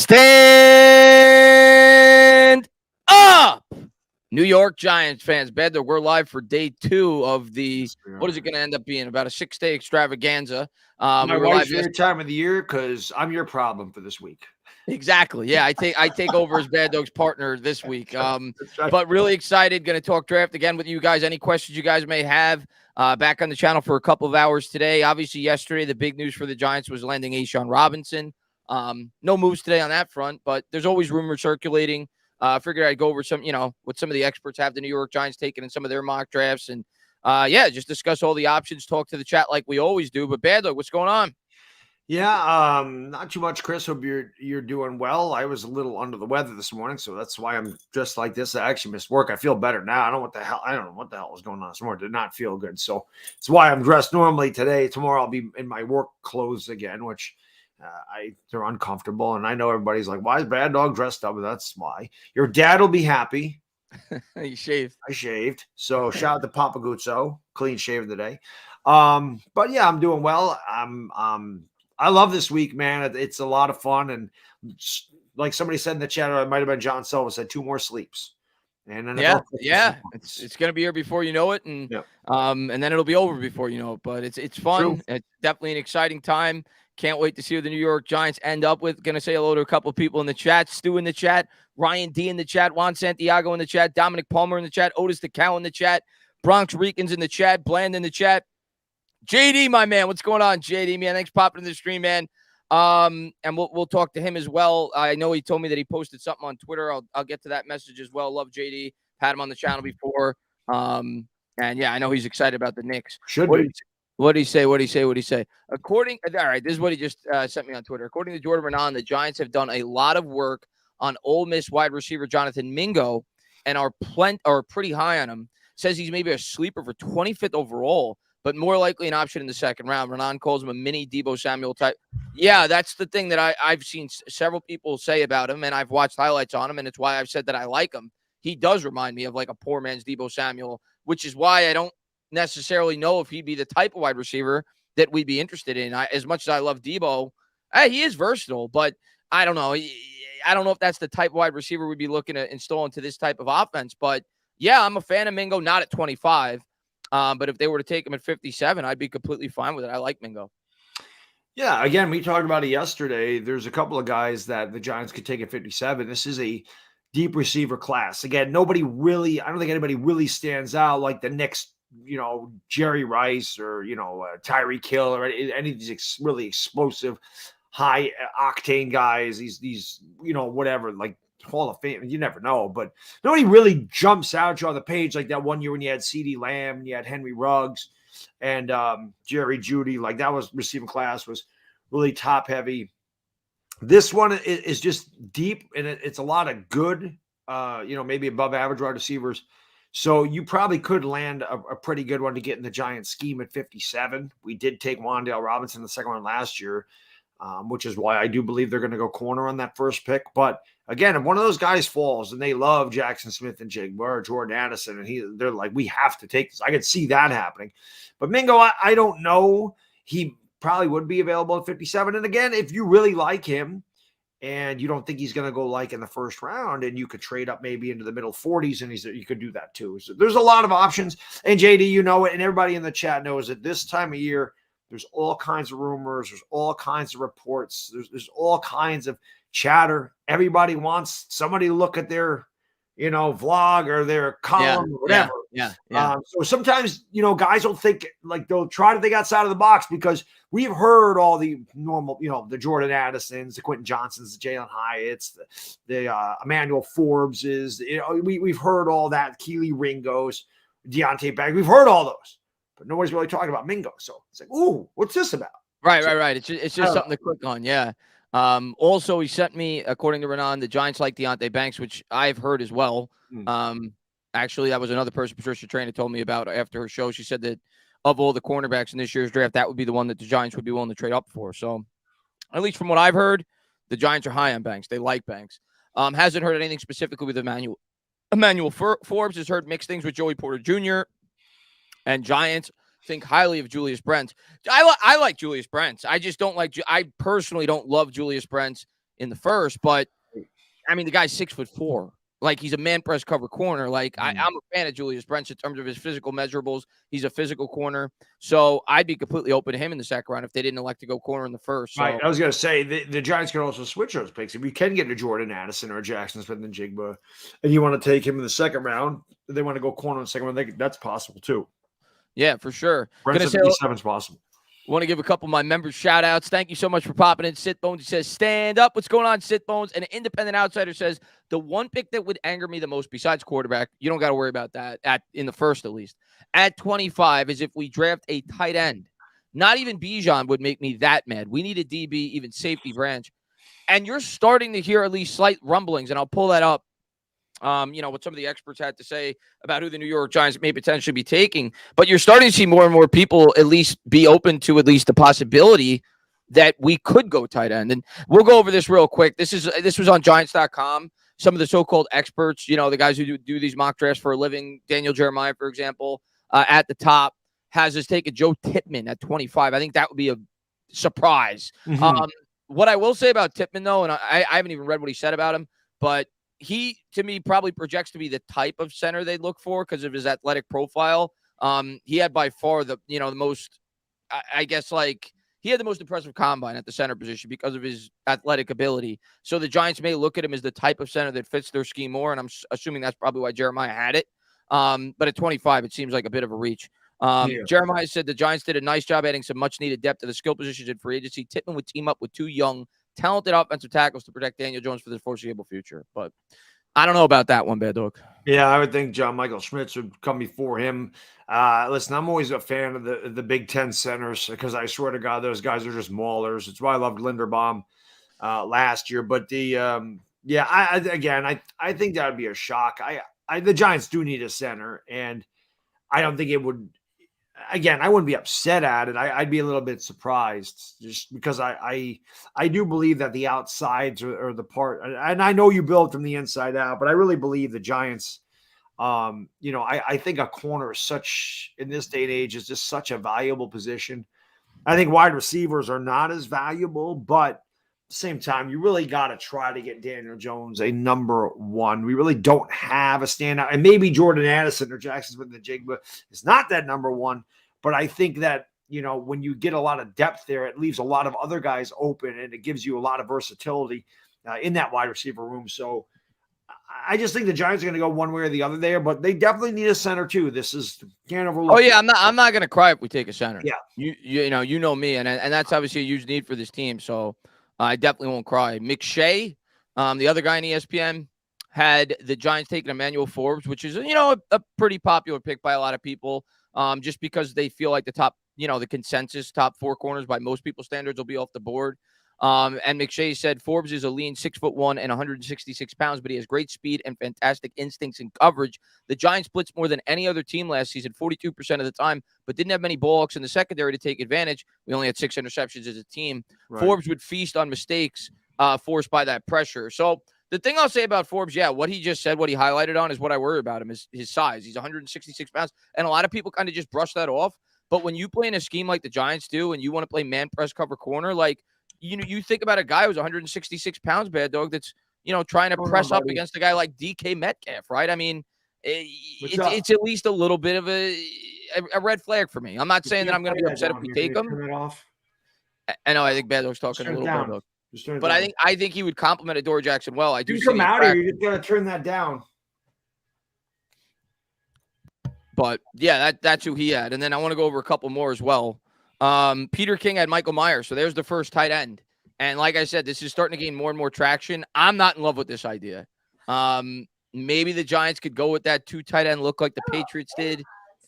Stand up, New York Giants fans. Baddog, we're live for day 2 of the, what is it going to end up being? About a 6-day extravaganza. My wife's favorite time of the year because I'm your problem for this week. Exactly. Yeah, I take over as Baddog's partner this week. That's right. But really excited. Going to talk draft again with you guys. Any questions you guys may have, back on the channel for a couple of hours today. Obviously, yesterday, the big news for the Giants was landing A'Shawn Robinson. No moves today on that front, but there's always rumors circulating. I figured I'd go over some, what some of the experts have the New York Giants taken in some of their mock drafts. And just discuss all the options, talk to the chat like we always do. But Baddog, what's going on? Yeah, not too much, Chris. Hope you're doing well. I was a little under the weather this morning, so that's why I'm dressed like this. I actually missed work. I feel better now. I don't know what the hell was going on this morning. Did not feel good. So it's why I'm dressed normally today. Tomorrow I'll be in my work clothes again, which they're uncomfortable. And I know everybody's like, why is Baddog dressed up? But that's why. Your dad will be happy. You shaved. I shaved. So shout out to Papa Guzzo, clean shave today. But yeah, I'm doing well. I love this week, man. It's a lot of fun. And like somebody said in the chat, or it might have been John Silva, said 2 more sleeps. And then it's going to be here before you know it. And and then it'll be over before you know it. But it's fun. True. It's definitely an exciting time. Can't wait to see who the New York Giants end up with. Going to say hello to a couple of people in the chat. Stu in the chat. Ryan D in the chat. Juan Santiago in the chat. Dominic Palmer in the chat. Otis the Cow in the chat. Bronx Ricans in the chat. Bland in the chat. JD, my man, what's going on, JD, man? Thanks for popping in the stream, man. And we'll talk to him as well. I know he told me that he posted something on Twitter. I'll get to that message as well. Love JD. Had him on the channel before. And yeah, I know he's excited about the Knicks. What did he say? All right, this is what he just sent me on Twitter. According to Jordan Renan, the Giants have done a lot of work on Ole Miss wide receiver Jonathan Mingo and are pretty high on him. Says he's maybe a sleeper for 25th overall, but more likely an option in the second round. Renan calls him a mini Deebo Samuel type. Yeah, that's the thing that I've seen several people say about him, and I've watched highlights on him, and it's why I've said that I like him. He does remind me of like a poor man's Deebo Samuel, which is why I don't necessarily know if he'd be the type of wide receiver that we'd be interested in. As much as I love Deebo, he is versatile, but I don't know. I don't know if that's the type of wide receiver we'd be looking to install into this type of offense. But yeah, I'm a fan of Mingo, not at 25. But if they were to take him at 57, I'd be completely fine with it. I like Mingo. Yeah, again, we talked about it yesterday. There's a couple of guys that the Giants could take at 57. This is a deep receiver class. Again, I don't think anybody really stands out like the next, Jerry Rice or, Tyreek Hill or any of these really explosive, high octane guys. These, whatever, like Hall of Fame. You never know, but nobody really jumps out on the page like that one year when you had CeeDee Lamb and you had Henry Ruggs and Jerry Jeudy. Like that was receiving class was really top heavy. This one is just deep and it's a lot of good, maybe above average wide receivers. So you probably could land a pretty good one to get in the Giants scheme at 57. We did take Wan'Dale Robinson the second one last year, which is why I do believe they're going to go corner on that first pick. But again, if one of those guys falls and they love Jackson Smith and Jake Burr, Jordan Addison, and they're like, we have to take this. I could see that happening. But Mingo, I don't know. He probably would be available at 57. And again, if you really like him and you don't think he's going to go like in the first round and you could trade up maybe into the middle 40s and you could do that too. So there's a lot of options. And JD, you know it, and everybody in the chat knows that this time of year, there's all kinds of rumors. There's all kinds of reports. There's all kinds of chatter. Everybody wants somebody to look at their, vlog or their column or whatever. Yeah. So sometimes, guys will think like they'll try to think outside of the box because we've heard all the normal, the Jordan Addisons, the Quentin Johnsons, the Jalen Hyatts, the Emmanuel Forbeses. We've heard all that. Keely Ringos, Deontay Banks. We've heard all those. But nobody's really talking about Mingo. So it's like, ooh, what's this about? Right. It's just something to click on. Yeah. Also, he sent me, according to Renan, the Giants like Deontay Banks, which I've heard as well. Actually, that was another person Patricia Trainer told me about after her show. She said that of all the cornerbacks in this year's draft, that would be the one that the Giants would be willing to trade up for. So, at least from what I've heard, the Giants are high on Banks. They like Banks. Hasn't heard anything specifically with Emmanuel Forbes. Has heard mixed things with Joey Porter Jr. And Giants think highly of Julius Brents. I like Julius Brents. I just don't like – I personally don't love Julius Brents in the first. But I mean, the guy's 6'4". Like, he's a man press cover corner. Like, I'm a fan of Julius Brents in terms of his physical measurables. He's a physical corner. So I'd be completely open to him in the second round if they didn't elect to go corner in the first. So. Right. I was going to say the Giants can also switch those picks. If you can get a Jordan Addison or a Jackson Smith-Njigba and you want to take him in the second round, they want to go corner in the second round, that's possible too. Yeah, for sure. Brent's 57 is possible. Want to give a couple of my members shout outs. Thank you so much for popping in. Sitbones, he says, stand up. What's going on, Sitbones? And an independent outsider says, the one pick that would anger me the most besides quarterback, you don't got to worry about that in the first, at least, at 25 is if we draft a tight end. Not even Bijan would make me that mad. We need a DB, even safety branch. And you're starting to hear at least slight rumblings, and I'll pull that up. What some of the experts had to say about who the New York Giants may potentially be taking. But you're starting to see more and more people at least be open to at least the possibility that we could go tight end. And we'll go over this real quick. This was on Giants.com. Some of the so-called experts, the guys who do these mock drafts for a living, Daniel Jeremiah, for example, at the top, has us take a Joe Tippmann at 25. I think that would be a surprise. Mm-hmm. What I will say about Tippmann, though, and I haven't even read what he said about him, but he, to me, probably projects to be the type of center they'd look for because of his athletic profile. He had by far the most, I guess, like, he had the most impressive combine at the center position because of his athletic ability. So the Giants may look at him as the type of center that fits their scheme more, and I'm assuming that's probably why Jeremiah had it. But at 25, it seems like a bit of a reach. Jeremiah said the Giants did a nice job adding some much-needed depth to the skill positions in free agency. Tippmann would team up with two young, talented offensive tackles to protect Daniel Jones for the foreseeable future. But I don't know about that one, Baddog. Yeah, I would think John Michael Schmitz would come before him. Listen, I'm always a fan of the Big Ten centers because I swear to God, those guys are just maulers. It's why I loved Linderbaum last year. But I think that would be a shock. The Giants do need a center, and I don't think it would. Again, I wouldn't be upset at it. I'd be a little bit surprised just because I do believe that the outsides are the part, and I know you build from the inside out, but I really believe the Giants, I think a corner is such, in this day and age, is just such a valuable position. I think wide receivers are not as valuable, but at the same time, you really got to try to get Daniel Jones a number one. We really don't have a standout. And maybe Jordan Addison or Jackson Smith-Njigba is not that number one. But I think that, when you get a lot of depth there, it leaves a lot of other guys open and it gives you a lot of versatility in that wide receiver room. So I just think the Giants are going to go one way or the other there, but they definitely need a center too. This is can't overlook. Oh yeah, I'm not going to cry if we take a center. Yeah, you know me, and that's obviously a huge need for this team. So I definitely won't cry. McShay, the other guy in ESPN, had the Giants taking Emmanuel Forbes, which is a pretty popular pick by a lot of people, just because they feel like the top, the consensus top four corners by most people's standards will be off the board. And McShay said Forbes is a lean 6'1" and 166 pounds, but he has great speed and fantastic instincts and coverage. The Giants blitzed more than any other team last season, 42% of the time, but didn't have many ball hawks in the secondary to take advantage. We only had 6 interceptions as a team. Right. Forbes would feast on mistakes forced by that pressure. So the thing I'll say about Forbes, what he just said, what he highlighted on is what I worry about him is his size. He's 166 pounds, and a lot of people kind of just brush that off. But when you play in a scheme like the Giants do and you want to play man press cover corner, like, you think about a guy who's 166 pounds, Baddog, that's, trying to press up against a guy like DK Metcalf, right? I mean, it's at least a little bit of a red flag for me. I'm not saying that I'm going to be upset if we take him. I know, I think Baddog's talking a little bit. But I think he would compliment Adoree Jackson well. I do see come out here. You just got to turn that down. But yeah, that's who he had. And then I want to go over a couple more as well. Peter King had Michael Myers. So there's the first tight end. And like I said, this is starting to gain more and more traction. I'm not in love with this idea. Maybe the Giants could go with that 2 tight end look like the Patriots did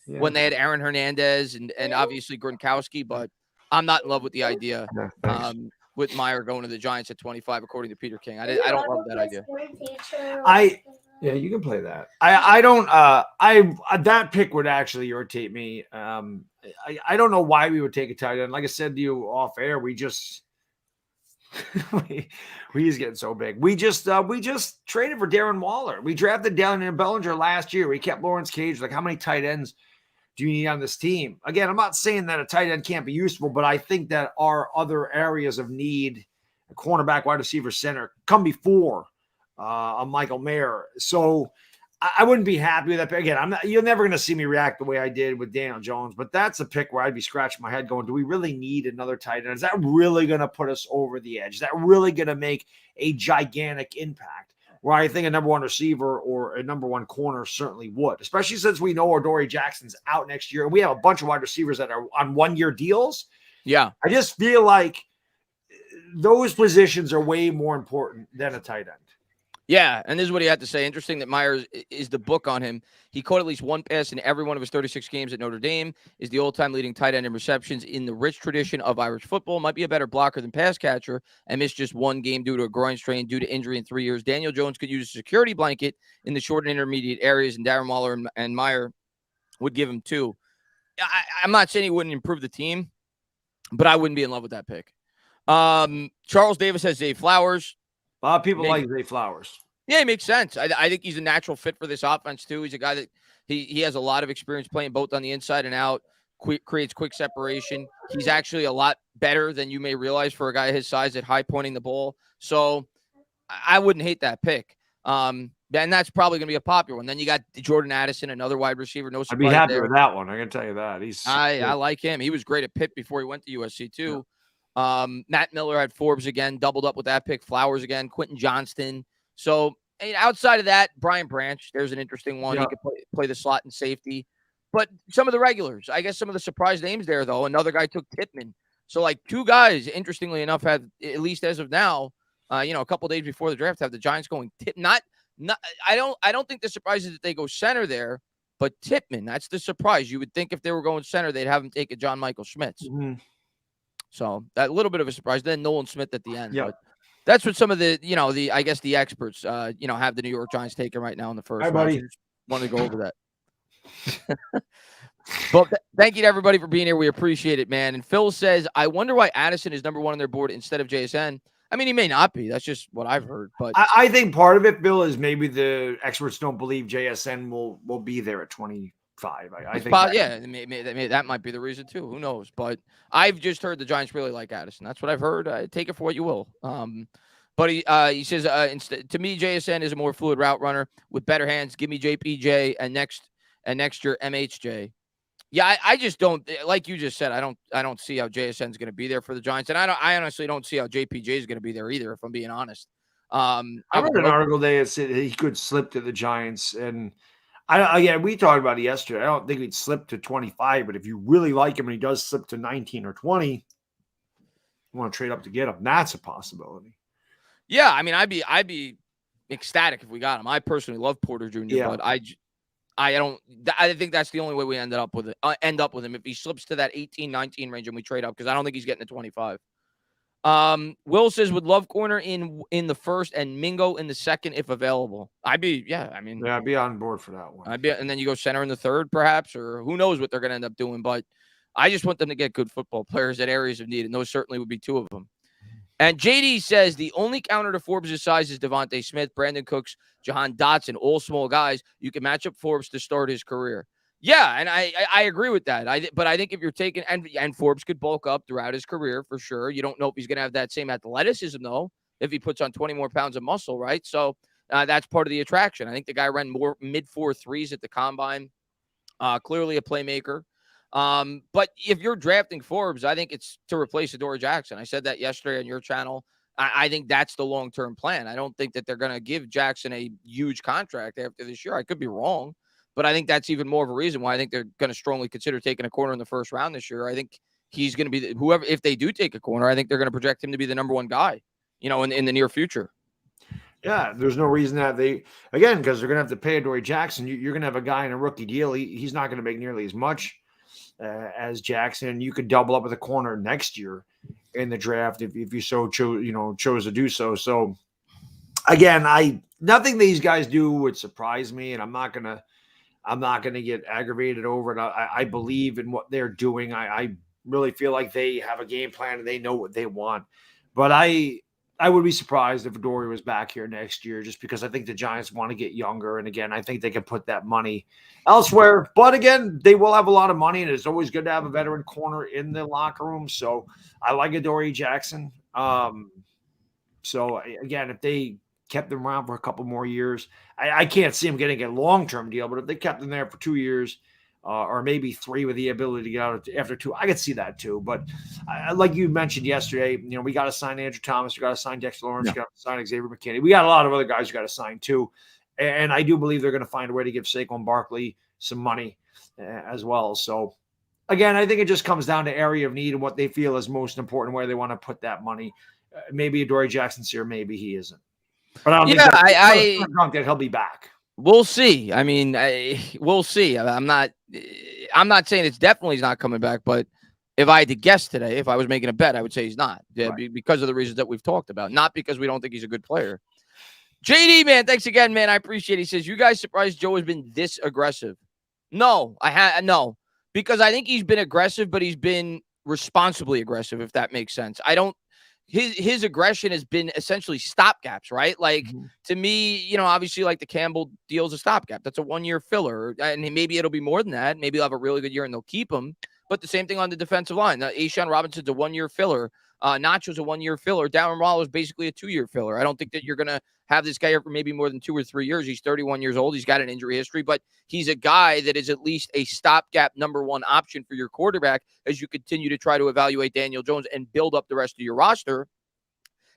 when they had Aaron Hernandez and obviously Gronkowski, but I'm not in love with the idea. With Meyer going to the Giants at 25, according to Peter King. I don't love that idea. Yeah, you can play that. I don't. That pick would actually irritate me. I don't know why we would take a tight end. Like I said to you off air, we just he's getting so big. We just traded for Darren Waller. We drafted Daniel Bellinger last year. We kept Lawrence Cage. Like, how many tight ends do you need on this team? Again, I'm not saying that a tight end can't be useful, but I think that our other areas of need a cornerback, wide receiver, center come before a Michael Mayer. So I wouldn't be happy with that pick. Again, you're never going to see me react the way I did with Daniel Jones, but that's a pick where I'd be scratching my head going, do we really need another tight end? Is that really going to put us over the edge? Is that really going to make a gigantic impact? Where I think a number one receiver or a number one corner certainly would, especially since we know Adoree Jackson's out next year. And we have a bunch of wide receivers that are on 1-year deals. Yeah. I just feel like those positions are way more important than a tight end. Yeah, and this is what he had to say. Interesting that Myers is the book on him. He caught at least one pass in every one of his 36 games at Notre Dame, is the all-time leading tight end in receptions in the rich tradition of Irish football, might be a better blocker than pass catcher, and missed just one game due to a groin strain due to injury in 3 years. Daniel Jones could use a security blanket in the short and intermediate areas, and Darren Waller and Meyer would give him 2. I'm not saying he wouldn't improve the team, but I wouldn't be in love with that pick. Charles Davis has Zay Flowers. A lot of people like Zay Flowers. Yeah, it makes sense. I think he's a natural fit for this offense, too. He's a guy that he has a lot of experience playing both on the inside and out, creates quick separation. He's actually a lot better than you may realize for a guy his size at high pointing the ball. So I wouldn't hate that pick. And that's probably going to be a popular one. Then you got Jordan Addison, another wide receiver. No surprise. I'd be happy with that one. I can tell you that. I like him. He was great at Pitt before he went to USC, too. Yeah. Matt Miller had Forbes again, doubled up with that pick. Flowers again, Quentin Johnston. So outside of that, Brian Branch, there's an interesting one. Yeah. He could play the slot and safety. But some of the regulars, I guess some of the surprise names there, though. Another guy took Tippmann. So, like, 2 guys, interestingly enough, have, at least as of now, a couple of days before the draft, have the Giants going Tippmann. I don't think the surprise is that they go center there, but Tippmann, that's the surprise. You would think if they were going center, they'd have him take a John Michael Schmitz. Mm-hmm. So that little bit of a surprise. Then Nolan Smith at the end. Yeah. But that's what some of the, I guess the experts, have the New York Giants taking right now in the first round. Buddy. So just wanted to go over that. Well, thank you to everybody for being here. We appreciate it, man. And Phil says, I wonder why Addison is number 1 on their board instead of JSN. I mean, he may not be. That's just what I've heard. But I think part of it, Bill, is maybe the experts don't believe JSN will be there at 25. I think that might be the reason too. Who knows? But I've just heard the Giants really like Addison. That's what I've heard. Take it for what you will. But he says, to me, JSN is a more fluid route runner with better hands. Give me JPJ and next year MHJ. Yeah, I just don't, like you just said, I don't see how JSN is going to be there for the Giants, and I honestly don't see how JPJ is going to be there either, if I'm being honest. I read an article today that said he could slip to the Giants, and we talked about it yesterday. I don't think he'd slip to 25, but if you really like him and he does slip to 19 or 20, you want to trade up to get him. That's a possibility. Yeah, I mean, I'd be ecstatic if we got him. I personally love Porter Jr., but I think that's the only way we end up with him if he slips to that 18-19 range and we trade up, because I don't think he's getting to 25. Will says would love corner in the first and Mingo in the second if available. I'd be on board for that one. And then you go center in the third perhaps, or who knows what they're going to end up doing. But I just want them to get good football players at areas of need, and those certainly would be 2 of them. And JD says the only counter to Forbes' size is Devontae Smith, Brandon Cooks, Jahan Dotson, all small guys. You can match up Forbes to start his career. Yeah, and I agree with that. But I think if you're taking and Forbes could bulk up throughout his career for sure. You don't know if he's going to have that same athleticism though if he puts on 20 more pounds of muscle, right? So that's part of the attraction. I think the guy ran more mid 4.3s at the combine. Clearly a playmaker. But if you're drafting Forbes, I think it's to replace Adoree Jackson. I said that yesterday on your channel. I think that's the long-term plan. I don't think that they're going to give Jackson a huge contract after this year. I could be wrong, but I think that's even more of a reason why I think they're going to strongly consider taking a corner in the first round this year. I think he's going to be whoever, if they do take a corner, I think they're going to project him to be the number 1 guy, in the near future. Yeah, there's no reason that because they're going to have to pay Adoree Jackson. You're going to have a guy in a rookie deal. He's not going to make nearly as much as Jackson. You could double up with a corner next year in the draft if you so chose to do so. So again, nothing these guys do would surprise me, and I'm not gonna get aggravated over it. I believe in what they're doing. I really feel like they have a game plan and they know what they want. But I would be surprised if Adoree was back here next year, just because I think the Giants want to get younger. And again, I think they can put that money elsewhere. But again, they will have a lot of money, and it's always good to have a veteran corner in the locker room. So I like Adoree Jackson. So again, if they kept them around for a couple more years, I can't see them getting a long-term deal, but if they kept them there for 2 years, or maybe 3 with the ability to get out after 2, I could see that too. But like you mentioned yesterday, we got to sign Andrew Thomas, we got to sign Dexter Lawrence, Yeah. we got to sign Xavier McKinney. We got a lot of other guys we got to sign too. And I do believe they're going to find a way to give Saquon Barkley some money as well. So again, I think it just comes down to area of need and what they feel is most important, where they want to put that money. Maybe Adoree Jackson's here, maybe he isn't. But I don't think that he'll be back. We'll see. I mean, we'll see. I'm not saying it's definitely he's not coming back, but if I had to guess today, if I was making a bet, I would say he's not, because of the reasons that we've talked about, not because we don't think he's a good player. JD, man, thanks again, man. I appreciate it. He says, you guys surprised Joe has been this aggressive? No, no, because I think he's been aggressive, but he's been responsibly aggressive, if that makes sense. His aggression has been essentially stopgaps, right? Like, to me, obviously, like the Campbell deal's a stopgap. That's a 1-year filler. And maybe it'll be more than that. Maybe he'll have a really good year and they'll keep him. But the same thing on the defensive line. A'Shawn Robinson's a 1-year filler. Nacho's a 1-year filler. Darren Waller is basically a 2-year filler. I don't think that you're going to have this guy here for maybe more than 2 or 3 years. He's 31 years old. He's got an injury history, but he's a guy that is at least a stopgap number 1 option for your quarterback as you continue to try to evaluate Daniel Jones and build up the rest of your roster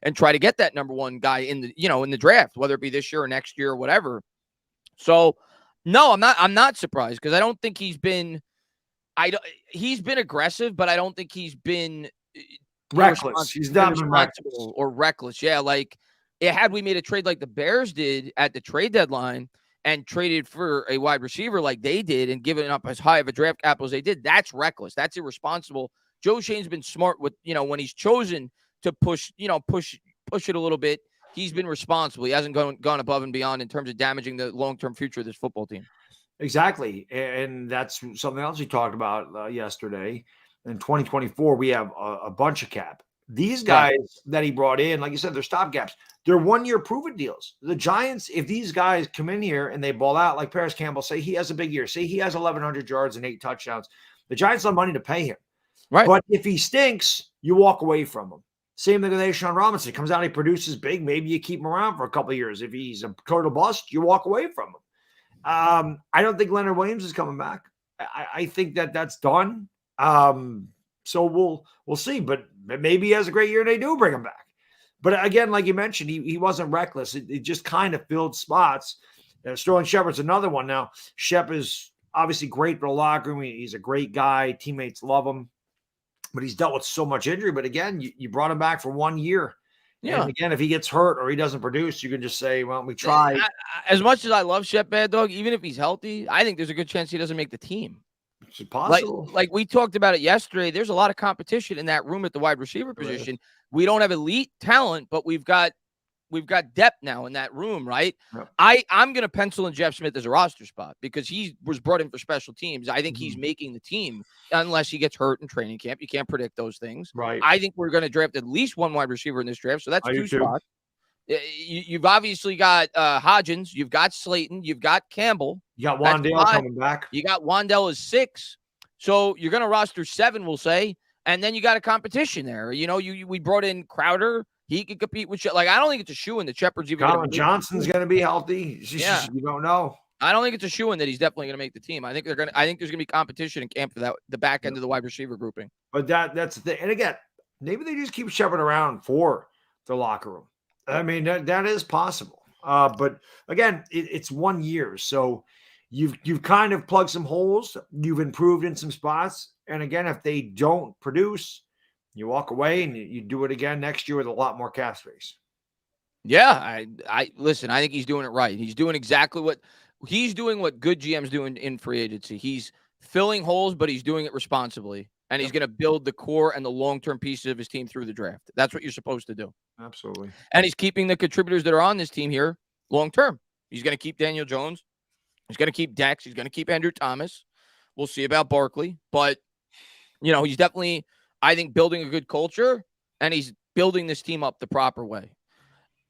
and try to get that number 1 guy in the draft, whether it be this year or next year or whatever. So no, I'm not surprised, because I don't think he's been aggressive, but I don't think he's been reckless. He's not been reckless or reckless. Yeah. Like, had we made a trade like the Bears did at the trade deadline and traded for a wide receiver like they did and given up as high of a draft capital as they did, that's reckless. That's irresponsible. Joe Shane's been smart with, when he's chosen to push it a little bit, he's been responsible. He hasn't gone above and beyond in terms of damaging the long-term future of this football team. Exactly. And that's something else we talked about yesterday. In 2024, we have a bunch of cap. These guys that he brought in, like you said, they're stopgaps. They're 1-year proven deals. The Giants, if these guys come in here and they ball out, like Paris Campbell, say he has a big year, say he has 1,100 yards and 8 touchdowns, the Giants have money to pay him. Right. But if he stinks, you walk away from him. Same thing with A'Shawn Robinson. He comes out, he produces big. Maybe you keep him around for a couple of years. If he's a total bust, you walk away from him. I don't think Leonard Williams is coming back. I think that's done. So we'll see. But maybe he has a great year and they do bring him back. But again, like you mentioned, he wasn't reckless. It just kind of filled spots. Sterling Shepard's another one. Now, Shep is obviously great for the locker room. He's a great guy. Teammates love him. But he's dealt with so much injury. But again, you brought him back for 1 year. Yeah. And again, if he gets hurt or he doesn't produce, you can just say, well, we tried. As much as I love Shep Baddog, even if he's healthy, I think there's a good chance he doesn't make the team. It's possible. Like we talked about it yesterday, there's a lot of competition in that room at the wide receiver position. We don't have elite talent, but we've got depth now in that room, right? Yep. I'm going to pencil in Jeff Smith as a roster spot because he was brought in for special teams. I think he's making the team unless he gets hurt in training camp. You can't predict those things. Right. I think we're going to draft at least 1 wide receiver in this draft, so that's 2 spots. You've obviously got Hodgins, you've got Slayton, you've got Campbell. You got Wandale coming back. You got Wandale as 6. So you're going to roster 7, we'll say, and then you got a competition there. We brought in Crowder. He could compete with Shep. Like, I don't think it's a shoo-in that Shepard's even Colin Johnson's going to be healthy. You don't know. I don't think it's a shoo-in that he's definitely going to make the team. I think there's going to be competition in camp for the back end of the wide receiver grouping. But that's the thing. And again, maybe they just keep Shepard around for the locker room. I mean, that is possible. But again, it's 1 year. So you've kind of plugged some holes. You've improved in some spots. And again, if they don't produce, you walk away and you do it again next year with a lot more cap space. Yeah, I listen, I think he's doing it right. He's doing exactly what good GMs do in free agency. He's filling holes, but he's doing it responsibly. And he's going to build the core and the long-term pieces of his team through the draft. That's what you're supposed to do. Absolutely. And he's keeping the contributors that are on this team here long-term. He's going to keep Daniel Jones. He's going to keep Dex. He's going to keep Andrew Thomas. We'll see about Barkley. But, he's definitely, I think, building a good culture, and he's building this team up the proper way.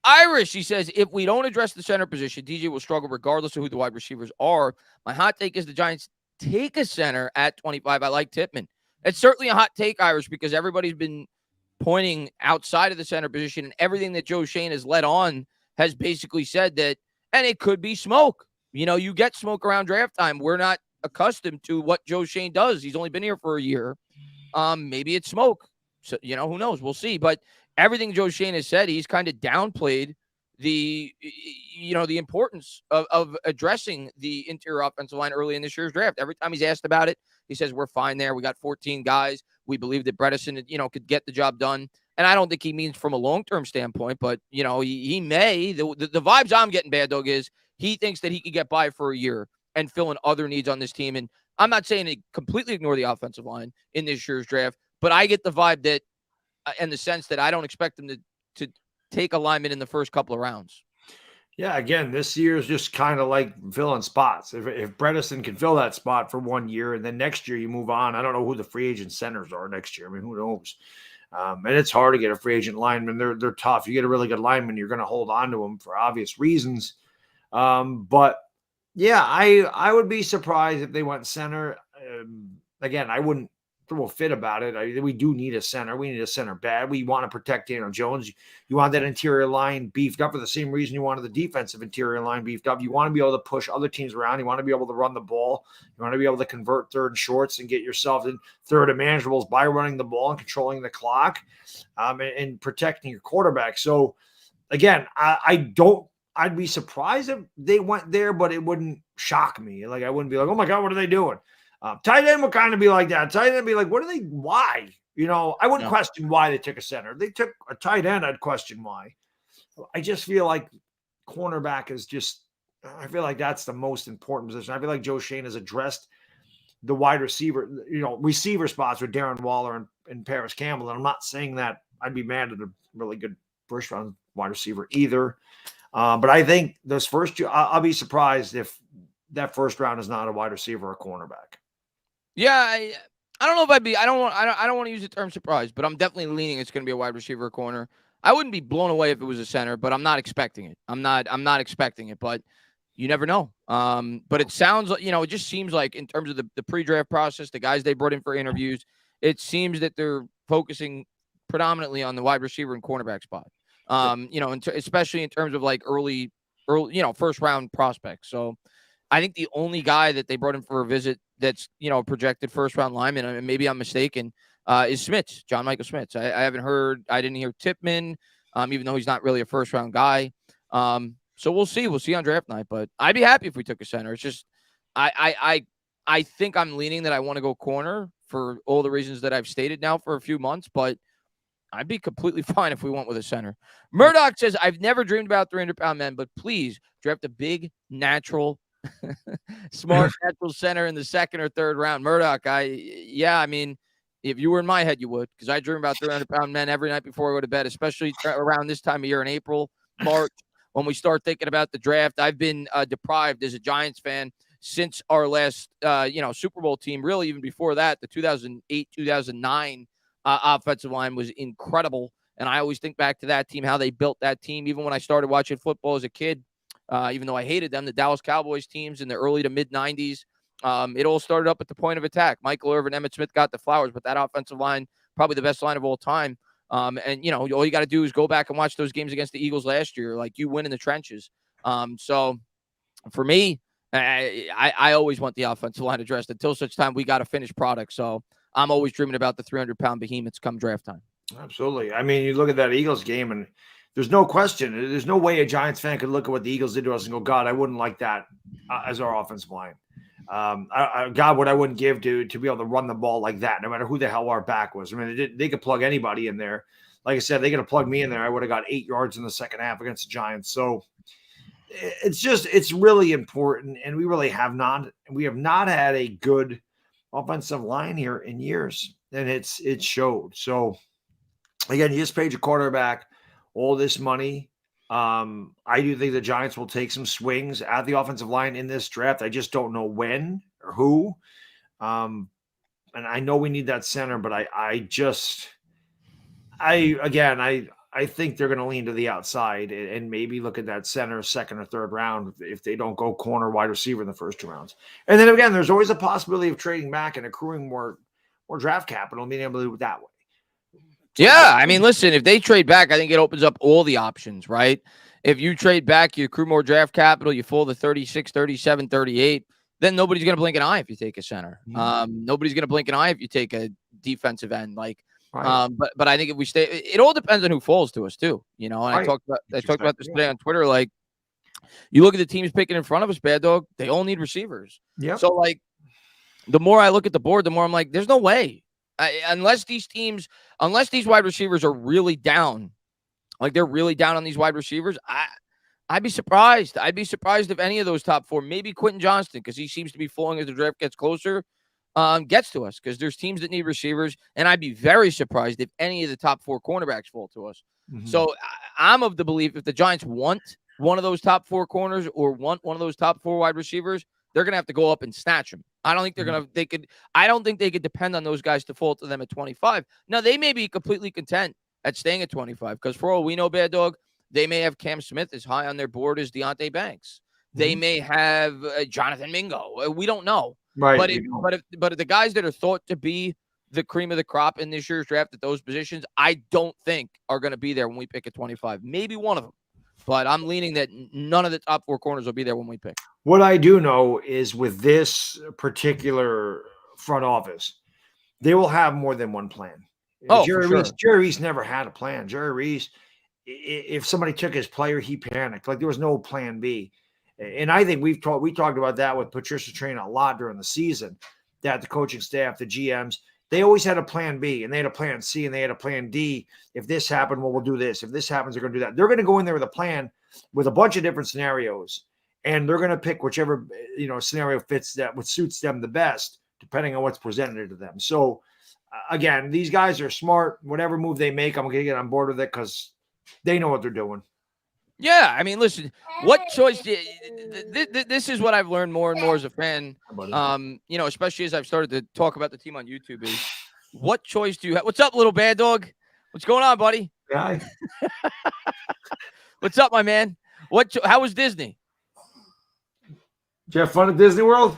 Irish, he says, if we don't address the center position, DJ will struggle regardless of who the wide receivers are. My hot take is the Giants take a center at 25. I like Tippmann. It's certainly a hot take, Irish, because everybody's been pointing outside of the center position, and everything that Joe Shane has led on has basically said that, and it could be smoke. You get smoke around draft time. We're not accustomed to what Joe Shane does. He's only been here for a year. Maybe it's smoke. So, who knows? We'll see. But everything Joe Shane has said, he's kind of downplayed the importance of addressing the interior offensive line early in this year's draft. Every time he's asked about it, he says, we're fine there. We got 14 guys. We believe that Bredesen, could get the job done. And I don't think he means from a long-term standpoint, but, he may. The vibes I'm getting, Baddog, is he thinks that he could get by for a year and fill in other needs on this team. And I'm not saying to completely ignore the offensive line in this year's draft, but I get the vibe that, and the sense that I don't expect him to take a lineman in the first couple of rounds. Yeah, again, this year is just kind of like filling spots. If Bredesen can fill that spot for 1 year and then next year you move on, I don't know who the free agent centers are next year. I mean, who knows? And it's hard to get a free agent lineman. They're tough. You get a really good lineman, you're going to hold on to them for obvious reasons. But yeah, I would be surprised if they went center. Again, I wouldn't throw a fit about it. We do need a center. We need a center bad. We want to protect Daniel Jones. You want that interior line beefed up for the same reason you wanted the defensive interior line beefed up. You want to be able to push other teams around. You want to be able to run the ball. You want to be able to convert third and shorts and get yourself in third and manageables by running the ball and controlling the clock, and protecting your quarterback. So again, I'd be surprised if they went there, but it wouldn't shock me. Like, I wouldn't be like, oh my God, what are they doing? Tight end would kind of be like that. Tight end would be like, why? I wouldn't question why they took a center. If they took a tight end, I'd question why. I just feel like cornerback is I feel like that's the most important position. I feel like Joe Shane has addressed the wide receiver, receiver spots with Darren Waller and Paris Campbell. And I'm not saying that I'd be mad at a really good first round wide receiver either. But I think those first, I'll be surprised if that first round is not a wide receiver or a cornerback. Yeah, I don't know if I don't want to use the term surprise, but I'm definitely leaning it's going to be a wide receiver or corner. I wouldn't be blown away if it was a center, but I'm not expecting it. I'm not expecting it, but you never know. But it sounds like, it just seems like in terms of the pre-draft process, the guys they brought in for interviews, it seems that they're focusing predominantly on the wide receiver and cornerback spot. Especially in terms of like early, first round prospects. So I think the only guy that they brought in for a visit that's, a projected first round lineman, and maybe I'm mistaken, is Smits, John Michael Smits. I haven't heard, I didn't hear Tipman, even though he's not really a first round guy. So we'll see. We'll see on draft night, but I'd be happy if we took a center. It's just, I think I'm leaning that I want to go corner for all the reasons that I've stated now for a few months, but I'd be completely fine if we went with a center. Murdoch says, I've never dreamed about 300-pound men, but please draft a big, natural, smart, natural center in the second or third round. Murdoch, I mean, if you were in my head, you would, because I dream about 300-pound men every night before I go to bed, especially around this time of year in April, March, when we start thinking about the draft. I've been deprived as a Giants fan since our last, Super Bowl team, really even before that, the 2008, 2009 offensive line was incredible. And I always think back to that team, how they built that team. Even when I started watching football as a kid, even though I hated them, the Dallas Cowboys teams in the early to mid 90s, it all started up at the point of attack. Michael Irvin, Emmitt Smith got the flowers, but that offensive line, probably the best line of all time. And all you got to do is go back and watch those games against the Eagles last year. Like, you win in the trenches. So for me, I always want the offensive line addressed until such time we got a finished product. So I'm always dreaming about the 300-pound behemoths come draft time. Absolutely. I mean, you look at that Eagles game, and there's no question. There's no way a Giants fan could look at what the Eagles did to us and go, God, I wouldn't like that as our offensive line. God, what I wouldn't give to be able to run the ball like that, no matter who the hell our back was. I mean, they could plug anybody in there. Like I said, they could have plugged me in there. I would have got 8 yards in the second half against the Giants. So it's really important. And we have not had a good offensive line here in years. And it showed. So again, you just paid your quarterback all this money. I do think the Giants will take some swings at the offensive line in this draft. I just don't know when or who. And I know we need that center, but I think they're going to lean to the outside and maybe look at that center second or third round if they don't go corner wide receiver in the first 2 rounds. And then again, there's always a possibility of trading back and accruing more draft capital and being able to do it that way. Yeah, I mean, listen, if they trade back, I think it opens up all the options, right? If you trade back, you accrue more draft capital, you fall to 36, 37, 38, then nobody's going to blink an eye if you take a center. Nobody's going to blink an eye if you take a defensive end. Right. But I think if we stay, it all depends on who falls to us too, And Right. I talked about this today on Twitter. Like, you look at the teams picking in front of us, Baddog, they all need receivers. Yeah. So, like, the more I look at the board, the more I'm like, there's no way. Unless these wide receivers are really down, like they're really down on these wide receivers, I'd be surprised. I'd be surprised if any of those top four, maybe Quentin Johnston, because he seems to be falling as the draft gets closer, gets to us, because there's teams that need receivers, and I'd be very surprised if any of the top four cornerbacks fall to us. So I'm of the belief if the Giants want one of those top four corners or want one of those top four wide receivers, they're going to have to go up and snatch them. I don't think I don't think they could depend on those guys to fall to them at 25. Now, they may be completely content at staying at 25 because for all we know, Baddog, they may have Cam Smith as high on their board as Deontay Banks. They may have Jonathan Mingo. We don't know. Right. But if the guys that are thought to be the cream of the crop in this year's draft at those positions, I don't think are going to be there when we pick at 25. Maybe one of them. But I'm leaning that none of the top four corners will be there when we pick. What I do know is with this particular front office, they will have more than one plan. Jerry Reese never had a plan. Jerry Reese, if somebody took his player, he panicked. Like there was no plan B. And I think we talked about that with Patricia Train a lot during the season, that the coaching staff, the GMs, they always had a plan B and they had a plan C and they had a plan D. If this happened, well, we'll do this. If this happens, they're going to do that. They're going to go in there with a plan with a bunch of different scenarios, and they're going to pick whichever scenario fits that what suits them the best, depending on what's presented to them. So again, these guys are smart. Whatever move they make, I'm going to get on board with it because they know what they're doing. Yeah, I mean, listen, what choice? This is what I've learned more and more as a fan. Especially as I've started to talk about the team on YouTube. Is what choice do you have? What's up, little bad dog? What's going on, buddy? Guy. What's up, my man? How was Disney? Did you have fun at Disney World?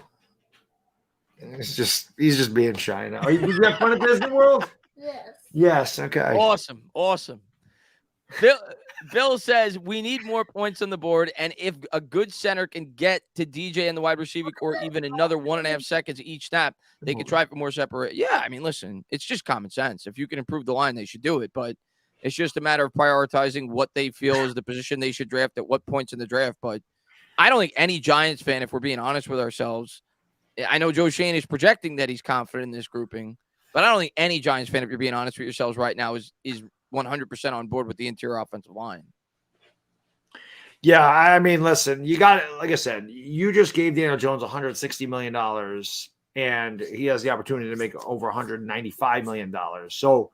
He's just being shy now. Did you have fun at Disney World? Yes. Yes. Okay. Awesome. Bill says we need more points on the board, and if a good center can get to DJ and the wide receiver or even another 1.5 seconds each snap, they can try for more separate. Yeah, I mean, listen, it's just common sense. If you can improve the line, they should do it. But it's just a matter of prioritizing what they feel is the position they should draft at what points in the draft. But I don't think any Giants fan, if we're being honest with ourselves, I know Joe Shane is projecting that he's confident in this grouping, but I don't think any Giants fan, if you're being honest with yourselves right now, is 100% on board with the interior offensive line. Yeah, I mean, listen, you got it. Like I said, you just gave Daniel Jones $160 million, and he has the opportunity to make over $195 million. So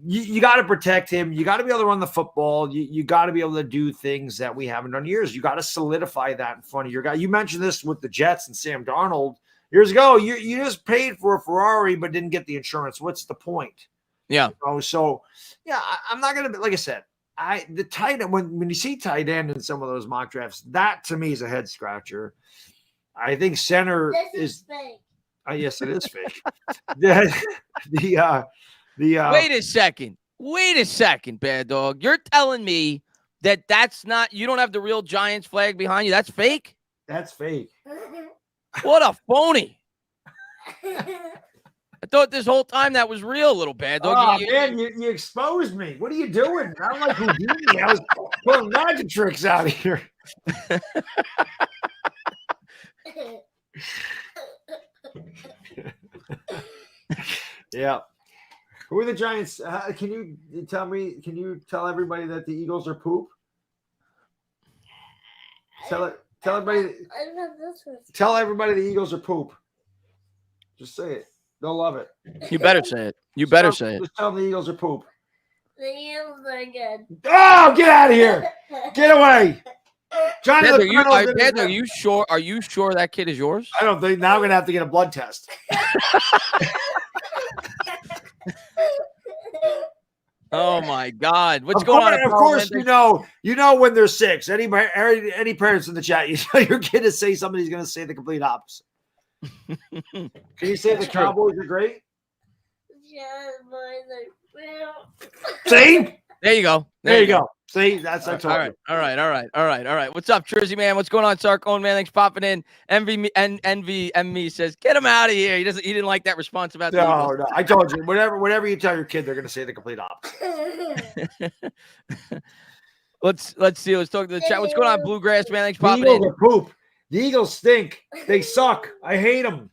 you got to protect him. You got to be able to run the football. You got to be able to do things that we haven't done in years. You got to solidify that in front of your guy. You mentioned this with the Jets and Sam Darnold years ago. You just paid for a Ferrari but didn't get the insurance. What's the point? Yeah. So yeah, I'm not gonna be, like I said, the tight end, when you see tight end in some of those mock drafts, that to me is a head scratcher. I think center is fake. Yes, it is fake. Wait a second, Bad Dog. You're telling me that's not, you don't have the real Giants flag behind you. That's fake? That's fake. What a phony. I thought this whole time that was real, little Bad Dog. Man, you exposed me. What are you doing? I'm like Houdini. I was pulling magic tricks out of here. Yeah. Who are the Giants? Can you tell everybody that the Eagles are poop? Tell everybody. Tell everybody the Eagles are poop. Just say it. They'll love it. You better say it. Just tell them the Eagles are poop. The Eagles are good. Oh, get out of here. Get away. Johnny, are you sure? Are you sure that kid is yours? I don't think. Now I'm going to have to get a blood test. Oh my God! What's going on? Of course, you know when they're 6. Any parents in the chat, you tell your kid to say something, he's going to say the complete opposite. Can you say the Cowboys are great? See? There you go. There you go. See? That's I told you. All right. What's up, Jersey man? What's going on, Sarcone man? Thanks for popping in. Envy me says, get him out of here. He didn't like that response about the Eagles. No. I told you. Whatever you tell your kid, they're gonna say the complete opposite. Let's see. Let's talk to the chat. What's going on, Bluegrass man? Thanks for The popping Eagles in. are poop. The Eagles stink. They suck. I hate them.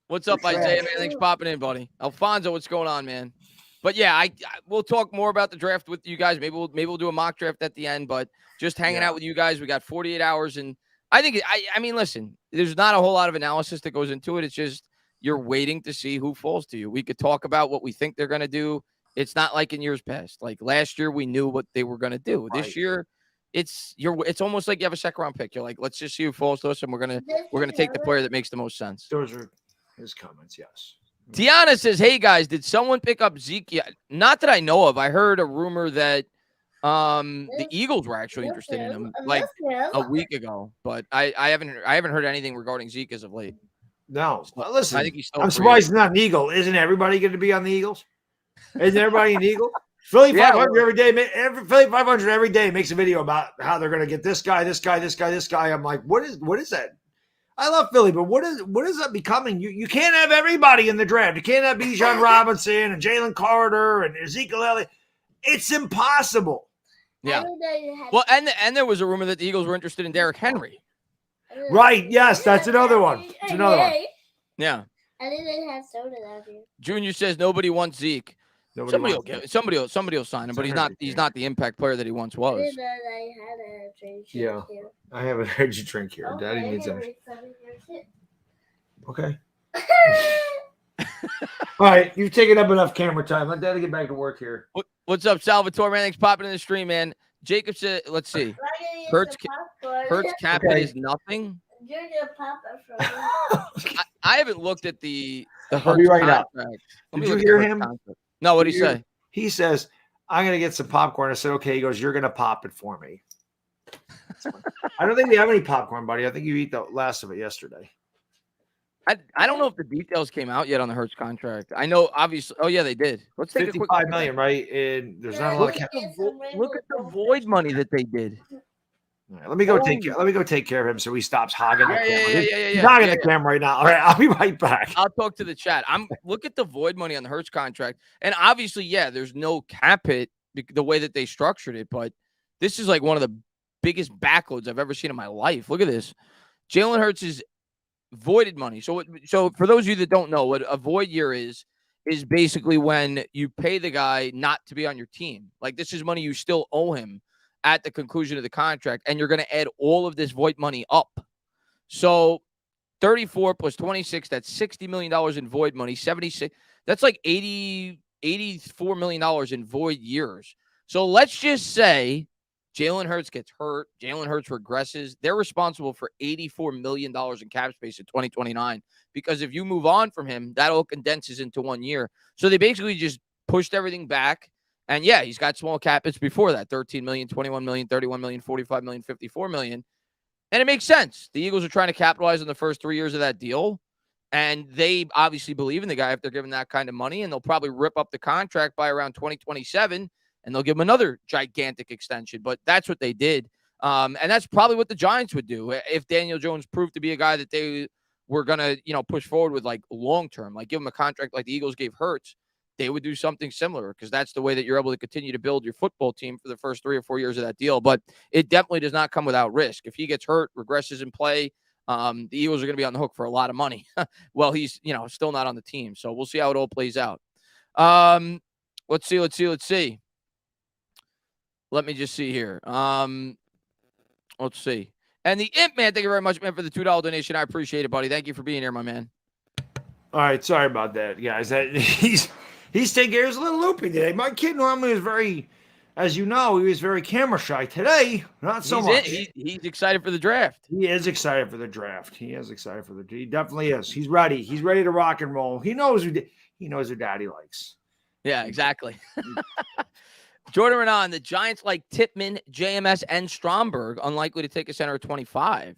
What's up, Isaiah man? Thanks for popping in, buddy. Alfonso, what's going on, man? But yeah, we'll talk more about the draft with you guys. Maybe we'll do a mock draft at the end, but just hanging out with you guys. We got 48 hours, and I think I mean, listen, there's not a whole lot of analysis that goes into it. It's just you're waiting to see who falls to you. We could talk about what we think they're going to do. It's not like in years past. Like last year, we knew what they were going to do. Right. This year, it's almost like you have a second round pick. You're like, let's just see who falls to us, and we're gonna take the player that makes the most sense. Those are his comments. Yes. Tiana says, hey, guys, did someone pick up Zeke yet? Not that I know of. I heard a rumor that the Eagles were actually interested in him like a week ago, but I haven't heard anything regarding Zeke as of late. No. Well, listen, I think he's still I'm surprised he's not an Eagle. Isn't everybody going to be on the Eagles? Isn't everybody an Eagle? Philly 500 every day. Philly 500 every day makes a video about how they're going to get this guy. I'm like, what is that? I love Philly, but what is that becoming? You can't have everybody in the draft. You can't have Bijan Robinson and Jalen Carter and Ezekiel Elliott. It's impossible. Yeah. Well, and there was a rumor that the Eagles were interested in Derrick Henry. Right. Yes, that's another one. It's another one. Yeah. I didn't have soda down here. Junior says nobody wants Zeke. Somebody will sign him, but he's not the impact player that he once was. I didn't know that I had a drink here. I have an energy drink here. Oh, Daddy I needs can energy. make some of your shit. Okay. All right, you've taken up enough camera time. Let Daddy get back to work here. What's up, Salvatore? Man, thanks for popping in the stream, man. Jacob said, let's see. Hurts cap is nothing. You're gonna pop it from I haven't looked at the I'll be right out. contract. Did you hear him? No, what did he say? He says, I'm going to get some popcorn. I said, okay. He goes, you're going to pop it for me. I don't think we have any popcorn, buddy. I think you eat the last of it yesterday. I don't know if the details came out yet on the Hurts contract. I know, obviously. Oh, yeah, they did. Let's take a quick $55 million, right? And there's not a lot of cap. Look at the void money that they did. All right, let me go take care of him so he stops hogging the camera. Yeah. He's hogging the camera right now. All right, I'll be right back. I'll talk to the chat. Look at the void money on the Hurts contract. And obviously, yeah, there's no cap hit the way that they structured it, but this is like one of the biggest backloads I've ever seen in my life. Look at this. Jalen Hurts is voided money. So for those of you that don't know, what a void year is basically when you pay the guy not to be on your team. Like this is money you still owe him at the conclusion of the contract, and you're going to add all of this void money up. So 34 plus 26, that's $60 million in void money. 76, that's like $84 million in void years. So let's just say Jalen Hurts gets hurt. Jalen Hurts regresses. They're responsible for $84 million in cap space in 2029 because if you move on from him, that all condenses into 1 year. So they basically just pushed everything back. And yeah, he's got small cap hits before that, 13 million, 21 million, 31 million, 45 million, 54 million. And it makes sense. The Eagles are trying to capitalize on the first 3 years of that deal. And they obviously believe in the guy if they're giving that kind of money. And they'll probably rip up the contract by around 2027. And they'll give him another gigantic extension. But that's what they did. And that's probably what the Giants would do if Daniel Jones proved to be a guy that they were going to, push forward with like long term, like give him a contract like the Eagles gave Hurts. They would do something similar because that's the way that you're able to continue to build your football team for the first 3 or 4 years of that deal. But it definitely does not come without risk. If he gets hurt, regresses in play, the Eagles are going to be on the hook for a lot of money. Well, he's, still not on the team. So we'll see how it all plays out. Let's see. Let me just see here. Let's see. And the Imp, man, thank you very much, man, for the $2 donation. I appreciate it, buddy. Thank you for being here, my man. All right. Sorry about that, guys. He's taking care. He was a little loopy today. My kid normally is very, as you know, he was very camera shy. Today, not so much. He's excited for the draft. He is excited for the draft. He definitely is. He's ready. He's ready to rock and roll. He knows what daddy likes. Yeah, exactly. Jordan Renan, the Giants like Tippmann, JMS, and Stromberg, unlikely to take a center at 25.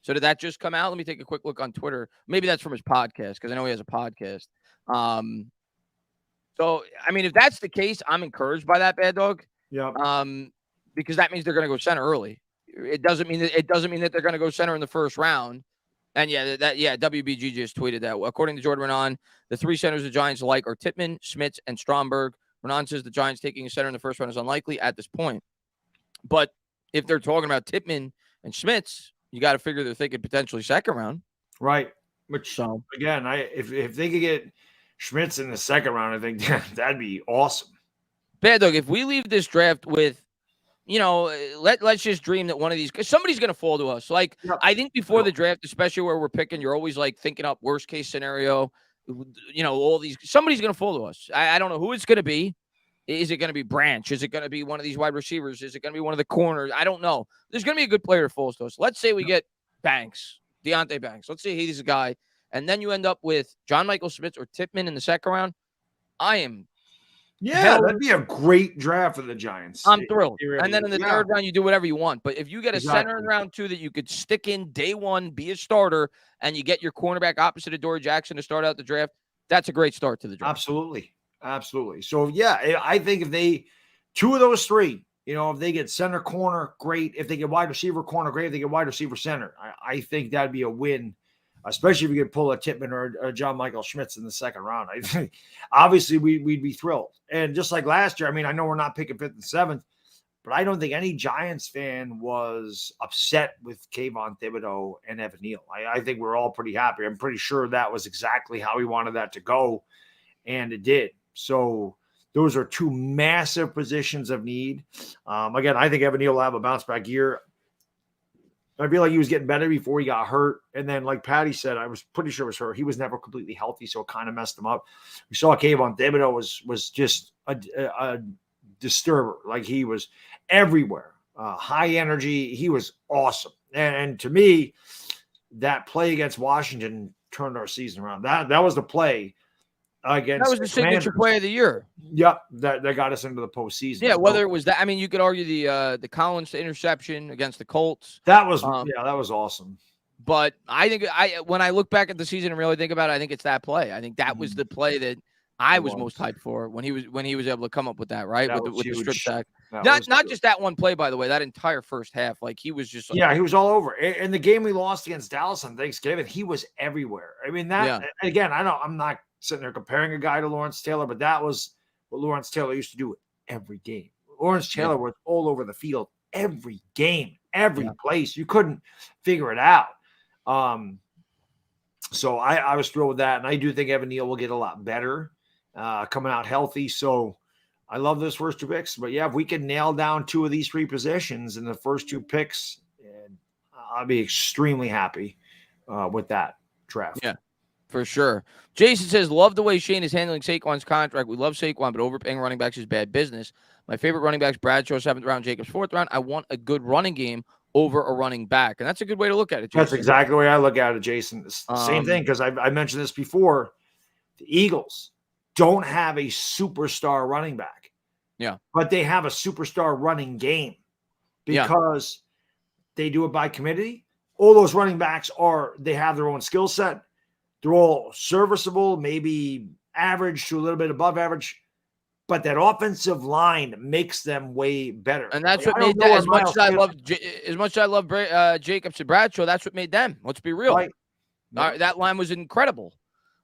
So did that just come out? Let me take a quick look on Twitter. Maybe that's from his podcast because I know he has a podcast. So, I mean, if that's the case, I'm encouraged by that, Baddog. Yeah. Because that means they're going to go center early. It doesn't mean that they're going to go center in the first round. And WBG just tweeted that. According to Jordan Renan, the three centers the Giants like are Tippmann, Schmitz, and Stromberg. Renan says the Giants taking a center in the first round is unlikely at this point. But if they're talking about Tippmann and Schmitz, you got to figure they're thinking potentially second round. Right. Which, again, if they could get Schmitz in the second round, I think that'd be awesome. Baddog, if we leave this draft with, let's just dream that one of these, because somebody's going to fall to us. Like, I think before the draft, especially where we're picking, you're always like thinking up worst case scenario. All these, somebody's going to fall to us. I don't know who it's going to be. Is it going to be Branch? Is it going to be one of these wide receivers? Is it going to be one of the corners? I don't know. There's going to be a good player that falls to us. Let's say we get Banks, Deontay Banks. Let's say he's a guy. And then you end up with John Michael Schmitz or Tippmann in the second round. That'd be a great draft for the Giants. I'm thrilled. Really and then in the third round, you do whatever you want. But if you get a center in round 2 that you could stick in day 1, be a starter, and you get your cornerback opposite of Dory Jackson to start out the draft, that's a great start to the draft. Absolutely. So, I think if two of those three, if they get center corner, great. If they get wide receiver corner, great. If they get wide receiver center, I think that'd be a win. Especially if you could pull a Tippmann or a John Michael Schmitz in the second round. I think obviously we'd be thrilled. And just like last year, I mean, I know we're not picking 5th and 7th, but I don't think any Giants fan was upset with Kayvon Thibodeau and Evan Neal. I think we're all pretty happy. I'm pretty sure that was exactly how we wanted that to go, and it did. So those are two massive positions of need. Again, I think Evan Neal will have a bounce back year. I feel like he was getting better before he got hurt. And then, like Patty said, I was pretty sure it was her. He was never completely healthy, so it kind of messed him up. We saw Kayvon Thibodeau was just a disturber. Like, he was everywhere. High energy. He was awesome. And to me, that play against Washington turned our season around. That was the play against that was the signature play of the year. Yep, that got us into the postseason. Yeah, whether it was that, I mean, you could argue the Collins interception against the Colts. That was that was awesome. But I think when I look back at the season and really think about it, I think it's that play. I think that was the play that I was most hyped for when he was able to come up with that, right? With the strip sack. Not just that one play, by the way, that entire first half. Like, he was just he was all over. In the game we lost against Dallas on Thanksgiving, he was everywhere. I mean, again, I'm not sitting there comparing a guy to Lawrence Taylor, but that was what Lawrence Taylor used to do every game. Lawrence Taylor was all over the field every game, every place. You couldn't figure it out. So I was thrilled with that, and I do think Evan Neal will get a lot better coming out healthy. So I love those first 2 picks. But, if we can nail down 2 of these 3 positions in the first 2 picks, I'll be extremely happy with that draft. Yeah. For sure. Jason says, love the way Shane is handling Saquon's contract. We love Saquon, but overpaying running backs is bad business. My favorite running backs, Bradshaw, 7th round, Jacobs, 4th round. I want a good running game over a running back. And that's a good way to look at it, Jason. That's exactly the way I look at it, Jason. It's the same thing, because I mentioned this before. The Eagles don't have a superstar running back. Yeah. But they have a superstar running game because they do it by committee. All those running backs they have their own skill set. They're all serviceable, maybe average to a little bit above average, but that offensive line makes them way better. And that's what made them. As much as I love Jacobs and Bradshaw, that's what made them. Let's be real. Right. That line was incredible.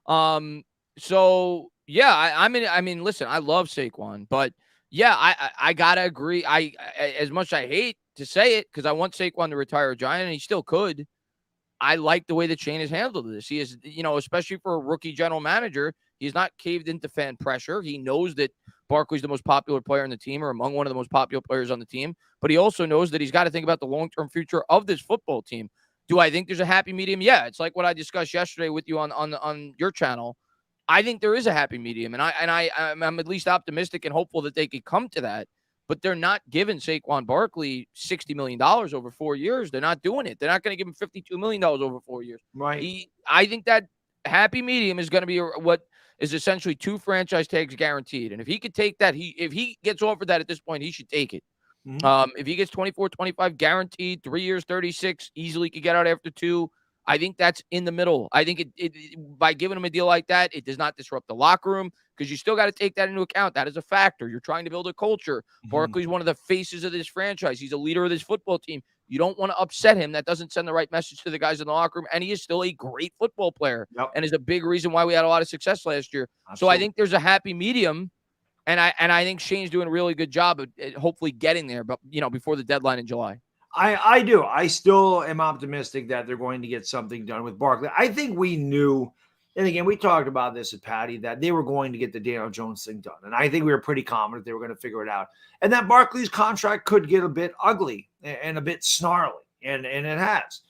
So I mean, listen, I love Saquon, but I gotta agree. As much as I hate to say it, because I want Saquon to retire a Giant, and he still could. I like the way that Shane has handled this. He is, especially for a rookie general manager, he's not caved into fan pressure. He knows that Barkley's the most popular player on the team, or among one of the most popular players on the team. But he also knows that he's got to think about the long-term future of this football team. Do I think there's a happy medium? Yeah, it's like what I discussed yesterday with you on your channel. I think there is a happy medium, and I'm at least optimistic and hopeful that they could come to that. But they're not giving Saquon Barkley $60 million over 4 years. They're not doing it. They're not going to give him $52 million over 4 years. Right. I think that happy medium is going to be what is essentially 2 franchise tags guaranteed. And if he could take that, if he gets offered that at this point, he should take it. Mm-hmm. If he gets 24, 25 guaranteed, 3 years, 36, easily could get out after 2. I think that's in the middle. I think by giving him a deal like that, it does not disrupt the locker room because you still got to take that into account. That is a factor. You're trying to build a culture. Barkley's one of the faces of this franchise. He's a leader of this football team. You don't want to upset him. That doesn't send the right message to the guys in the locker room. And he is still a great football player and is a big reason why we had a lot of success last year. Absolutely. So I think there's a happy medium. And I think Shane's doing a really good job of hopefully getting there, but before the deadline in July. I do. I still am optimistic that they're going to get something done with Barkley. I think we knew, and again, we talked about this at Patty, that they were going to get the Daniel Jones thing done. And I think we were pretty confident they were going to figure it out. And that Barkley's contract could get a bit ugly and a bit snarly, and it has.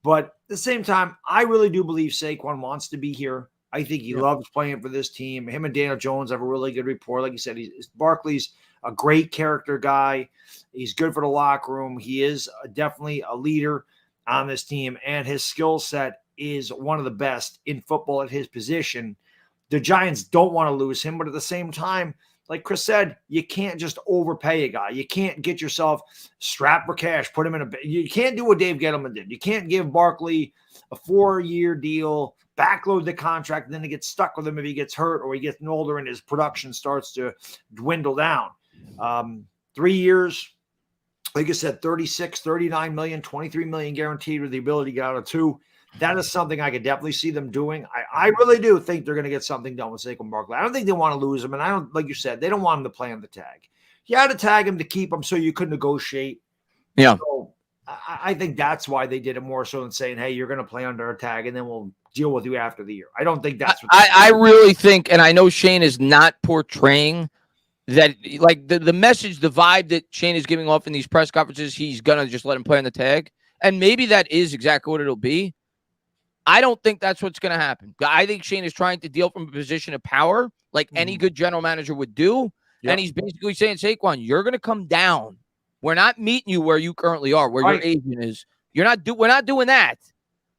But at the same time, I really do believe Saquon wants to be here. I think he loves playing for this team. Him and Daniel Jones have a really good rapport. Like you said, Barkley's a great character guy. He's good for the locker room. He is definitely a leader on this team, and his skill set is one of the best in football at his position. The Giants don't want to lose him, but at the same time, like Chris said, you can't just overpay a guy. You can't get yourself strapped for cash, put him in you can't do what Dave Gettleman did. You can't give Barkley a 4-year deal, backload the contract, and then he gets stuck with him if he gets hurt or he gets older and his production starts to dwindle down. 3 years, like I said, 36, 39 million, 23 million guaranteed with the ability to get out of 2. That is something I could definitely see them doing. I really do think they're going to get something done with Saquon Barkley. I don't think they want to lose him, and I don't, like you said, they don't want him to play on the tag. You had to tag him to keep him so you could negotiate. Yeah. So I think that's why they did it more so than saying, hey, you're going to play under a tag, and then we'll deal with you after the year. I don't think that's what I really think, and I know Shane is not portraying that, like the message, the vibe that Shane is giving off in these press conferences, he's going to just let him play on the tag. And maybe that is exactly what it'll be. I don't think that's what's going to happen. I think Shane is trying to deal from a position of power like any good general manager would do. Yep. And he's basically saying, Saquon, you're going to come down. We're not meeting you where you currently are, where your agent is. We're not doing that.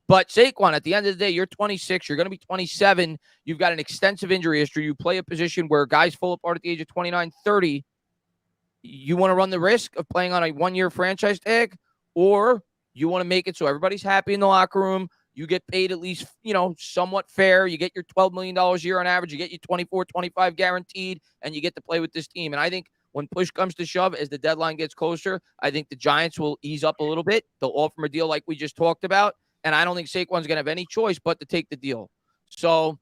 But Saquon, at the end of the day, you're 26. You're going to be 27. You've got an extensive injury history. You play a position where guys fall apart at the age of 29, 30. You want to run the risk of playing on a 1-year franchise tag, or you want to make it so everybody's happy in the locker room. You get paid at least, somewhat fair. You get your $12 million a year on average. You get your 24, 25 guaranteed, and you get to play with this team. And I think when push comes to shove, as the deadline gets closer, I think the Giants will ease up a little bit. They'll offer him a deal like we just talked about. And I don't think Saquon's going to have any choice but to take the deal. So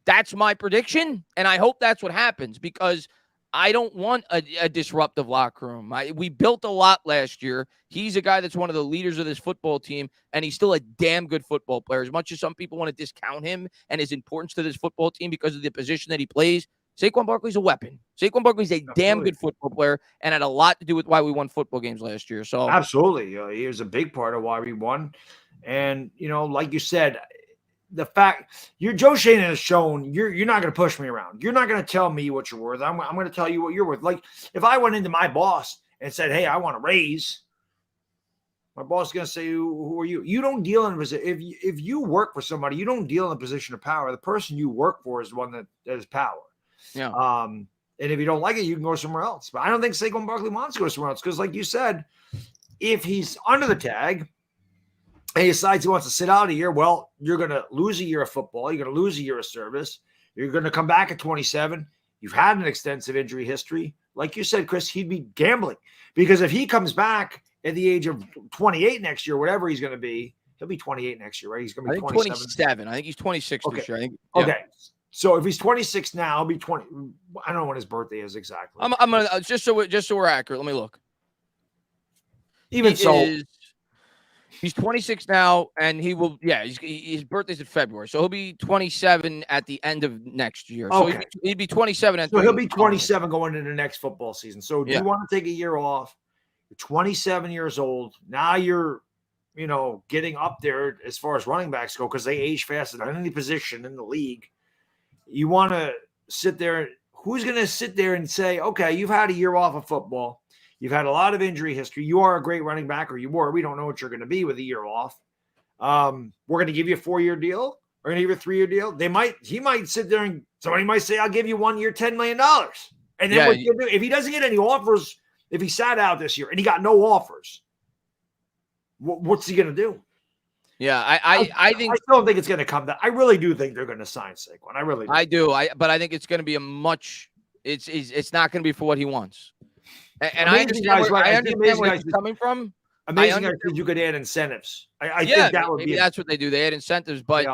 that's my prediction. And I hope that's what happens because I don't want a disruptive locker room. We built a lot last year. He's a guy that's one of the leaders of this football team, and he's still a damn good football player. As much as some people want to discount him and his importance to this football team because of the position that he plays, Saquon Barkley's a weapon. Saquon Barkley's a damn good football player and had a lot to do with why we won football games last year. So absolutely. He was a big part of why we won. And, like you said, the fact Joe Shane has shown you're not going to push me around. You're not going to tell me what you're worth. I'm going to tell you what you're worth. Like if I went into my boss and said, hey, I want a raise, my boss is going to say, who are you? You don't deal in a position. If you work for somebody, you don't deal in a position of power. The person you work for is the one that has power. Yeah. And if you don't like it, you can go somewhere else. But I don't think Saquon Barkley wants to go somewhere else because, like you said, if he's under the tag, and he decides he wants to sit out a year, well, you're going to lose a year of football. You're going to lose a year of service. You're going to come back at 27. You've had an extensive injury history. Like you said, Chris, he'd be gambling because if he comes back at the age of 28 next year, whatever he's going to be, he'll be 28 next year, right? He's going to be 27. I think he's 26 this year. Okay. So if he's 26 now, he'll be 20. I don't know when his birthday is exactly. I'm going to, just so we're accurate, let me look. He's 26 now, and he will. Yeah, his birthday's in February, so he'll be 27 at the end of next year. So he'd be 27. So he'll be 27 going into the next football season. So do you want to take a year off? You're 27 years old. Now you're, getting up there as far as running backs go because they age faster than any position in the league. You want to sit there. Who's going to sit there and say, okay, you've had a year off of football. You've had a lot of injury history. You are a great running back, or you were. We don't know what you're going to be with a year off. We're going to give you a 4-year deal. We're going to give you a 3-year deal. He might sit there and somebody might say, I'll give you 1 year, $10 million. And then if he doesn't get any offers, if he sat out this year and he got no offers, what's he going to do? Yeah, I think I still don't think it's going to come. I really do think they're going to sign Saquon. I really do. I do. But I think it's going to be a much. It's not going to be for what he wants. And I Amazing understand guys, where, right? I I think understand amazing where guys. he's coming from. Amazing guys, because you could add incentives. I Yeah, think that would maybe be. that's what they do. They add incentives, but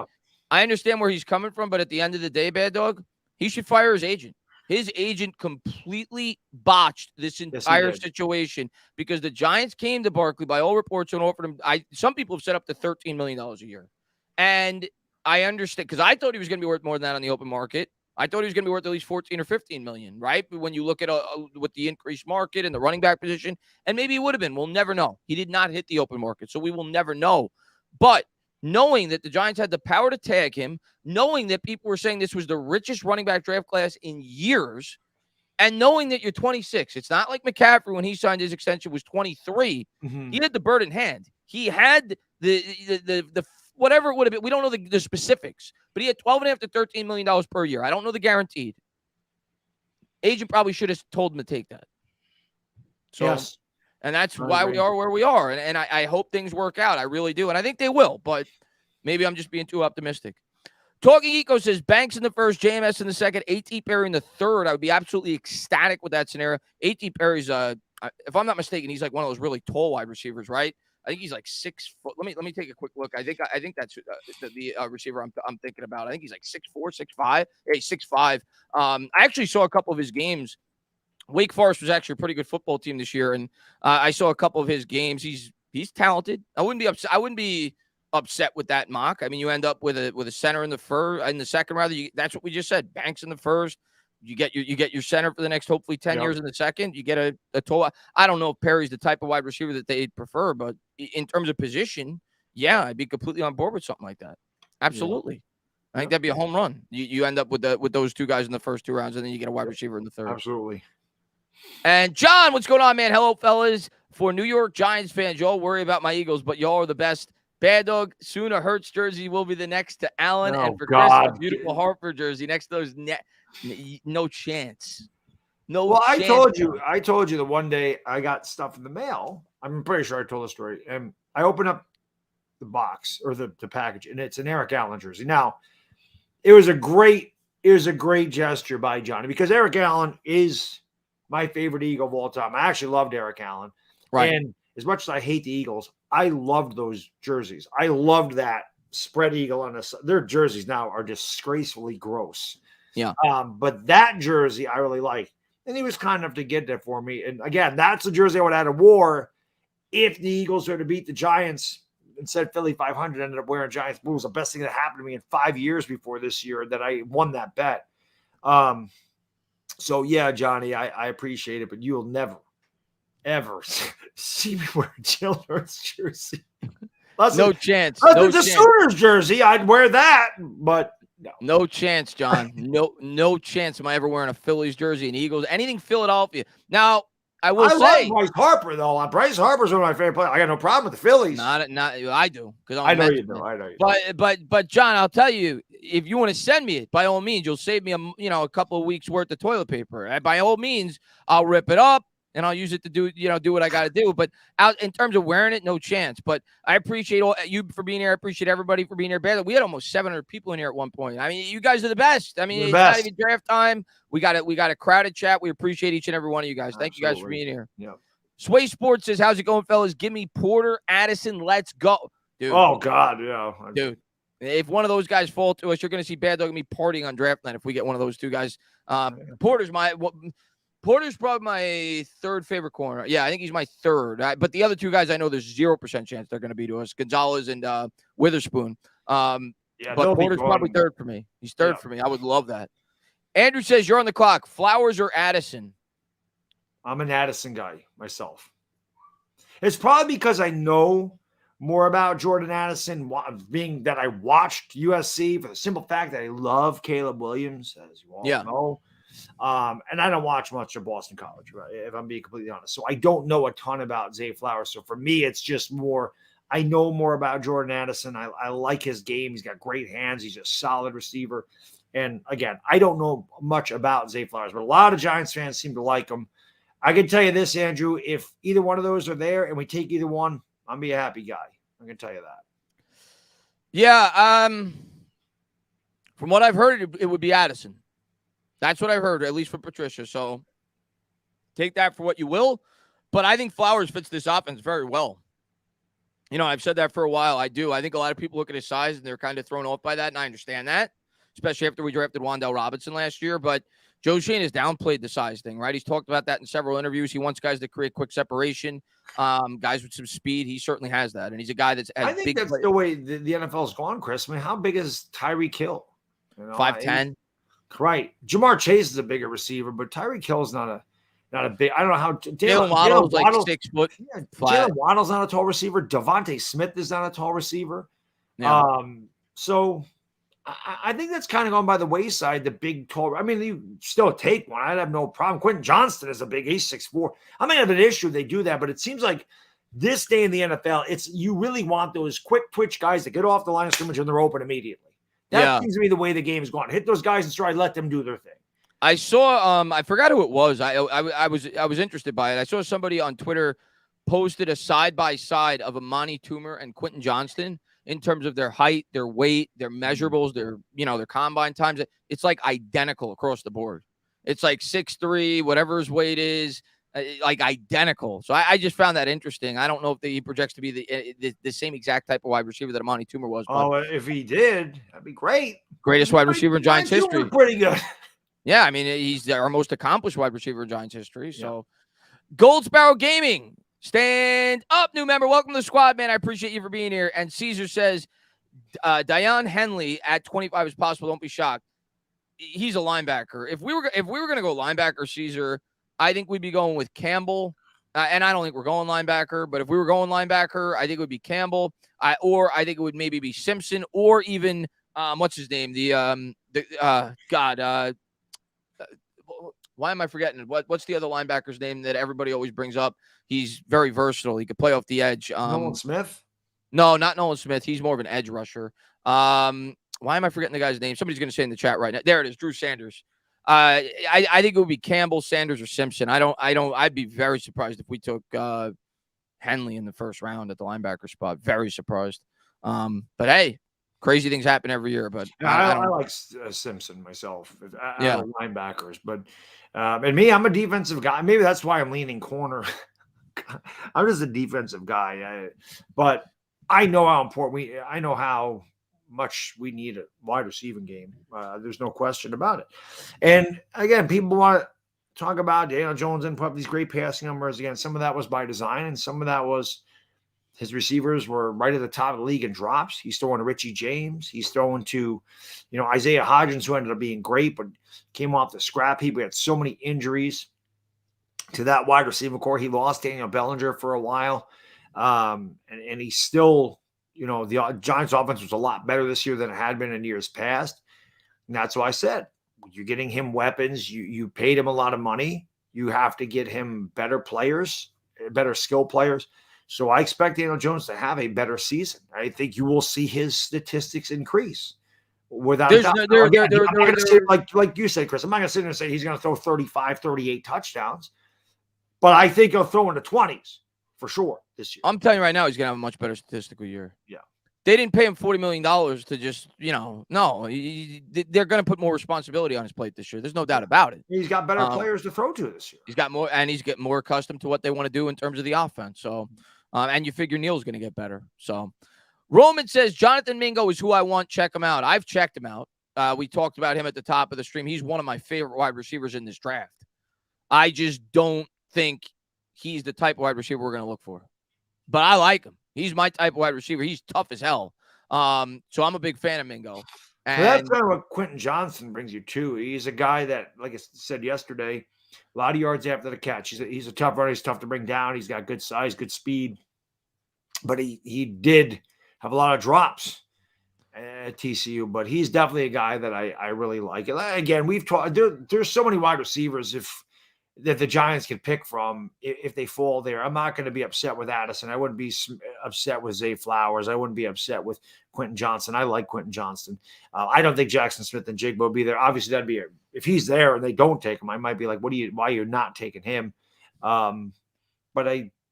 I understand where he's coming from. But at the end of the day, Baddog, he should fire his agent. His agent completely botched this entire situation because the Giants came to Barkley by all reports and offered him. Some people have set up to $13 million a year, and I understand because I thought he was going to be worth more than that on the open market. I thought he was going to be worth at least 14 or 15 million, right? But when you look at with the increased market and the running back position, and maybe he would have been, we'll never know. He did not hit the open market, so we will never know. But knowing that the Giants had the power to tag him, knowing that people were saying this was the richest running back draft class in years, and knowing that you're 26, it's not like McCaffrey when he signed his extension was 23. Mm-hmm. He had the bird in hand. He had the whatever it would have been. We don't know the specifics, but he had $12.5 to $13 million per year. I don't know the guaranteed. Agent probably should have told him to take that. So, yes. And that's why we are where we are. And I hope things work out. I really do. And I think they will, but maybe I'm just being too optimistic. Talking Eco says Banks in the first, JMS in the second, A.T. Perry in the third. I would be absolutely ecstatic with that scenario. A.T. Perry's, if I'm not mistaken, he's like one of those really tall wide receivers, right? I think he's like 6 foot. Let me take a quick look. I think that's the receiver I'm thinking about. I think he's like 6'4", 6'5". Yeah, he's 6'5". I actually saw a couple of his games. Wake Forest was actually a pretty good football team this year, and I saw a couple of his games. He's talented. I wouldn't be upset. I wouldn't be upset with that mock. I mean, you end up with a center in the second rather. That's what we just said. Banks in the first. You get your center for the next hopefully 10 years in the second. You get a tall. I don't know if Perry's the type of wide receiver that they'd prefer, but in terms of position, yeah, I'd be completely on board with something like that. Absolutely. Yeah. I think that'd be a home run. You end up with those two guys in the first 2 rounds, and then you get a wide receiver in the third. Absolutely. And John, what's going on, man? Hello, fellas. For New York Giants fans, y'all worry about my Eagles, but y'all are the best. Baddog, soon a Hurts jersey will be the next to Allen, and for Chris, a beautiful Harper jersey next to those. No chance. No. Well, chance, I told you that one day I got stuff in the mail. I'm pretty sure I told the story, and I opened up the box or the package, and it's an Eric Allen jersey. Now, it was a great gesture by Johnny because Eric Allen is my favorite Eagle of all time. I actually loved Eric Allen. Right. And as much as I hate the Eagles, I loved those jerseys. I loved that spread eagle on us. Their jerseys now are disgracefully gross. Yeah. But that jersey I really like. And he was kind enough to get that for me. And again, that's the jersey I would have had a war if the Eagles were to beat the Giants instead. Philly 500 ended up wearing Giants blues. The best thing that happened to me in 5 years before this year that I won that bet. So yeah, Johnny, I appreciate it, but you'll never, ever see me wear a Jalen Hurts jersey. No chance. It's a Sooners jersey. I'd wear that, but no chance, John. No chance am I ever wearing a Phillies jersey, an Eagles, anything Philadelphia. Now, I love Bryce Harper though. Bryce Harper's one of my favorite players. I got no problem with the Phillies. Not I do because I know you do. I know you do. But John, I'll tell you, if you want to send me it, by all means, you'll save me a couple of weeks worth of toilet paper. By all means, I'll rip it up and I'll use it to do what I got to do. But out in terms of wearing it, no chance. But I appreciate all you for being here. I appreciate everybody for being here. We had almost 700 people in here at one point. I mean, you guys are the best. I mean, it's not even draft time. We got a crowded chat. We appreciate each and every one of you guys. Thank you guys for being here. Yeah. Sway Sports says, how's it going, fellas? Give me Porter, Addison. Let's go. Dude. Oh, God, yeah. Dude, if one of those guys fall to us, you're going to see Baddog and me partying on draft night if we get one of those two guys. Porter's probably my third favorite corner. Yeah, I think he's my third. But the other two guys, I know there's 0% chance they're going to be to us, Gonzalez and Witherspoon. But Porter's probably third for me. He's third for me. I would love that. Andrew says, you're on the clock. Flowers or Addison? I'm an Addison guy myself. It's probably because I know more about Jordan Addison, being that I watched USC for the simple fact that I love Caleb Williams, as you all know. And I don't watch much of Boston College, right? If I'm being completely honest. So I don't know a ton about Zay Flowers. So for me, it's just more, I know more about Jordan Addison. I like his game. He's got great hands. He's a solid receiver. And again, I don't know much about Zay Flowers, but a lot of Giants fans seem to like him. I can tell you this, Andrew, if either one of those are there and we take either one, I'm be a happy guy. I can tell you that. Yeah. From what I've heard, it would be Addison. That's what I've heard, at least from Patricia. So take that for what you will. But I think Flowers fits this offense very well. I've said that for a while. I do. I think a lot of people look at his size and they're kind of thrown off by that, and I understand that, especially after we drafted Wan'Dale Robinson last year. But Joe Shane has downplayed the size thing, right? He's talked about that in several interviews. He wants guys to create quick separation, guys with some speed. He certainly has that, and he's a guy that's I think that's the way the NFL's gone, Chris. I mean, how big is Tyreek Hill? 5'10". Right. Jamar Chase is a bigger receiver, but Tyreek Hill's not a big. I don't know how Jalen Waddle's like 6 foot. Yeah, Jalen Waddle's not a tall receiver. Devontae Smith is not a tall receiver. Yeah. So I think that's kind of gone by the wayside. The big tall. I mean, you still take one. I'd have no problem. Quentin Johnston is a big. He's 6'4". I may have an issue if they do that, but it seems like this day in the NFL, you really want those quick twitch guys to get off the line of scrimmage and they're open immediately. That seems to be the way the game is going. Hit those guys in stride, let them do their thing. I saw I forgot who it was. I was interested by it. I saw somebody on Twitter posted a side-by-side of Amani Toomer and Quentin Johnston in terms of their height, their weight, their measurables, their combine times. It's like identical across the board. It's like 6'3", whatever his weight is, like identical. So I just found that interesting. I don't know if he projects to be the same exact type of wide receiver that Amani Toomer was. Oh, if he did, that'd be great. Greatest wide receiver in Giants history. Pretty good. Yeah, I mean, he's our most accomplished wide receiver in Giants history. So, Gold Sparrow Gaming, stand up, new member. Welcome to the squad, man. I appreciate you for being here. And Caesar says, Dion Henley at 25 is possible. Don't be shocked. He's a linebacker. If we were going to go linebacker, Caesar, I think we'd be going with Campbell. And I don't think we're going linebacker. But if we were going linebacker, I think it would be Campbell. Or I think it would maybe be Simpson, or even what's his name? Why am I forgetting? What's the other linebacker's name that everybody always brings up? He's very versatile. He could play off the edge. Nolan Smith? No, not Nolan Smith. He's more of an edge rusher. Why am I forgetting the guy's name? Somebody's going to say in the chat right now. There it is, Drew Sanders. I think it would be Campbell, Sanders, or Simpson. I'd be very surprised if we took Henley in the first round at the linebacker spot. Very surprised. But hey, crazy things happen every year, but I like Simpson myself. Linebackers, but and me, I'm a defensive guy. Maybe that's why I'm leaning corner. I'm just a defensive guy, but I know how important I know how much we need a wide receiving game. There's no question about it. And again, people want to talk about Daniel Jones and put up these great passing numbers. Again, some of that was by design, and some of that was his receivers were right at the top of the league in drops. He's throwing to Richie James. He's throwing to, Isaiah Hodgins, who ended up being great, but came off the scrap heap. We had so many injuries to that wide receiver core. He lost Daniel Bellinger for a while. And he's still, the Giants offense was a lot better this year than it had been in years past. And that's why I said, you're getting him weapons. You paid him a lot of money. You have to get him better players, better skill players. So I expect Daniel Jones to have a better season. I think you will see his statistics increase without a doubt. Like you said, Chris, I'm not going to sit there and say he's going to throw 35, 38 touchdowns, but I think he'll throw in the 20s for sure this year. I'm telling you right now, he's going to have a much better statistical year. Yeah. They didn't pay him $40 million to just, they're going to put more responsibility on his plate this year. There's no doubt about it. He's got better players to throw to this year. He's got more, and he's getting more accustomed to what they want to do in terms of the offense. So, and you figure Neal's going to get better. So, Roman says, Jonathan Mingo is who I want. Check him out. I've checked him out. We talked about him at the top of the stream. He's one of my favorite wide receivers in this draft. I just don't think he's the type of wide receiver we're going to look for. But I like him. He's my type of wide receiver. He's tough as hell. So I'm a big fan of Mingo. And that's kind of what Quentin Johnston brings you to. He's a guy that, like I said yesterday, a lot of yards after the catch. He's a tough runner. He's tough to bring down. He's got good size, good speed. But he did have a lot of drops at TCU. But he's definitely a guy that I really like. And again, we've talked. There's so many wide receivers that the Giants can pick from if they fall there. I'm not going to be upset with Addison. I wouldn't be upset with Zay Flowers. I wouldn't be upset with Quentin Johnston. I like Quentin Johnston. I don't think Jackson Smith and Jigba will be there. Obviously, that'd be if he's there and they don't take him, I might be like, why are you not taking him? But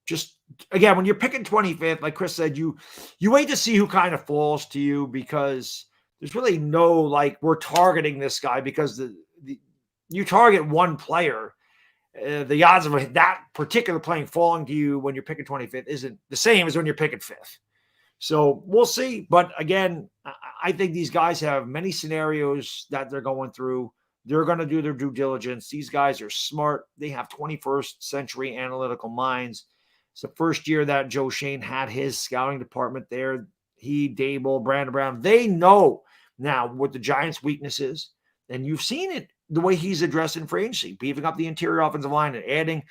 just again, when you're picking 25th, like Chris said, you wait to see who kind of falls to you, because there's really no like we're targeting this guy, because you target one player. The odds of that particular playing falling to you when you're picking 25th isn't the same as when you're picking 5th. So we'll see. But again, I think these guys have many scenarios that they're going through. They're going to do their due diligence. These guys are smart. They have 21st century analytical minds. It's the first year that Joe Shane had his scouting department there. He, Dable, Brandon Brown, they know now what the Giants' weakness is. And you've seen it the way he's addressing free agency, beefing up the interior offensive line and adding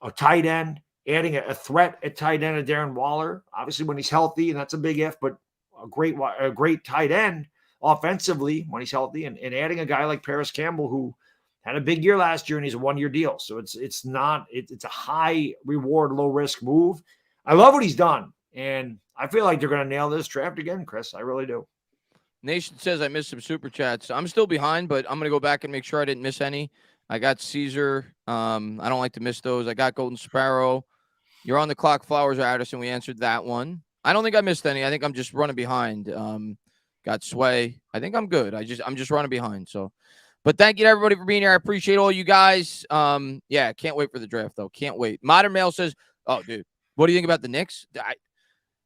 a tight end, adding a threat at tight end of Darren Waller. Obviously, when he's healthy, and that's a big if, but a great tight end offensively when he's healthy, and adding a guy like Paris Campbell, who had a big year last year and he's a 1-year deal. So it's a high reward, low risk move. I love what he's done. And I feel like they're going to nail this draft again, Chris. I really do. Nation says I missed some super chats. I'm still behind, but I'm going to go back and make sure I didn't miss any. I got Caesar. I don't like to miss those. I got Golden Sparrow. You're on the clock, Flowers or Addison. We answered that one. I don't think I missed any. I think I'm just running behind. Got Sway. I think I'm good. I'm just running behind. So, but thank you to everybody for being here. I appreciate all you guys. Yeah, can't wait for the draft though. Can't wait. Modern Mail says, "Oh, dude, what do you think about the Knicks?"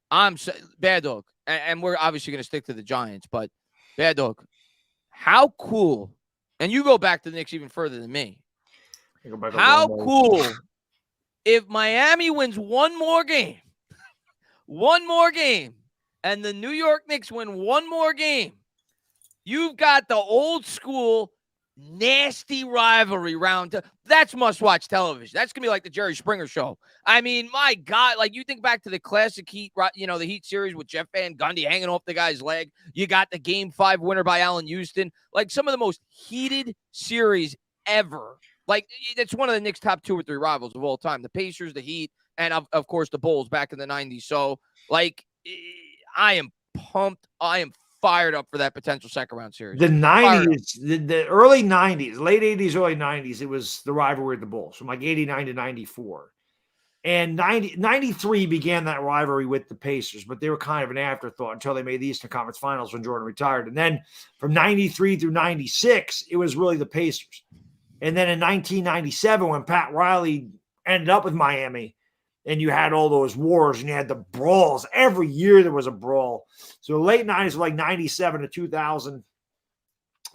I'm Baddog, and we're obviously going to stick to the Giants, but Baddog, how cool? And you go back to the Knicks even further than me. How cool if Miami wins one more game, and the New York Knicks win one more game. You've got the old school nasty rivalry round. That's must-watch television. That's going to be like the Jerry Springer show. I mean, my God, like you think back to the classic Heat, the Heat series with Jeff Van Gundy hanging off the guy's leg. You got the Game 5 winner by Allen Houston. Like some of the most heated series ever. Like it's one of the Knicks' top 2 or 3 rivals of all time. The Pacers, the Heat, and of course the Bulls back in the 90s. So like I am pumped. I am fired up for that potential second round series. The 90s, the early 90s, late 80s, early 90s, it was the rivalry of the Bulls from like 89 to 94. And 93 began that rivalry with the Pacers, but they were kind of an afterthought until they made the Eastern Conference Finals when Jordan retired. And then from 93 through 96, it was really the Pacers. And then in 1997, when Pat Riley ended up with Miami, and you had all those wars and you had the brawls. Every year there was a brawl. So late 90s, like 97 to 2000,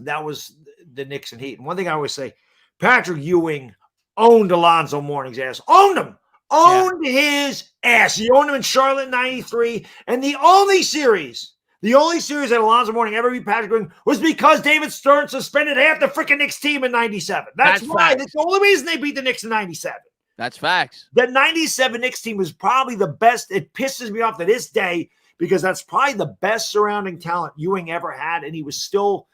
that was the Knicks and Heat. And one thing I always say, Patrick Ewing owned Alonzo Mourning's ass. Owned him. Owned his ass. He owned him in Charlotte in 93. And the only series that Alonzo Mourning ever beat Patrick Ewing was because David Stern suspended half the freaking Knicks team in 97. That's why. Facts. That's the only reason they beat the Knicks in 97. That's facts. That 97 Knicks team was probably the best. It pisses me off to this day because that's probably the best surrounding talent Ewing ever had, and he was still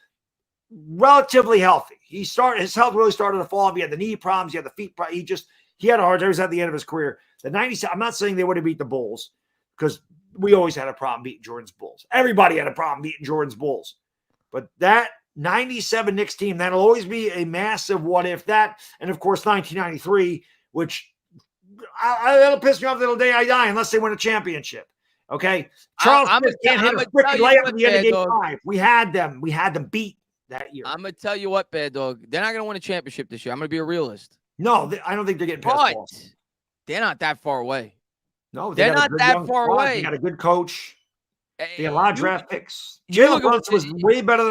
relatively healthy. His health really started to fall off. He had the knee problems. He had the feet problems. He had a hard time. He was at the end of his career. The 97, I'm not saying they would have beat the Bulls because we always had a problem beating Jordan's Bulls. Everybody had a problem beating Jordan's Bulls. But that 97 Knicks team, that'll always be a massive what if that. And, of course, 1993, which that'll piss me off the day I die unless they win a championship. Okay? Charles Smith can't hit a freaking layup at the end of Game 5. We had them beat that year. I'm going to tell you what, Baddog. They're not going to win a championship this year. I'm going to be a realist. No, I don't think they're getting past Boston. They're not that far away. No, they're not that far away. They got a good coach. They got a lot of draft picks. Jalen Brunson was way better.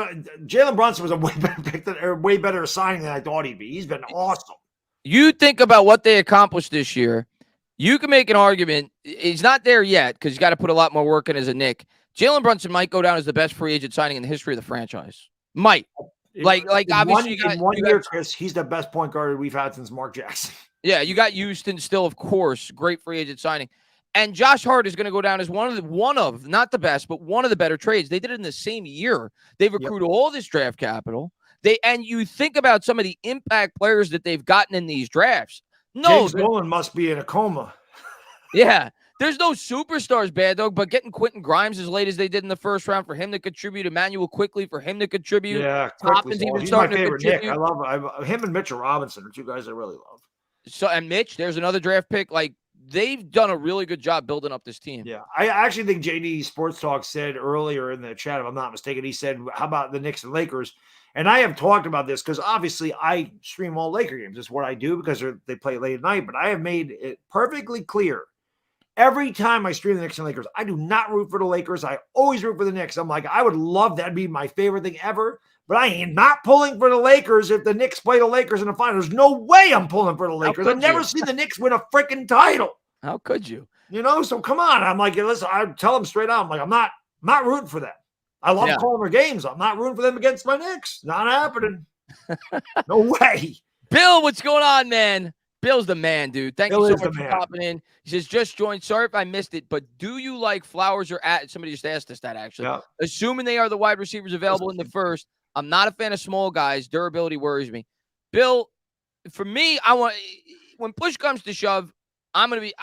Jalen Brunson was a way better pick, way better signing than I thought he'd be. He's been awesome. You think about what they accomplished this year. You can make an argument. He's not there yet because he's got to put a lot more work in as a Knick. Jalen Brunson might go down as the best free agent signing in the history of the franchise. Might. Like obviously in one year, Chris, he's the best point guard we've had since Mark Jackson. Yeah, you got Houston still, of course, great free agent signing. And Josh Hart is going to go down as one of, not the best, but one of the better trades. They did it in the same year. They've recruited all this draft capital. And you think about some of the impact players that they've gotten in these drafts. No, James Dolan must be in a coma. Yeah. There's no superstars, Baddog, but getting Quentin Grimes as late as they did in the first round for him to contribute, Emmanuel Quickly for him to contribute. Yeah, Toppin's even he's starting my favorite to contribute. Nick. I love him and Mitchell Robinson are two guys I really love. So and Mitch, there's another draft pick. Like they've done a really good job building up this team. Yeah, I actually think JD Sports Talk said earlier in the chat, if I'm not mistaken, he said, how about the Knicks and Lakers? And I have talked about this because obviously I stream all Laker games. It's what I do because they play late at night. But I have made it perfectly clear every time I stream the Knicks and Lakers, I do not root for the Lakers. I always root for the Knicks. I'm like, I would love that to be my favorite thing ever. But I am not pulling for the Lakers if the Knicks play the Lakers in the finals. There's no way I'm pulling for the Lakers. I've never seen the Knicks win a freaking title. How could you? You know, so come on. I'm like, listen, I tell them straight out. I'm like, I'm not rooting for them. I love calling their games. I'm not rooting for them against my Knicks. Not happening. No way. Bill, what's going on, man? Bill's the man, dude. Thank Bill you so is the much for man. popping in. He says, just joined. Sorry if I missed it, but do you like flowers or somebody just asked us that, actually. Yeah. Assuming they are the wide receivers available in the first, I'm not a fan of small guys. Durability worries me. Bill, for me, when push comes to shove, I'm going to be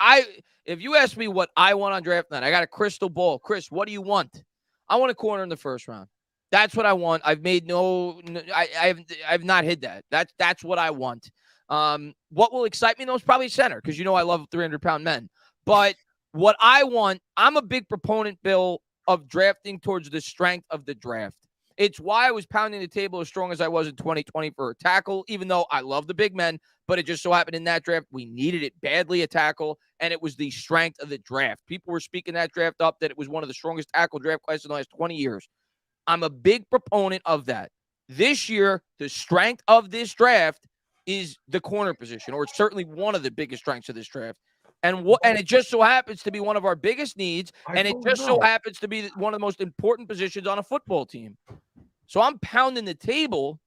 if you ask me what I want on draft night, I got a crystal ball. Chris, what do you want? I want a corner in the first round. That's what I want. I've made I've not hid that. That's what I want. What will excite me though is probably center, because I love 300-pound men. But what I want, I'm a big proponent, Bill, of drafting towards the strength of the draft. It's why I was pounding the table as strong as I was in 2020 for a tackle, even though I love the big men. But it just so happened in that draft, we needed it badly, a tackle, and it was the strength of the draft. People were speaking that draft up, that it was one of the strongest tackle draft classes in the last 20 years. I'm a big proponent of that. This year, the strength of this draft is the corner position, or it's certainly one of the biggest strengths of this draft. And it just so happens to be one of our biggest needs, and it just so happens to be one of the most important positions on a football team. So I'm pounding the table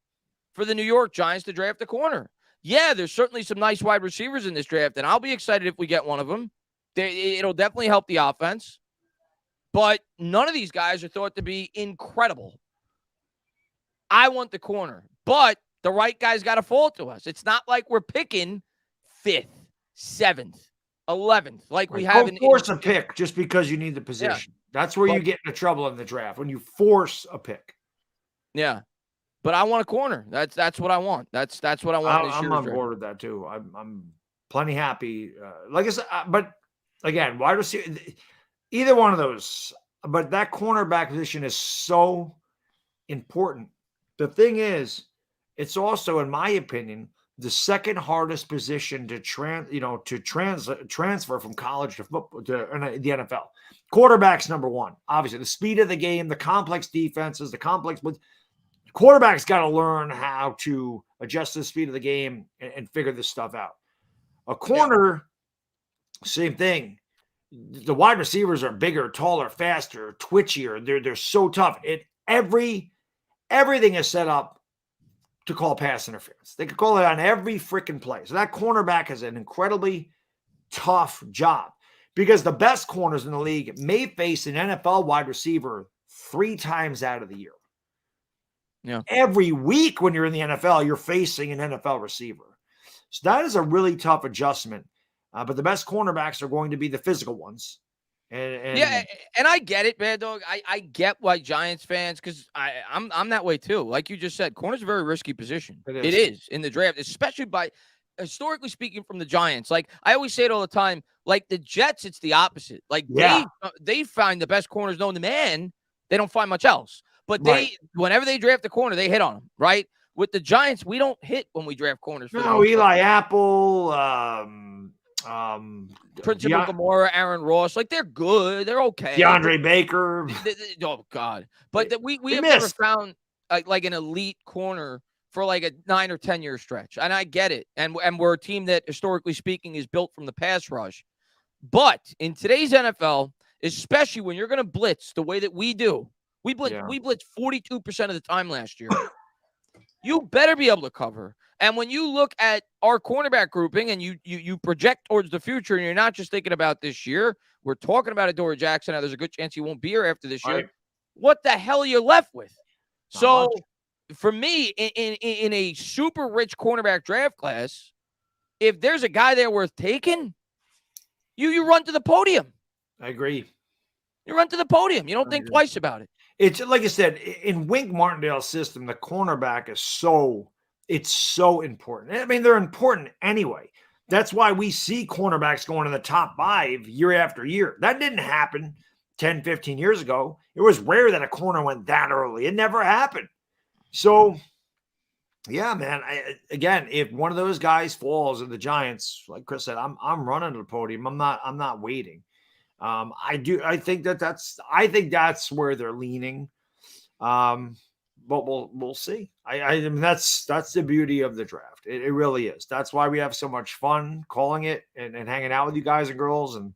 for the New York Giants to draft a corner. Yeah, there's certainly some nice wide receivers in this draft, and I'll be excited if we get one of them. It'll definitely help the offense. But none of these guys are thought to be incredible. I want the corner, but the right guy's got to fall to us. It's not like we're picking 5th, 7th, 11th, like we have. Don't force a pick just because you need the position. Yeah. That's where you get into trouble in the draft, when you force a pick. Yeah, but I want a corner. That's what I want. That's what I want. I'm on board with that too. I'm plenty happy. Like I said, but again, wide receiver, either one of those. But that cornerback position is so important. The thing is, it's also, in my opinion, the second hardest position to transfer from college to football to the NFL. Quarterback's number one. Obviously, the speed of the game, the complex defenses, the complex. Quarterback's got to learn how to adjust to the speed of the game and figure this stuff out. A corner, same thing. The wide receivers are bigger, taller, faster, twitchier. They're so tough. Everything is set up to call pass interference. They could call it on every freaking play. So that cornerback is an incredibly tough job, because the best corners in the league may face an NFL wide receiver 3 times out of the year. Yeah. Every week when you're in the NFL, you're facing an NFL receiver. So that is a really tough adjustment. But the best cornerbacks are going to be the physical ones. And I get it, Baddog. I get why Giants fans, because I'm that way too. Like you just said, corner's a very risky position. It is in the draft, especially historically speaking, from the Giants. Like I always say it all the time, like the Jets, it's the opposite. Like they find the best corners known to man. They don't find much else. But whenever they draft a corner, they hit on them, right? With the Giants, we don't hit when we draft corners. No, Eli Apple, Principal Gamora, Aaron Ross, like they're good, they're okay. DeAndre Baker. Oh God! But we have never found like an elite corner for like a 9 or 10 year stretch, and I get it. And we're a team that, historically speaking, is built from the pass rush. But in today's NFL, especially when you're going to blitz the way that we do, we blitz 42% of the time last year. You better be able to cover. And when you look at our cornerback grouping and you project towards the future, and you're not just thinking about this year, we're talking about Adoree Jackson. Now, there's a good chance he won't be here after this year. What the hell are you left with? So for me, in a super rich cornerback draft class, if there's a guy there worth taking, you run to the podium. I agree. You run to the podium. You don't think twice about it. It's like I said, in Wink Martindale's system, the cornerback is so important. I mean, they're important anyway, That's why we see cornerbacks going in the top 5 year after year. That didn't happen 10, 15 years ago. It was rare that a corner went that early. It never happened. So, yeah, man. Again, if one of those guys falls in the Giants, like Chris said, I'm running to the podium. I'm not waiting. I think that's where they're leaning. But we'll see. I mean, that's the beauty of the draft. It really is. That's why we have so much fun calling it and hanging out with you guys and girls, and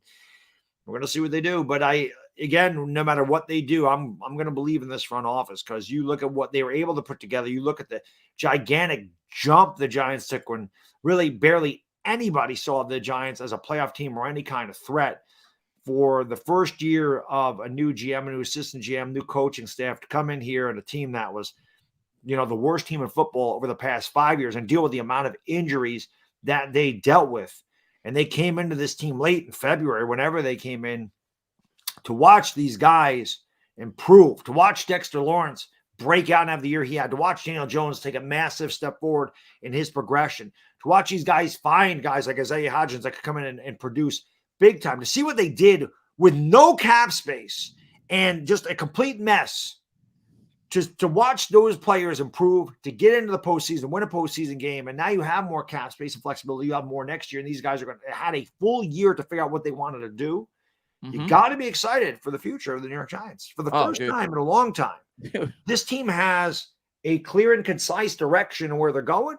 we're gonna see what they do. But again, no matter what they do, I'm gonna believe in this front office, because you look at what they were able to put together. You look at the gigantic jump the Giants took when really barely anybody saw the Giants as a playoff team or any kind of threat. For the first year of a new GM, a new assistant GM, new coaching staff to come in here and a team that was, the worst team in football over the past 5 years and deal with the amount of injuries that they dealt with. And they came into this team late in February, whenever they came in, to watch these guys improve, to watch Dexter Lawrence break out and have the year he had, to watch Daniel Jones take a massive step forward in his progression, to watch these guys find guys like Isaiah Hodgins that could come in and produce big time, to see what they did with no cap space and just a complete mess. Just to watch those players improve, to get into the postseason, win a postseason game, and now you have more cap space and flexibility. You have more next year, and these guys are going to had a full year to figure out what they wanted to do. You got to be excited for the future of the New York Giants. For the first time in a long time, this team has a clear and concise direction of where they're going,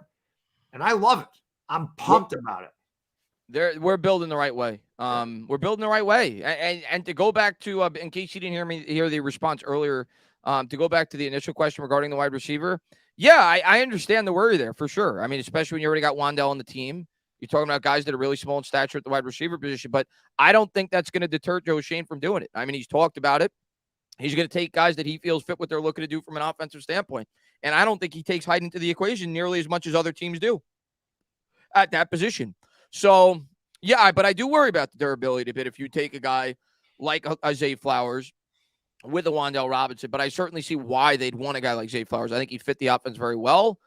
and I love it. I'm pumped about it. We're building the right way. We're building the right way. And to go back to, in case you didn't hear the response earlier, to go back to the initial question regarding the wide receiver. Yeah, I understand the worry there for sure. I mean, especially when you already got Wan'Dale on the team. You're talking about guys that are really small in stature at the wide receiver position, but I don't think that's going to deter Joe Shane from doing it. I mean, he's talked about it. He's going to take guys that he feels fit what they're looking to do from an offensive standpoint. And I don't think he takes height into the equation nearly as much as other teams do at that position. So, yeah, but I do worry about the durability a bit if you take a guy like Zay Flowers with a Wan'Dale Robinson, but I certainly see why they'd want a guy like Zay Flowers. I think he'd fit the offense very well.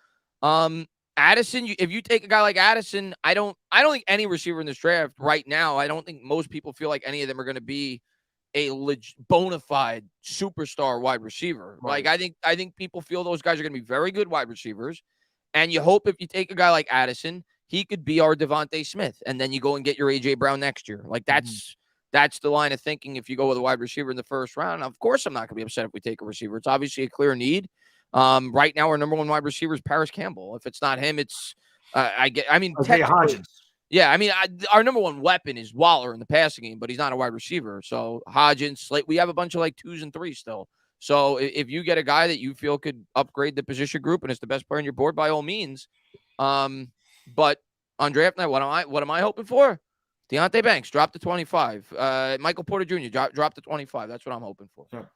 Addison, if you take a guy like Addison, I don't think any receiver in this draft right now, I don't think most people feel like any of them are going to be a bona fide superstar wide receiver. Right. Like, I think people feel those guys are going to be very good wide receivers. And you hope if you take a guy like Addison, he could be our Devontae Smith. And then you go and get your A.J. Brown next year. Like, that's the line of thinking if you go with a wide receiver in the first round. Now, of course, I'm not going to be upset if we take a receiver. It's obviously a clear need. Right now, our number one wide receiver is Paris Campbell. If it's not him, it's Hodgins. Yeah, I mean, our number one weapon is Waller in the passing game, but he's not a wide receiver. So Hodgins, Slate, we have a bunch of like 2s and 3s still. So if you get a guy that you feel could upgrade the position group and is the best player on your board, by all means. But on draft night, what am I hoping for? Deontay Banks, drop to 25. Michael Porter Jr., drop to 25. That's what I'm hoping for. Sure.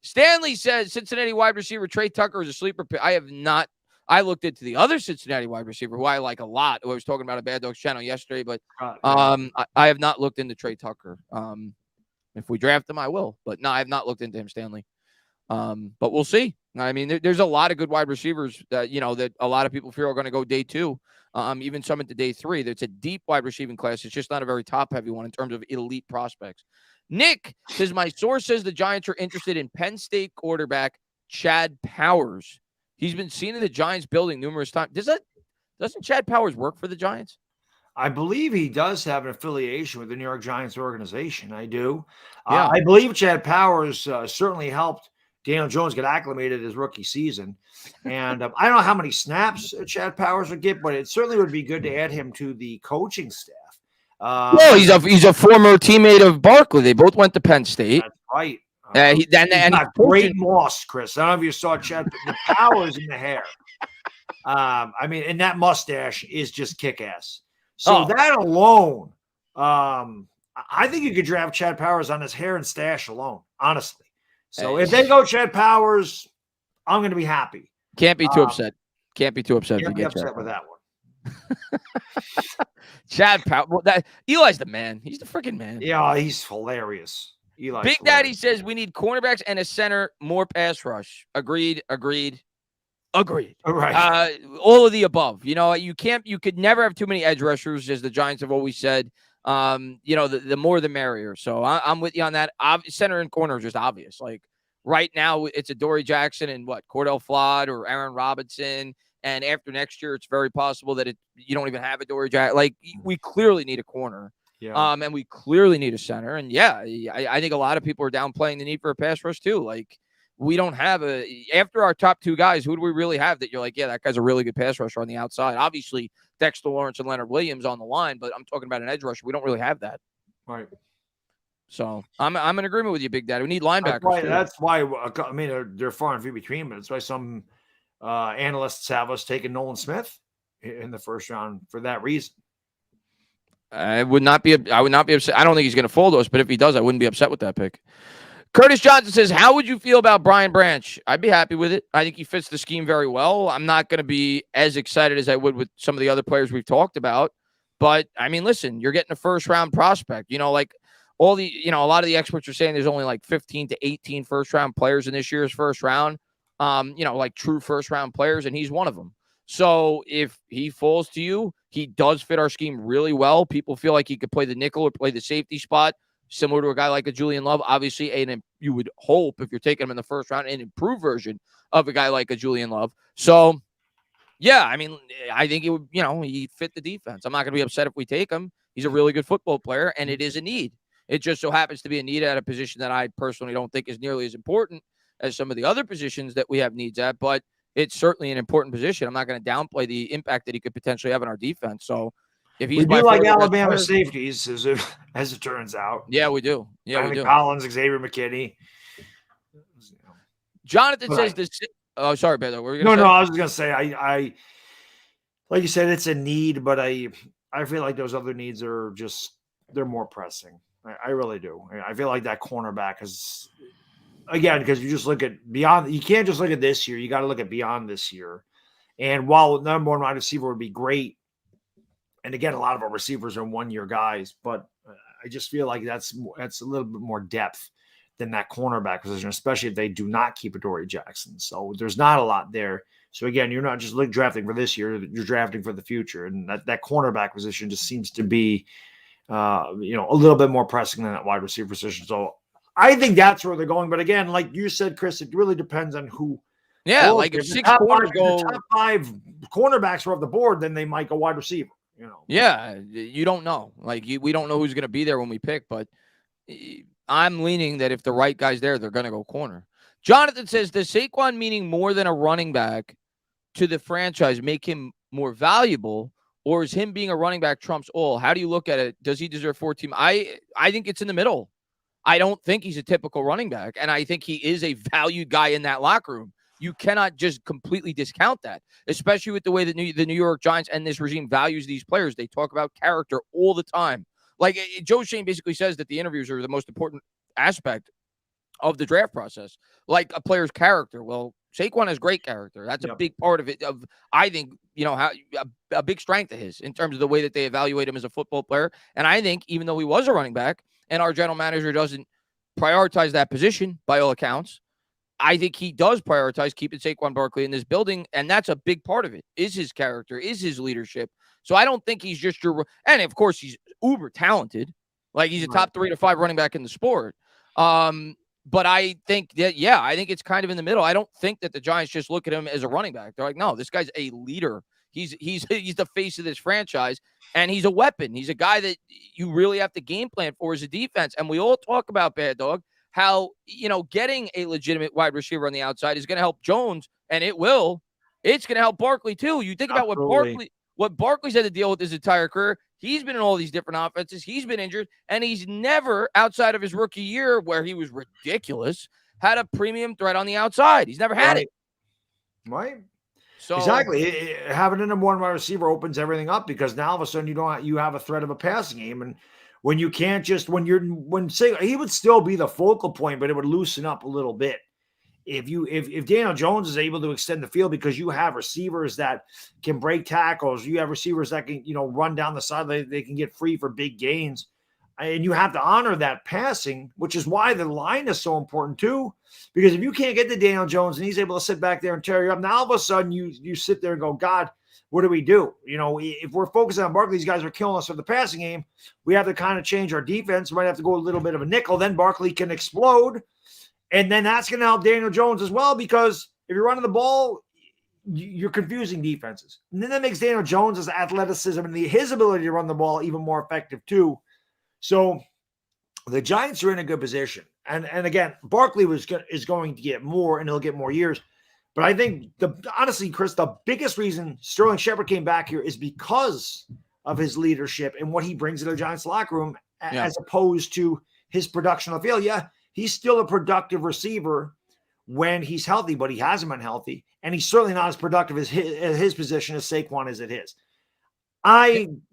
Stanley says Cincinnati wide receiver Trey Tucker is a sleeper pick. I have not. I looked into the other Cincinnati wide receiver who I like a lot, who I was talking about a Baddog's channel yesterday, but I have not looked into Trey Tucker. If we draft him, I will. But no, I have not looked into him, Stanley. But we'll see. I mean, there's a lot of good wide receivers that, that a lot of people feel are going to go day 2. Even some into day 3. It's a deep wide receiving class. It's just not a very top-heavy one in terms of elite prospects. Nick says, my source says the Giants are interested in Penn State quarterback Chad Powers. He's been seen in the Giants building numerous times. Doesn't Chad Powers work for the Giants? I believe he does have an affiliation with the New York Giants organization. I do. Yeah. I believe Chad Powers certainly helped Daniel Jones get acclimated his rookie season. And I don't know how many snaps Chad Powers would get, but it certainly would be good to add him to the coaching staff. Well, he's a former teammate of Barkley. They both went to Penn State. That's right. He's got great moss, Chris. I don't know if you saw Chad, the Powers in the hair. I mean, and that mustache is just kick-ass. So that alone, I think you could draft Chad Powers on his hair and stash alone, honestly. So if they go Chad Powers, I'm going to be happy. Can't be too upset. Can't be too upset. Can't be upset with that one. Chad Powers. Well, Eli's the man. He's the freaking man. Yeah, he's hilarious. Eli's Big hilarious. Daddy says we need cornerbacks and a center, more pass rush. Agreed. Agreed. All right. All of the above. You could never have too many edge rushers, as the Giants have always said. The more the merrier. So I'm with you on that. Center and corner is just obvious. Like right now, it's Adoree Jackson and Cordell Flott or Aaron Robinson. And after next year, it's very possible that you don't even have Adoree Jackson. Like we clearly need a corner. Yeah. And we clearly need a center. And yeah, I think a lot of people are downplaying the need for a pass rush too. Like we don't have after our top two guys, who do we really have that you're like, yeah, that guy's a really good pass rusher on the outside? Obviously, Dexter Lawrence and Leonard Williams on the line, but I'm talking about an edge rusher. We don't really have that. Right. So I'm in agreement with you, Big Daddy. We need linebackers. That's why I mean, they're far and few between, but that's why some analysts have us taking Nolan Smith in the first round for that reason. I would not be upset. I don't think he's going to fold us, but if he does, I wouldn't be upset with that pick. Curtis Johnson says, how would you feel about Brian Branch? I'd be happy with it. I think he fits the scheme very well. I'm not going to be as excited as I would with some of the other players we've talked about. But, I mean, listen, you're getting a first-round prospect. A lot of the experts are saying there's only like 15 to 18 first-round players in this year's first round, like true first-round players, and he's one of them. So if he falls to you, he does fit our scheme really well. People feel like he could play the nickel or play the safety spot, similar to a guy like a Julian Love. Obviously, and you would hope if you're taking him in the first round, an improved version of a guy like a Julian Love. So, yeah, I mean, I think it would, he fit the defense. I'm not going to be upset if we take him. He's a really good football player, and it is a need. It just so happens to be a need at a position that I personally don't think is nearly as important as some of the other positions that we have needs at, but it's certainly an important position. I'm not going to downplay the impact that he could potentially have on our defense. So, if he's we do like Alabama safeties, as it turns out. Yeah, we do. Yeah, we do. Collins, Xavier McKinney. Jonathan says this. Oh, sorry, Baddog. No, I was going to say, I like you said, it's a need, but I feel like those other needs are they're more pressing. I really do. I feel like that cornerback is, again, because you just look at beyond, you can't just look at this year. You got to look at beyond this year. And while number one wide receiver would be great, and again, a lot of our receivers are 1-year guys, but I just feel like that's a little bit more depth than that cornerback position, especially if they do not keep Adoree Jackson. So there's not a lot there. So again, you're not just drafting for this year; you're drafting for the future, and that cornerback position just seems to be, a little bit more pressing than that wide receiver position. So I think that's where they're going. But again, like you said, Chris, it really depends on who. Yeah, like if six corners go, top 5 cornerbacks are off the board, then they might go wide receiver. Yeah, you don't know. We don't know who's going to be there when we pick, but I'm leaning that if the right guy's there, they're going to go corner. Jonathan says, does Saquon meaning more than a running back to the franchise make him more valuable, or is him being a running back trumps all? How do you look at it? Does he deserve 4 team? I think it's in the middle. I don't think he's a typical running back, and I think he is a valued guy in that locker room. You cannot just completely discount that, especially with the way that the New York Giants and this regime values these players. They talk about character all the time. Like Joe Shane basically says that the interviews are the most important aspect of the draft process, like a player's character. Well, Saquon has great character. That's a big part of it. I think, how a big strength of his in terms of the way that they evaluate him as a football player. And I think even though he was a running back and our general manager doesn't prioritize that position by all accounts, I think he does prioritize keeping Saquon Barkley in this building, and that's a big part of it, is his character, is his leadership. So I don't think he's just and of course he's uber talented. Like he's a top 3 to 5 running back in the sport. But I think that, I think it's kind of in the middle. I don't think that the Giants just look at him as a running back. They're like, no, this guy's a leader. He's the face of this franchise, and he's a weapon. He's a guy that you really have to game plan for as a defense. And we all talk about Baddog, how, getting a legitimate wide receiver on the outside is going to help Jones, and it will. It's going to help Barkley too. You think about what Barkley's had to deal with his entire career. He's been in all these different offenses. He's been injured, and he's never, outside of his rookie year where he was ridiculous, had a premium threat on the outside. He's never had it. Right. So exactly. Having a number 1 wide receiver opens everything up, because now all of a sudden you have a threat of a passing game, and when you can't just he would still be the focal point, but it would loosen up a little bit. If Daniel Jones is able to extend the field because you have receivers that can break tackles, you have receivers that can, run down the side, they can get free for big gains. And you have to honor that passing, which is why the line is so important too. Because if you can't get to Daniel Jones and he's able to sit back there and tear you up, now all of a sudden you sit there and go, God, what do we do? You know, if we're focusing on Barkley, these guys are killing us with the passing game. We have to kind of change our defense. We might have to go a little bit of a nickel. Then Barkley can explode. And then that's going to help Daniel Jones as well, because if you're running the ball, you're confusing defenses. And then that makes Daniel Jones' athleticism and his ability to run the ball even more effective too. So the Giants are in a good position. And again, Barkley is going to get more, and he'll get more years. But I think, honestly, Chris, the biggest reason Sterling Shepard came back here is because of his leadership and what he brings to the Giants locker room, as opposed to his production on the field. Yeah, he's still a productive receiver when he's healthy, but he hasn't been healthy. And he's certainly not as productive as his position as Saquon is at his.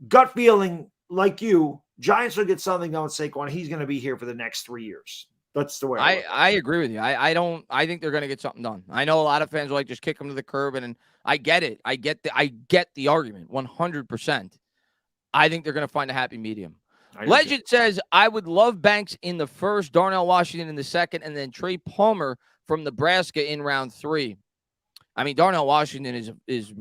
Gut feeling, like you, Giants will get something done with Saquon. He's going to be here for the next 3 years. That's the way I agree with you. I think they're going to get something done. I know a lot of fans will just kick him to the curb, and I get it. I get the argument 100%. I think they're going to find a happy medium. Legend says, I would love Banks in the first, Darnell Washington in the second, and then Trey Palmer from Nebraska in round 3. I mean, Darnell Washington is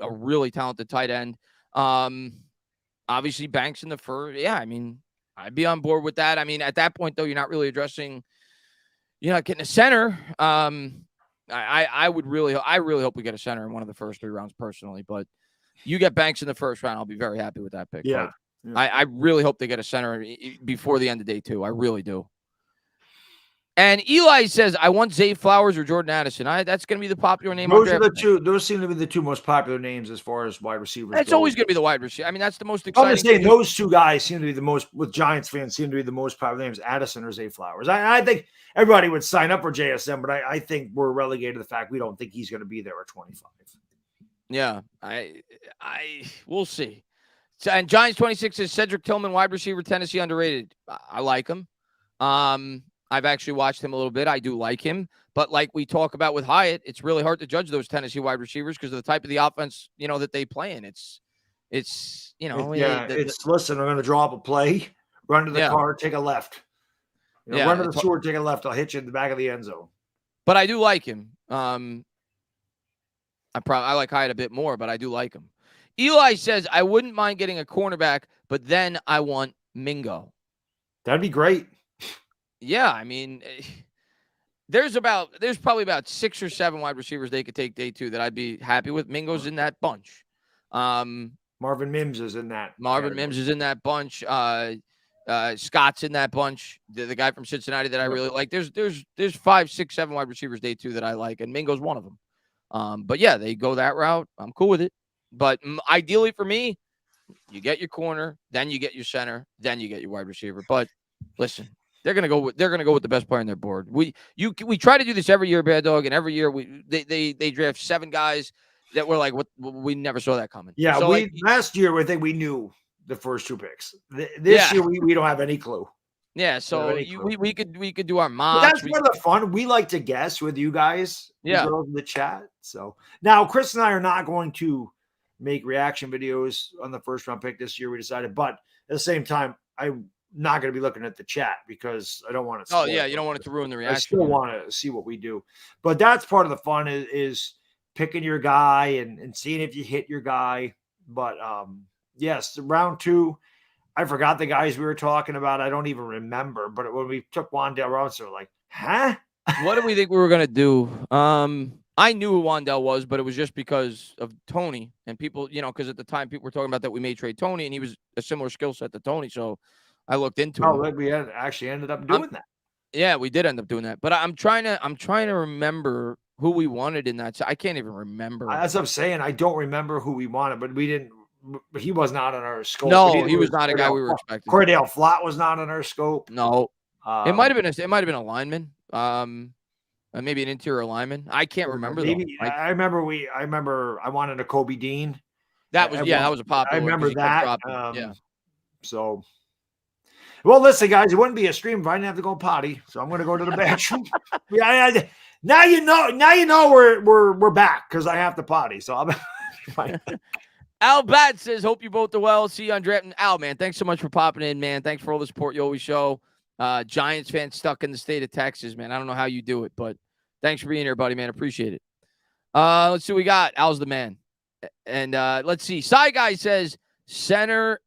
a really talented tight end. Obviously, Banks in the first. Yeah, I mean, I'd be on board with that. I mean, at that point, though, you're not really addressing, you're not getting a center. I really hope we get a center in one of the first 3 rounds personally, but you get Banks in the first round, I'll be very happy with that pick. Yeah. I really hope they get a center before the end of day 2. I really do. And Eli says, I want Zay Flowers or Jordan Addison. That's going to be the popular name. Those are the two. Those seem to be the 2 most popular names as far as wide receivers. It's always going to be the wide receiver. I mean, that's the most exciting. I'm just saying those 2 guys seem to be the most, with Giants fans, seem to be the most popular names, Addison or Zay Flowers. I think everybody would sign up for JSN, but I think we're relegated to the fact we don't think he's going to be there at 25. Yeah, we'll see. And Giants 26 says Cedric Tillman, wide receiver, Tennessee, underrated. I like him. I've actually watched him a little bit. I do like him. But like we talk about with Hyatt, it's really hard to judge those Tennessee wide receivers because of the type of the offense, that they play in. Listen, I'm going to draw up a play, run to the car, take a left. Run to the sewer, take a left. I'll hit you in the back of the end zone. But I do like him. I like Hyatt a bit more, but I do like him. Eli says, I wouldn't mind getting a cornerback, but then I want Mingo. That'd be great. Yeah, I mean, there's probably about 6 or 7 wide receivers they could take day 2 that I'd be happy with. Mingo's in that bunch. Marvin Mims is in that. Mims is in that bunch. Scott's in that bunch. The guy from Cincinnati that I really like. There's 5, 6, 7 wide receivers day 2 that I like, and Mingo's one of them. But yeah, they go that route. I'm cool with it. But ideally for me, you get your corner, then you get your center, then you get your wide receiver. But listen. They're gonna go with the best player on their board. We try to do this every year, Baddog, and every year they draft 7 guys that were like, what, we never saw that coming. Yeah, so last year I think we knew the first 2 picks. This year we don't have any clue. Yeah, so we could do our mocks. That's part of the fun. We like to guess with you guys. Yeah, in the chat. So now Chris and I are not going to make reaction videos on the first round pick this year. We decided, but at the same time, I'm not going to be looking at the chat because I don't want to. Oh yeah, you don't want it to ruin the reaction. I still want to see what we do, but that's part of the fun is picking your guy and seeing if you hit your guy. But yes, round 2, I forgot the guys we were talking about. I don't even remember. But when we took Wan'Dale Robinson, we're like, huh? What did we think we were going to do? I knew who Wan'Dale was, but it was just because of Tony and people, because at the time people were talking about that we may trade Tony, and he was a similar skill set to Tony. So I looked into it. We actually ended up doing that. Yeah, we did end up doing that. But I'm trying to remember who we wanted in that. So I can't even remember. That's what I'm saying. I don't remember who we wanted, but we didn't. He was not on our scope. No, he was not a guy we were expecting. Cordell Flott was not on our scope. No, it might have been a lineman. Maybe an interior lineman. I can't remember. Maybe I remember. I wanted a Kobe Dean. That was that was a popular. I remember that. Yeah. So. Well, listen, guys, it wouldn't be a stream if I didn't have to go potty, so I'm going to go to the bathroom. Now you know we're back because I have to potty. So I'm fine. Al Bat says, hope you both are well. See you on draft. Al, man, thanks so much for popping in, man. Thanks for all the support you always show. Giants fan stuck in the state of Texas, man. I don't know how you do it, but thanks for being here, buddy, man. Appreciate it. Let's see what we got. Al's the man. And let's see. Cy Guy says center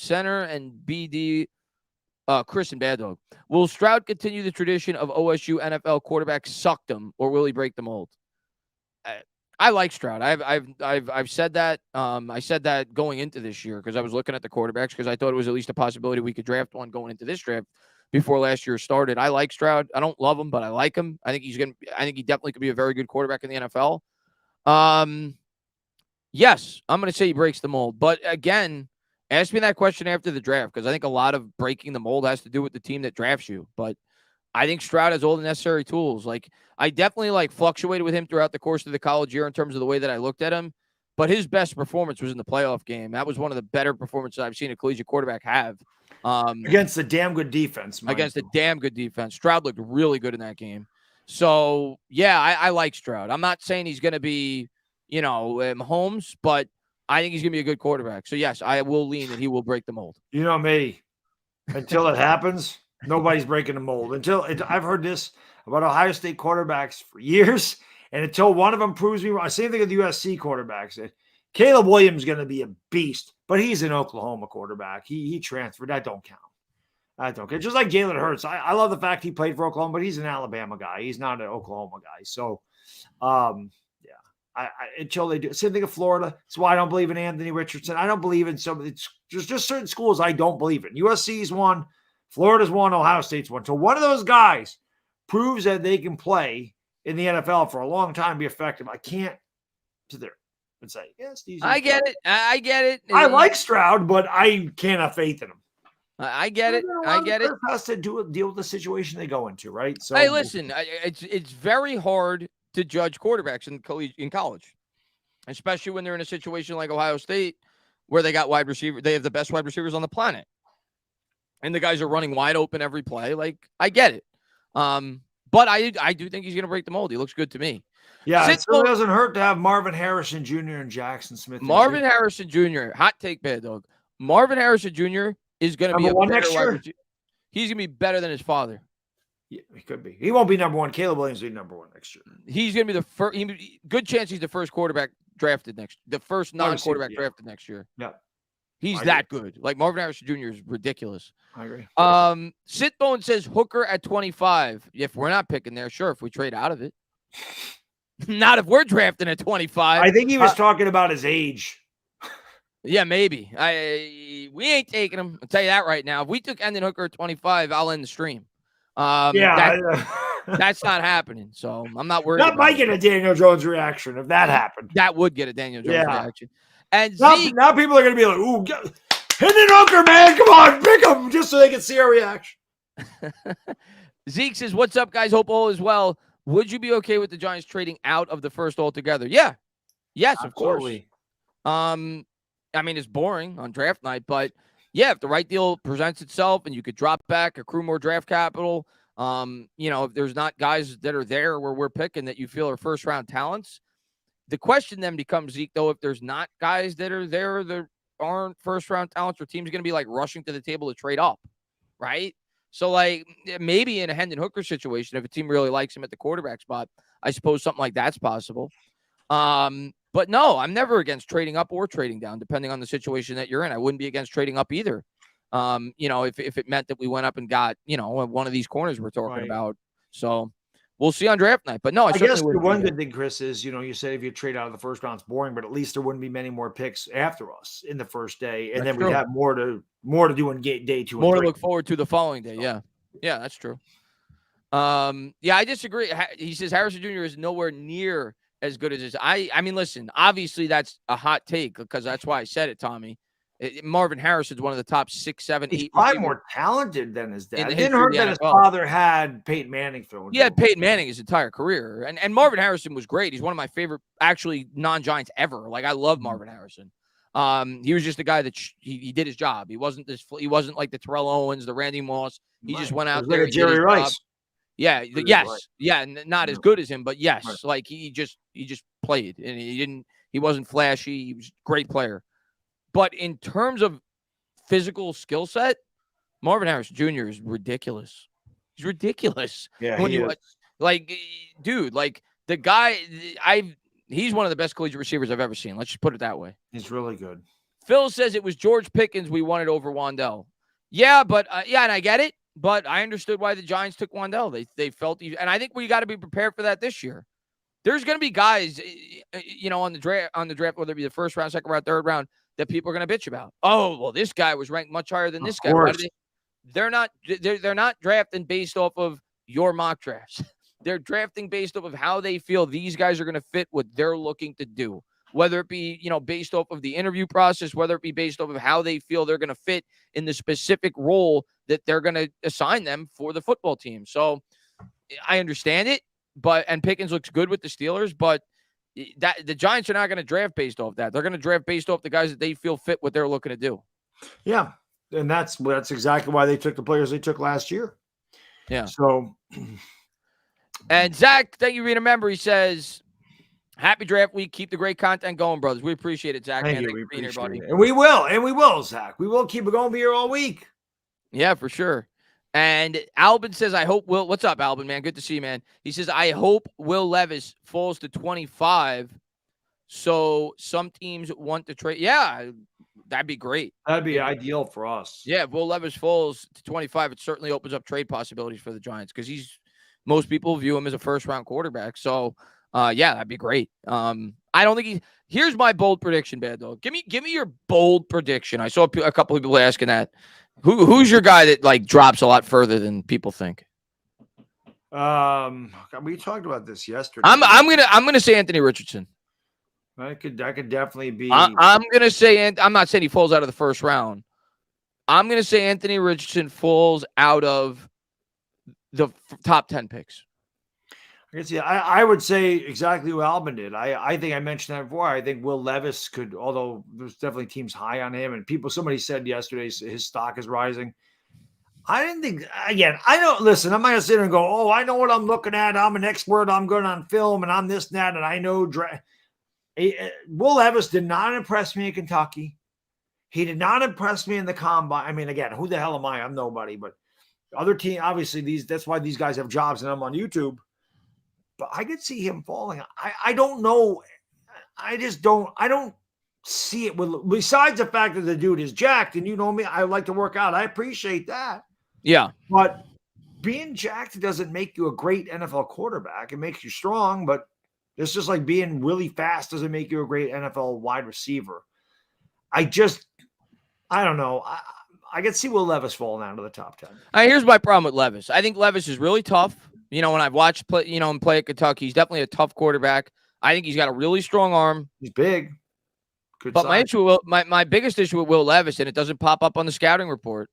and BD, Chris and Baddog. Will Stroud continue the tradition of OSU NFL quarterbacks suckdom, or will he break the mold? I like Stroud. I've said that. I said that going into this year because I was looking at the quarterbacks because I thought it was at least a possibility we could draft one going into this draft before last year started. I like Stroud. I don't love him, but I like him. I think he definitely could be a very good quarterback in the NFL. Yes, I'm going to say he breaks the mold. But again, ask me that question after the draft because I think a lot of breaking the mold has to do with the team that drafts you. But I think Stroud has all the necessary tools. Like, I definitely fluctuated with him throughout the course of the college year in terms of the way that I looked at him. But his best performance was in the playoff game. That was one of the better performances I've seen a collegiate quarterback have. Against a damn good defense. Against a damn good defense. Stroud looked really good in that game. So, yeah, I like Stroud. I'm not saying he's going to be, Mahomes, but I think he's going to be a good quarterback. So, yes, I will lean that he will break the mold. You know me. Until it happens, nobody's breaking the mold. I've heard this about Ohio State quarterbacks for years, and until one of them proves me wrong. Same thing with the USC quarterbacks. Caleb Williams is going to be a beast, but he's an Oklahoma quarterback. He transferred. That don't count. That don't count. Just like Jalen Hurts. I love the fact he played for Oklahoma, but he's an Alabama guy. He's not an Oklahoma guy. So, until they do. Same thing with Florida. That's why I don't believe in Anthony Richardson. I don't believe in some. It's just certain schools I don't believe in. USC's one. Florida's one. Ohio State's one. So one of those guys proves that they can play in the NFL for a long time, be effective. I can't sit there and say, yes, these. I get it. I get it. I like Stroud, but I can't have faith in him. I get it. I get it. Has to deal with the situation they go into, right? So, hey, listen, it's very hard to judge quarterbacks in college, especially when they're in a situation like Ohio State, where they got wide receiver. They have the best wide receivers on the planet, and the guys are running wide open every play. Like, I get it. But I do think he's going to break the mold. He looks good to me. Yeah, it still doesn't hurt to have Marvin Harrison Jr. and Jackson Smith. Marvin Harrison Jr. Hot take, Baddog. Marvin Harrison Jr. is going to be a better next year. He's going to be better than his father. Yeah, he could be. He won't be number one. Caleb Williams will be number one next year. He's going to be the first. Good chance he's the first quarterback drafted the first non-quarterback drafted next year. Yeah. He's that good. Like, Marvin Harrison Jr. is ridiculous. I agree. Sitbone says Hooker at 25. If we're not picking there, sure. If we trade out of it. Not if we're drafting at 25. I think he was talking about his age. Yeah, maybe. We ain't taking him. I'll tell you that right now. If we took Hendon Hooker at 25, I'll end the stream. That's not happening. So I'm not worried. That might get a Daniel Jones reaction if that happened. That would get a Daniel Jones reaction. And now people are going to be like, ooh, Hendon Hooker, man, come on, pick him just so they can see our reaction. Zeke says, what's up, guys? Hope all is well. Would you be okay with the Giants trading out of the first altogether? Yeah. Yes, absolutely. Of course. I mean, it's boring on draft night, but yeah, if the right deal presents itself and you could drop back, accrue more draft capital, if there's not guys that are there where we're picking that you feel are first round talents, the question then becomes, Zeke, though, if there's not guys that are there that aren't first round talents, or teams going to be rushing to the table to trade up, right? So maybe in a Hendon Hooker situation, if a team really likes him at the quarterback spot, I suppose something like that's possible. But no, I'm never against trading up or trading down, depending on the situation that you're in. I wouldn't be against trading up either. If it meant that we went up and got, one of these corners we're talking about. So we'll see on draft night. But no, I guess the one good thing, Chris, is, you said if you trade out of the first round, it's boring, but at least there wouldn't be many more picks after us in the first day. And then we'd have more to do in day 2. More to look forward to the following day. Yeah. Yeah, that's true. I disagree. He says Harrison Jr. is nowhere near as good as his. I mean, listen, obviously that's a hot take because that's why I said it, Tommy. Marvin Harrison's one of the top 6, 7, 8. He's probably more talented than his dad. I didn't heard that his father had Peyton Manning throwing. He had Peyton Manning his entire career. And Marvin Harrison was great. He's one of my favorite, actually, non-Giants ever. I love Marvin Harrison. He was just a guy that he did his job. He wasn't like the Terrell Owens, the Randy Moss. He just went out there. Like Jerry Rice. Yeah. Yes. Yeah. Not as good as him, but yes. Right. He just played, and he He wasn't flashy. He was a great player. But in terms of physical skill set, Marvin Harris Jr. is ridiculous. He's ridiculous. Yeah, when he you is. like, dude, like the guy, he's one of the best collegiate receivers I've ever seen. Let's just put it that way. He's really good. Phil says it was George Pickens we wanted over Wandell. Yeah, but and I get it. But I understood why the Giants took Wandell. They felt, and I think we got to be prepared for that this year. There's going to be guys, on the draft, whether it be the first round, second round, third round, that people are going to bitch about. Oh, well, this guy was ranked much higher than this guy. Why did they're not drafting based off of your mock drafts. They're drafting based off of how they feel these guys are going to fit what they're looking to do. Whether it be, based off of the interview process, whether it be based off of how they feel they're going to fit in the specific role that they're going to assign them for the football team. So I understand it, and Pickens looks good with the Steelers, but that the Giants are not going to draft based off that. They're going to draft based off the guys that they feel fit what they're looking to do. Yeah, and that's exactly why they took the players they took last year. Yeah. So, and Zach, thank you for remember. He says, "Happy draft week. Keep the great content going, brothers. We appreciate it, Zach. Thank man. you. Thank We you for being here, appreciate buddy. it. And we will, Zach. We will keep it going. Be here all week. Yeah, for sure." And Albin says, "I hope Will." What's up, Albin? Man, good to see you, man. He says, "I hope Will Levis falls to 25, so some teams want to trade." Yeah, that'd be great. That'd be ideal for us. Yeah, if Will Levis falls to 25, it certainly opens up trade possibilities for the Giants because most people view him as a first-round quarterback. So, yeah, that'd be great. I don't think here's my bold prediction, Baddog. Give me your bold prediction. I saw a couple of people asking that. Who's your guy that like drops a lot further than people think? We talked about this yesterday. I'm gonna say Anthony Richardson. That could definitely be. I'm gonna say, I'm not saying he falls out of the first round. I'm gonna say Anthony Richardson falls out of the top 10 picks. I would say exactly what Albin did. I think I mentioned that before. I think Will Levis could, although there's definitely teams high on him, and somebody said yesterday his stock is rising. I didn't think, again, I don't listen. I'm not gonna sit there and go, oh, I know what I'm looking at. I'm an expert. I'm good on film, and I'm this and that, and I know. Will Levis did not impress me in Kentucky. He did not impress me in the combine. I mean, again, who the hell am I? I'm nobody. But other team, obviously, that's why these guys have jobs, and I'm on YouTube. But I could see him falling. I don't know. I don't see it. Besides the fact that the dude is jacked, and you know me, I like to work out. I appreciate that. Yeah. But being jacked doesn't make you a great NFL quarterback. It makes you strong, but it's just like being really fast doesn't make you a great NFL wide receiver. I don't know. I could see Will Levis falling out of the top 10. Here's my problem with Levis. I think Levis is really tough. When I've watched him play at Kentucky, he's definitely a tough quarterback. I think he's got a really strong arm. He's big. Good but size. my biggest issue with Will Levis, and it doesn't pop up on the scouting report,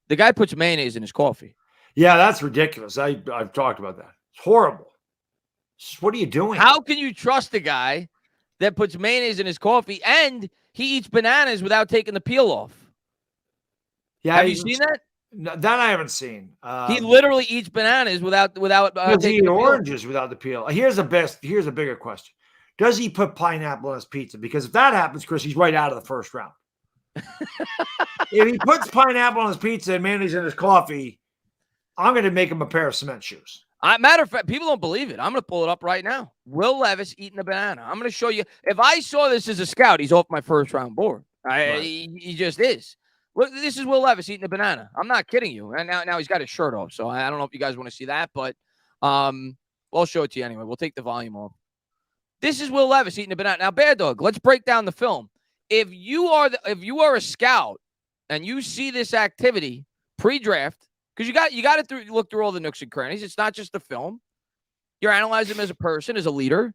the guy puts mayonnaise in his coffee. Yeah, that's ridiculous. I've talked about that. It's horrible. What are you doing? How can you trust a guy that puts mayonnaise in his coffee and he eats bananas without taking the peel off? Yeah, have you seen that? No, that I haven't seen. He literally eats bananas without taking oranges without the peel. Here's a bigger question: does he put pineapple on his pizza? Because if that happens, Chris, he's right out of the first round. If he puts pineapple on his pizza and mayonnaise in his coffee, I'm going to make him a pair of cement shoes. Matter of fact, people don't believe it. I'm going to pull it up right now. Will Levis eating a banana. I'm going to show you. If I saw this as a scout, he's off my first round board. He just is. Look, this is Will Levis eating a banana. I'm not kidding you. And now he's got his shirt off. So I don't know if you guys want to see that, but I'll show it to you anyway. We'll take the volume off. This is Will Levis eating a banana. Now, Baddog, let's break down the film. If you are a scout and you see this activity pre-draft, because you got to look through all the nooks and crannies. It's not just the film. You're analyzing him as a person, as a leader.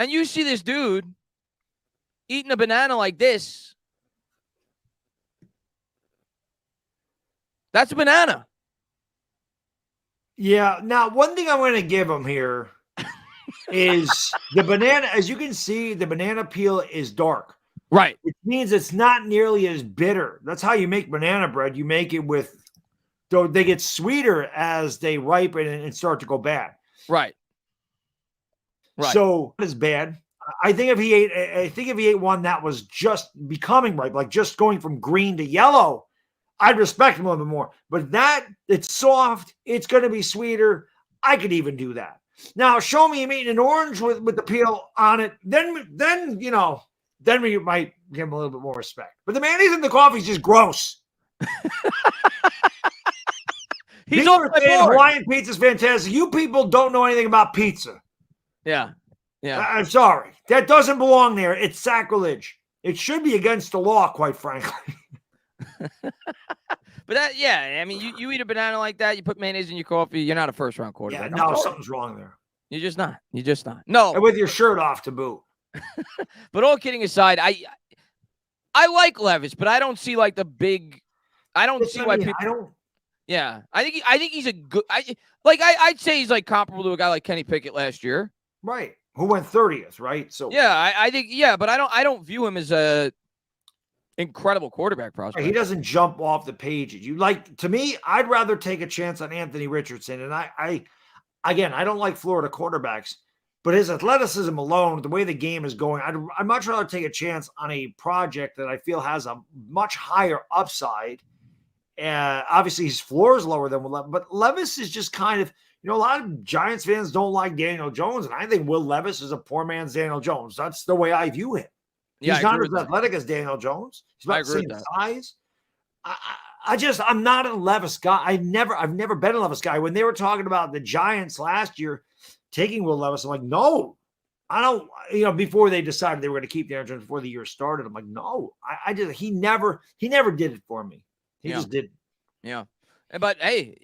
And you see this dude eating a banana like this. That's a banana. Yeah. Now, one thing I'm going to give him here is the banana. As you can see, the banana peel is dark. Right. Which means it's not nearly as bitter. That's how you make banana bread. You make it with, so they get sweeter as they ripen and start to go bad. Right. So it's bad. I think if he ate one that was just becoming ripe, like just going from green to yellow, I'd respect him a little bit more. But it's soft. It's going to be sweeter. I could even do that. Now, show me him eating an orange with the peel on it. Then we might give him a little bit more respect. But the mayonnaise in the coffee is just gross. He's off my board. Hawaiian pizza is fantastic. You people don't know anything about pizza. Yeah. I'm sorry. That doesn't belong there. It's sacrilege. It should be against the law, quite frankly. But I mean, you eat a banana like that, you put mayonnaise in your coffee, you're not a first-round quarterback. Yeah, no, something's wrong there. You're just not. No. And with your shirt off to boot. But all kidding aside, I like Levis, but I don't see like the big. I don't see why people. I don't. Yeah, I think he's a good. I'd say he's like comparable to a guy like Kenny Pickett last year. Right. Who went 30th, right? So yeah, I think but I don't view him as a incredible quarterback prospect. He doesn't jump off the page. To me, I'd rather take a chance on Anthony Richardson. And I don't like Florida quarterbacks, but his athleticism alone, the way the game is going, I'd much rather take a chance on a project that I feel has a much higher upside. Obviously, his floor is lower than Will Levis, but Levis is just kind of, a lot of Giants fans don't like Daniel Jones, and I think Will Levis is a poor man's Daniel Jones. That's the way I view him. He's not as athletic as Daniel Jones. He's about the same size. I'm not a Levis guy. I've never been a Levis guy. When they were talking about the Giants last year taking Will Levis, I'm like, no, I don't. Before they decided they were going to keep Daniel Jones before the year started, I'm like, no, he never did it for me. He just didn't. Yeah. But hey,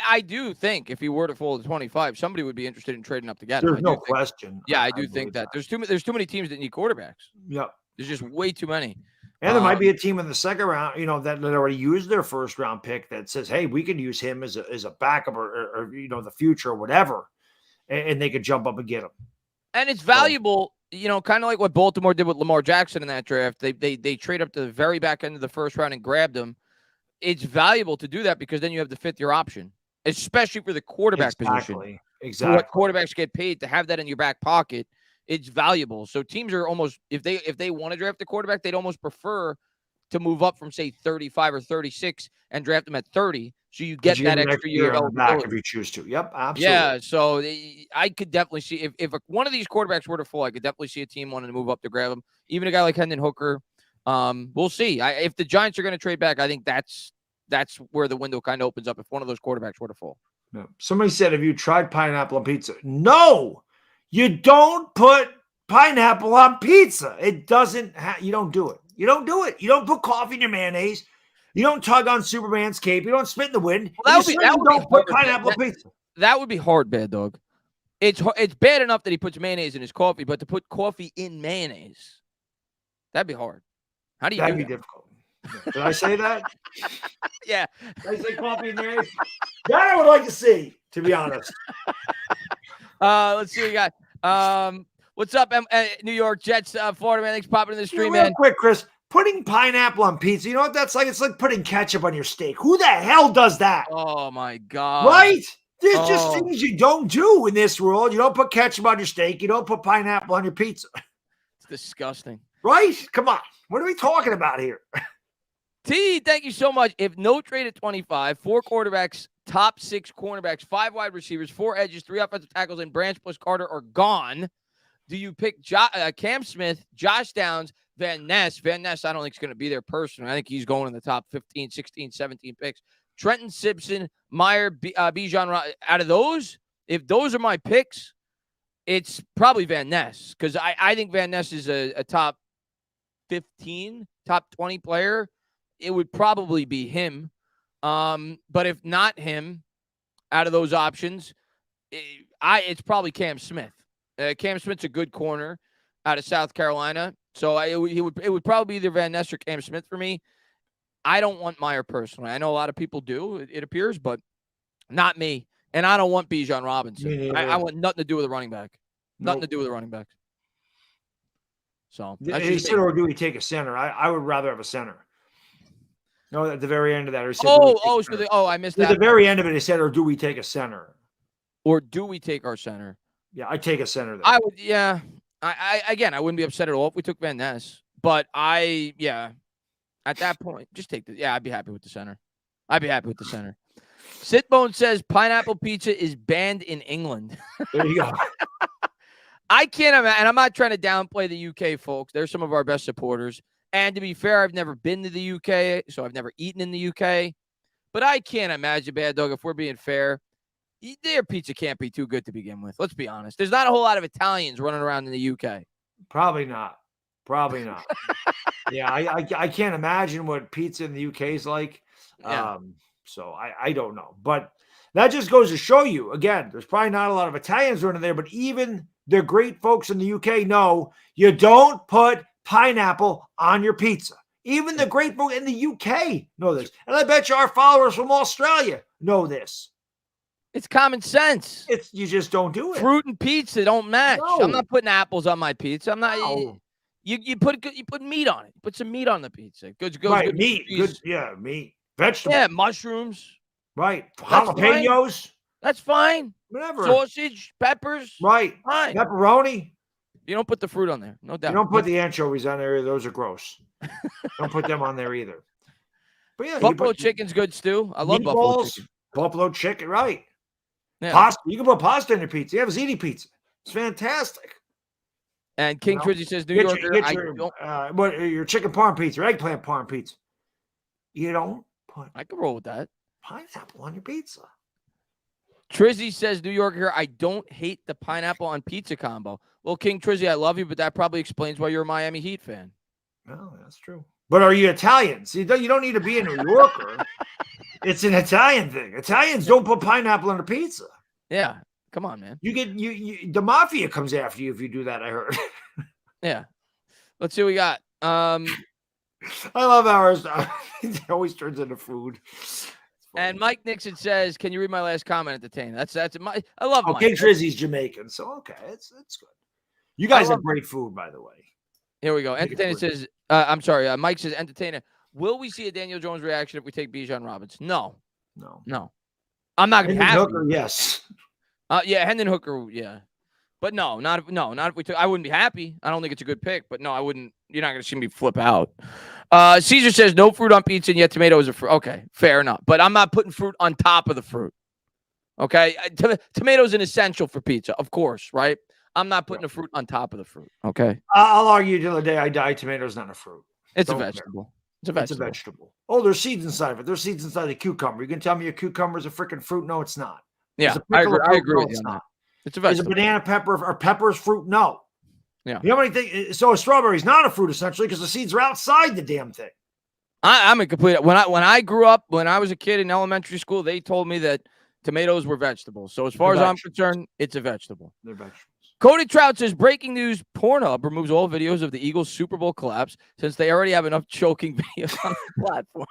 I do think if he were to fall to 25, somebody would be interested in trading up to get him. There's no question. Yeah, I do think that. There's too many teams that need quarterbacks. Yep. There's just way too many. And there might be a team in the second round, that already used their first round pick that says, hey, we could use him as a backup or the future or whatever. And they could jump up and get him. And it's valuable, kind of like what Baltimore did with Lamar Jackson in that draft. They trade up to the very back end of the first round and grabbed him. It's valuable to do that because then you have the fifth-year option, especially for the quarterback position. Exactly. What quarterbacks get paid, to have that in your back pocket, it's valuable. So teams are almost, if they want to draft a quarterback, they'd almost prefer to move up from, say, 35 or 36 and draft them at 30. So you get that extra year on the back if you choose to. Yep, absolutely. Yeah, so I could definitely see if one of these quarterbacks were to fall, I could definitely see a team wanting to move up to grab him. Even a guy like Hendon Hooker. We'll see. If the Giants are going to trade back, I think that's where the window kind of opens up if one of those quarterbacks were to fall. No. Somebody said, have you tried pineapple on pizza? No, you don't put pineapple on pizza. It doesn't you don't do it. You don't do it. You don't put coffee in your mayonnaise. You don't tug on Superman's cape. You don't spit in the wind. Well, don't put pineapple on pizza. That would be hard, Baddog. It's bad enough that he puts mayonnaise in his coffee, but to put coffee in mayonnaise, that'd be hard. How do you do that? That'd be difficult. Did I say that? Yeah. Did I say coffee and mayonnaise? That I would like to see, to be honest. Let's see what we got. What's up, New York Jets, Florida man? Thanks for popping in the stream, real man. Quick, Chris. Putting pineapple on pizza, you know what that's like? It's like putting ketchup on your steak. Who the hell does that? Oh, my God. Right? There's just things you don't do in this world. You don't put ketchup on your steak. You don't put pineapple on your pizza. It's disgusting. Right? Come on. What are we talking about here? T, thank you so much. If no trade at 25, 4 quarterbacks, top 6 cornerbacks, 5 wide receivers, 4 edges, 3 offensive tackles, and Branch plus Carter are gone, do you pick Cam Smith, Josh Downs, Van Ness? Van Ness, I don't think is going to be there personally. I think he's going in the top 15, 16, 17 picks. Trenton Simpson, Meyer, Bijan. Out of those, if those are my picks, it's probably Van Ness because I think Van Ness is a top 15, top 20 player. It would probably be him. But if not him, out of those options, it's probably Cam Smith. Cam Smith's a good corner out of South Carolina. So it would probably be either Van Ness or Cam Smith for me. I don't want Meyer personally. I know a lot of people do, it appears, but not me. And I don't want Bijan Robinson. I want nothing to do with a running back. Nothing to do with a running back. So he said, or do we take a center? I would rather have a center. No, at the very end of that. Said, I missed that. At the very end of it, he said, or do we take a center? Or do we take our center? Yeah, I take a center. Then. I would, yeah. I wouldn't be upset at all if we took Van Ness. But at that point, just take the. Yeah, I'd be happy with the center. Sitbone says pineapple pizza is banned in England. There you go. I can't imagine, and I'm not trying to downplay the UK folks. They're some of our best supporters. And to be fair, I've never been to the UK, so I've never eaten in the UK. But I can't imagine, Baddog, if we're being fair, their pizza can't be too good to begin with. Let's be honest. There's not a whole lot of Italians running around in the UK. Probably not. Yeah, I can't imagine what pizza in the UK is like. Yeah. So I don't know. But that just goes to show you, again, there's probably not a lot of Italians running there, but even the great folks in the UK know you don't put pineapple on your pizza. Even the great folks in the UK know this. And I bet you our followers from Australia know this. It's common sense. You just don't do it. Fruit and pizza don't match. No. I'm not putting apples on my pizza. I'm not. No. You put meat on it. Put some meat on the pizza. Good. Right, meat. Good. Yeah, meat. Vegetables. Yeah, mushrooms. Right. Jalapenos. That's fine. Whatever. Sausage, peppers. Right. Fine. Pepperoni. You don't put the fruit on there. No doubt. You don't put the anchovies on there. Those are gross. Don't put them on there either. But yeah, buffalo chicken's good stew. I love buffalo chicken. Buffalo chicken, right. Yeah. Pasta. You can put pasta in your pizza. You have a ziti pizza. It's fantastic. And King Trizzy says, New Yorker, your chicken parm pizza, eggplant parm pizza. You don't put I can roll with that. Pineapple on your pizza. Trizzy says, New Yorker, I don't hate the pineapple on pizza combo. Well, King Trizzy, I love you, but that probably explains why you're a Miami Heat fan. No, that's true. But are you Italian? See, you don't need to be a New Yorker. It's an Italian thing. Italians don't put pineapple on a pizza. Yeah. Come on, man. The mafia comes after you if you do that, I heard. Yeah. Let's see what we got. I love ours. It always turns into food. And Mike Nixon says, "Can you read my last comment, entertainer?" I love Mike. King Trizzy's Jamaican, so okay, it's good. You guys have great food, by the way. Here we go. Entertainer says, I'm sorry. Mike says, entertainer, will we see a Daniel Jones reaction if we take Bijan Robinson? No. I'm not going to be happy. Hooker, yes. Yeah, Hendon Hooker, yeah. But not if we took. I wouldn't be happy. I don't think it's a good pick, but no, I wouldn't. You're not going to see me flip out. Caesar says no fruit on pizza, and yet tomatoes are fruit. Okay, fair enough. But I'm not putting fruit on top of the fruit. Okay, tomatoes an essential for pizza, of course, right? I'm not putting the fruit on top of the fruit. Okay. I'll argue till the day I die. Tomatoes not a fruit. It's a vegetable. It's a vegetable. Oh, there's seeds inside of it. There's seeds inside the cucumber. You can tell me a cucumber is a freaking fruit? No, it's not. Yeah, I agree with you on that. It's a vegetable. Is a banana pepper or peppers fruit? No. Yeah. You know what I think? So a strawberry is not a fruit essentially because the seeds are outside the damn thing. I'm a complete. When I grew up, when I was a kid in elementary school, they told me that tomatoes were vegetables. So as far as I'm concerned, it's a vegetable. They're vegetables. Cody Trout says, breaking news, Pornhub removes all videos of the Eagles' Super Bowl collapse since they already have enough choking videos on the platform.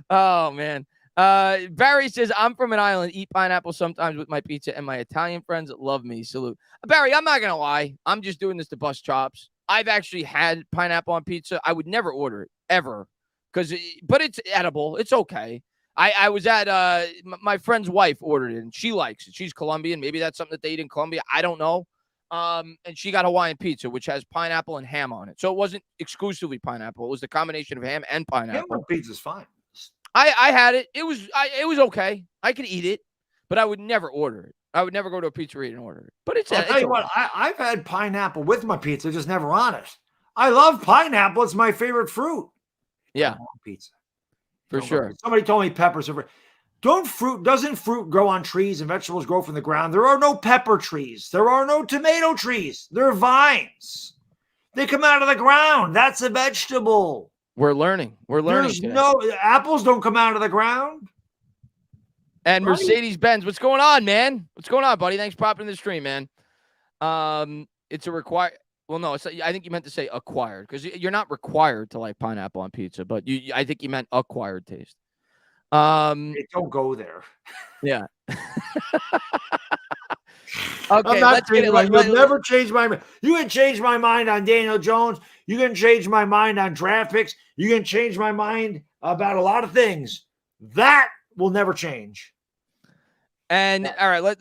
Oh, man. Barry says, I'm from an island, eat pineapple sometimes with my pizza, and my Italian friends love me. Salute. Barry, I'm not going to lie. I'm just doing this to bust chops. I've actually had pineapple on pizza. I would never order it, ever. But it's edible. It's okay. I was at my friend's wife ordered it and she likes it. She's Colombian. Maybe that's something that they eat in Colombia. I don't know. And she got Hawaiian pizza, which has pineapple and ham on it. So it wasn't exclusively pineapple. It was the combination of ham and pineapple. Ham pizza's fine. I had it. It was okay. I could eat it, but I would never order it. I would never go to a pizzeria and order it. But I'll tell you what, I've had pineapple with my pizza, just never on it. I love pineapple. It's my favorite fruit. Yeah. Pizza. For sure. Somebody told me peppers are. Doesn't fruit grow on trees and vegetables grow from the ground? There are no pepper trees. There are no tomato trees. They're vines. They come out of the ground. That's a vegetable. We're learning. There's no apples don't come out of the ground. And right. Mercedes-Benz, what's going on, man? What's going on, buddy? Thanks for popping in the stream, man. It's a required. Well, no, I think you meant to say acquired because you're not required to like pineapple on pizza, but I think you meant acquired taste. Don't go there. Yeah. Okay, I'm not you'll never change my mind. You can change my mind on Daniel Jones. You can change my mind on draft picks. You can change my mind about a lot of things. That will never change. And all right,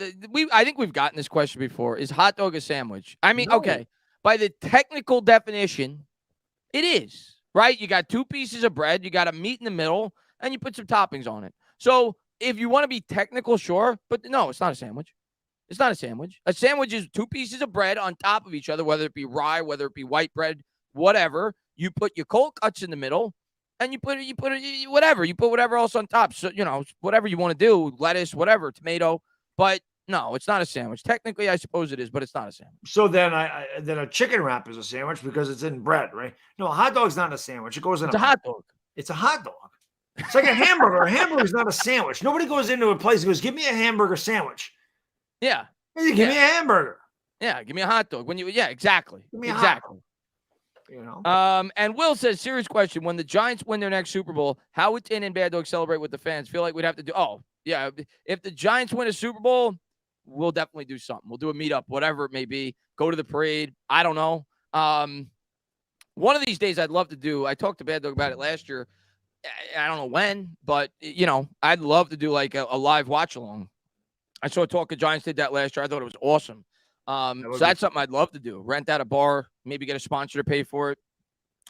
I think we've gotten this question before. Is hot dog a sandwich? I mean, No. okay, by the technical definition, it is, right? You got 2 pieces of bread, you got a meat in the middle, and you put some toppings on it. So if you want to be technical, sure, but no, it's not a sandwich. It's not a sandwich. A sandwich is 2 pieces of bread on top of each other, whether it be rye, whether it be white bread, whatever. You put your cold cuts in the middle, and you put whatever. You put whatever else on top. So, whatever you want to do, lettuce, whatever, tomato. But no, it's not a sandwich. Technically, I suppose it is, but it's not a sandwich. So then then a chicken wrap is a sandwich because it's in bread, right? No, a hot dog's not a sandwich. It goes in It's a hot dog. It's a hot dog. It's like a hamburger. A hamburger is not a sandwich. Nobody goes into a place and goes, give me a hamburger sandwich. Yeah. Hey, give me a hamburger. Yeah, give me a hot dog. Exactly. Give me a exactly. Hot dog. And Will says, serious question. When the Giants win their next Super Bowl, how would Tin and Baddog celebrate with the fans? Feel like we'd have to do, if the Giants win a Super Bowl, we'll definitely do something. We'll do a meetup, whatever it may be. Go to the parade. I don't know. One of these days I'd love to do, I talked to Baddog about it last year. I don't know when, but, I'd love to do like a live watch along. I saw Talkin Giants did that last year. I thought it was awesome. So that's something I'd love to do. Rent out a bar, maybe get a sponsor to pay for it.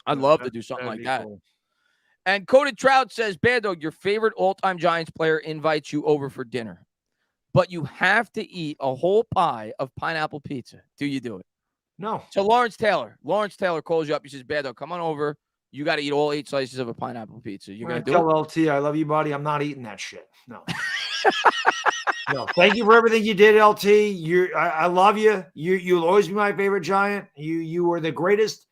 I'd love to do something like that. Cool. And Coded Trout says, Baddog, your favorite all-time Giants player invites you over for dinner, but you have to eat a whole pie of pineapple pizza. Do you do it? No. So Lawrence Taylor calls you up. He says, Baddog, come on over. You got to eat all 8 slices of a pineapple pizza. You're going to do it? LT, I love you, buddy. I'm not eating that shit. No. No, thank you for everything you did, LT. I love you. You'll always be my favorite Giant. You were the greatest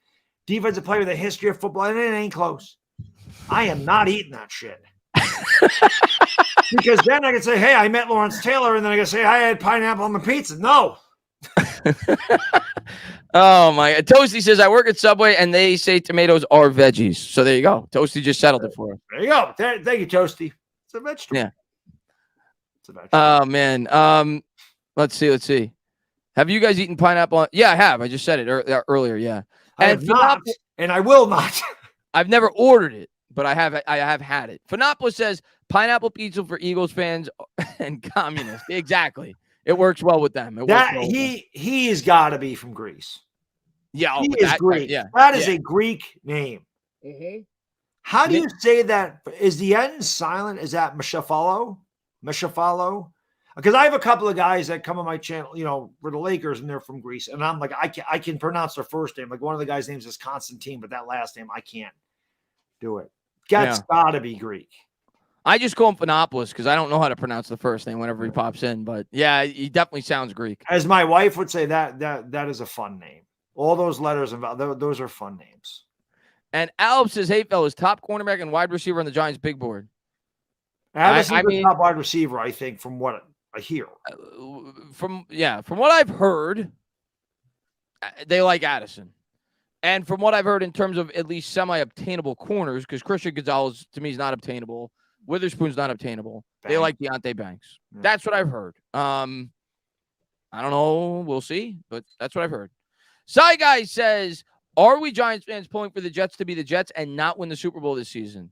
defensive player in the history of football, and it ain't close. I am not eating that shit. Because then I can say, hey, I met Lawrence Taylor, and then I can say, I had pineapple on my pizza. No. Oh, my. Toasty says, I work at Subway, and they say tomatoes are veggies. So there you go. Toasty just settled it for us. There you go. Thank you, Toasty. It's a vegetable. Yeah. Oh, man. Let's see. Have you guys eaten pineapple? Yeah, I have. I just said it earlier. Yeah. I have not, and I will not. I've never ordered it, but I have had it. Phenopolis says pineapple pizza for Eagles fans and communists. Exactly. It works well with them. He's got to be from Greece. Yeah, he is Greek. Yeah, that is a Greek name. Mm-hmm. How do you say that? Is the N silent? Is that Mashafalo? Because I have a couple of guys that come on my channel, for the Lakers, and they're from Greece, and I'm like, I can pronounce their first name. Like one of the guys' names is Constantine, but that last name I can't do it. That's got to be Greek. I just call him Phenopolis because I don't know how to pronounce the first name whenever he pops in. But yeah, he definitely sounds Greek. As my wife would say, that is a fun name. All those letters those are fun names. And Alp says, "Hey fellas, top cornerback and wide receiver on the Giants' big board." I mean, top wide receiver, I think, from what I hear. From what I've heard, they like Addison. And from what I've heard in terms of at least semi-obtainable corners, because Christian Gonzalez, to me, is not obtainable. Witherspoon's not obtainable. They like Deonte Banks. Yeah. That's what I've heard. I don't know. We'll see. But that's what I've heard. Cy Guy says, are we Giants fans pulling for the Jets to be the Jets and not win the Super Bowl this season?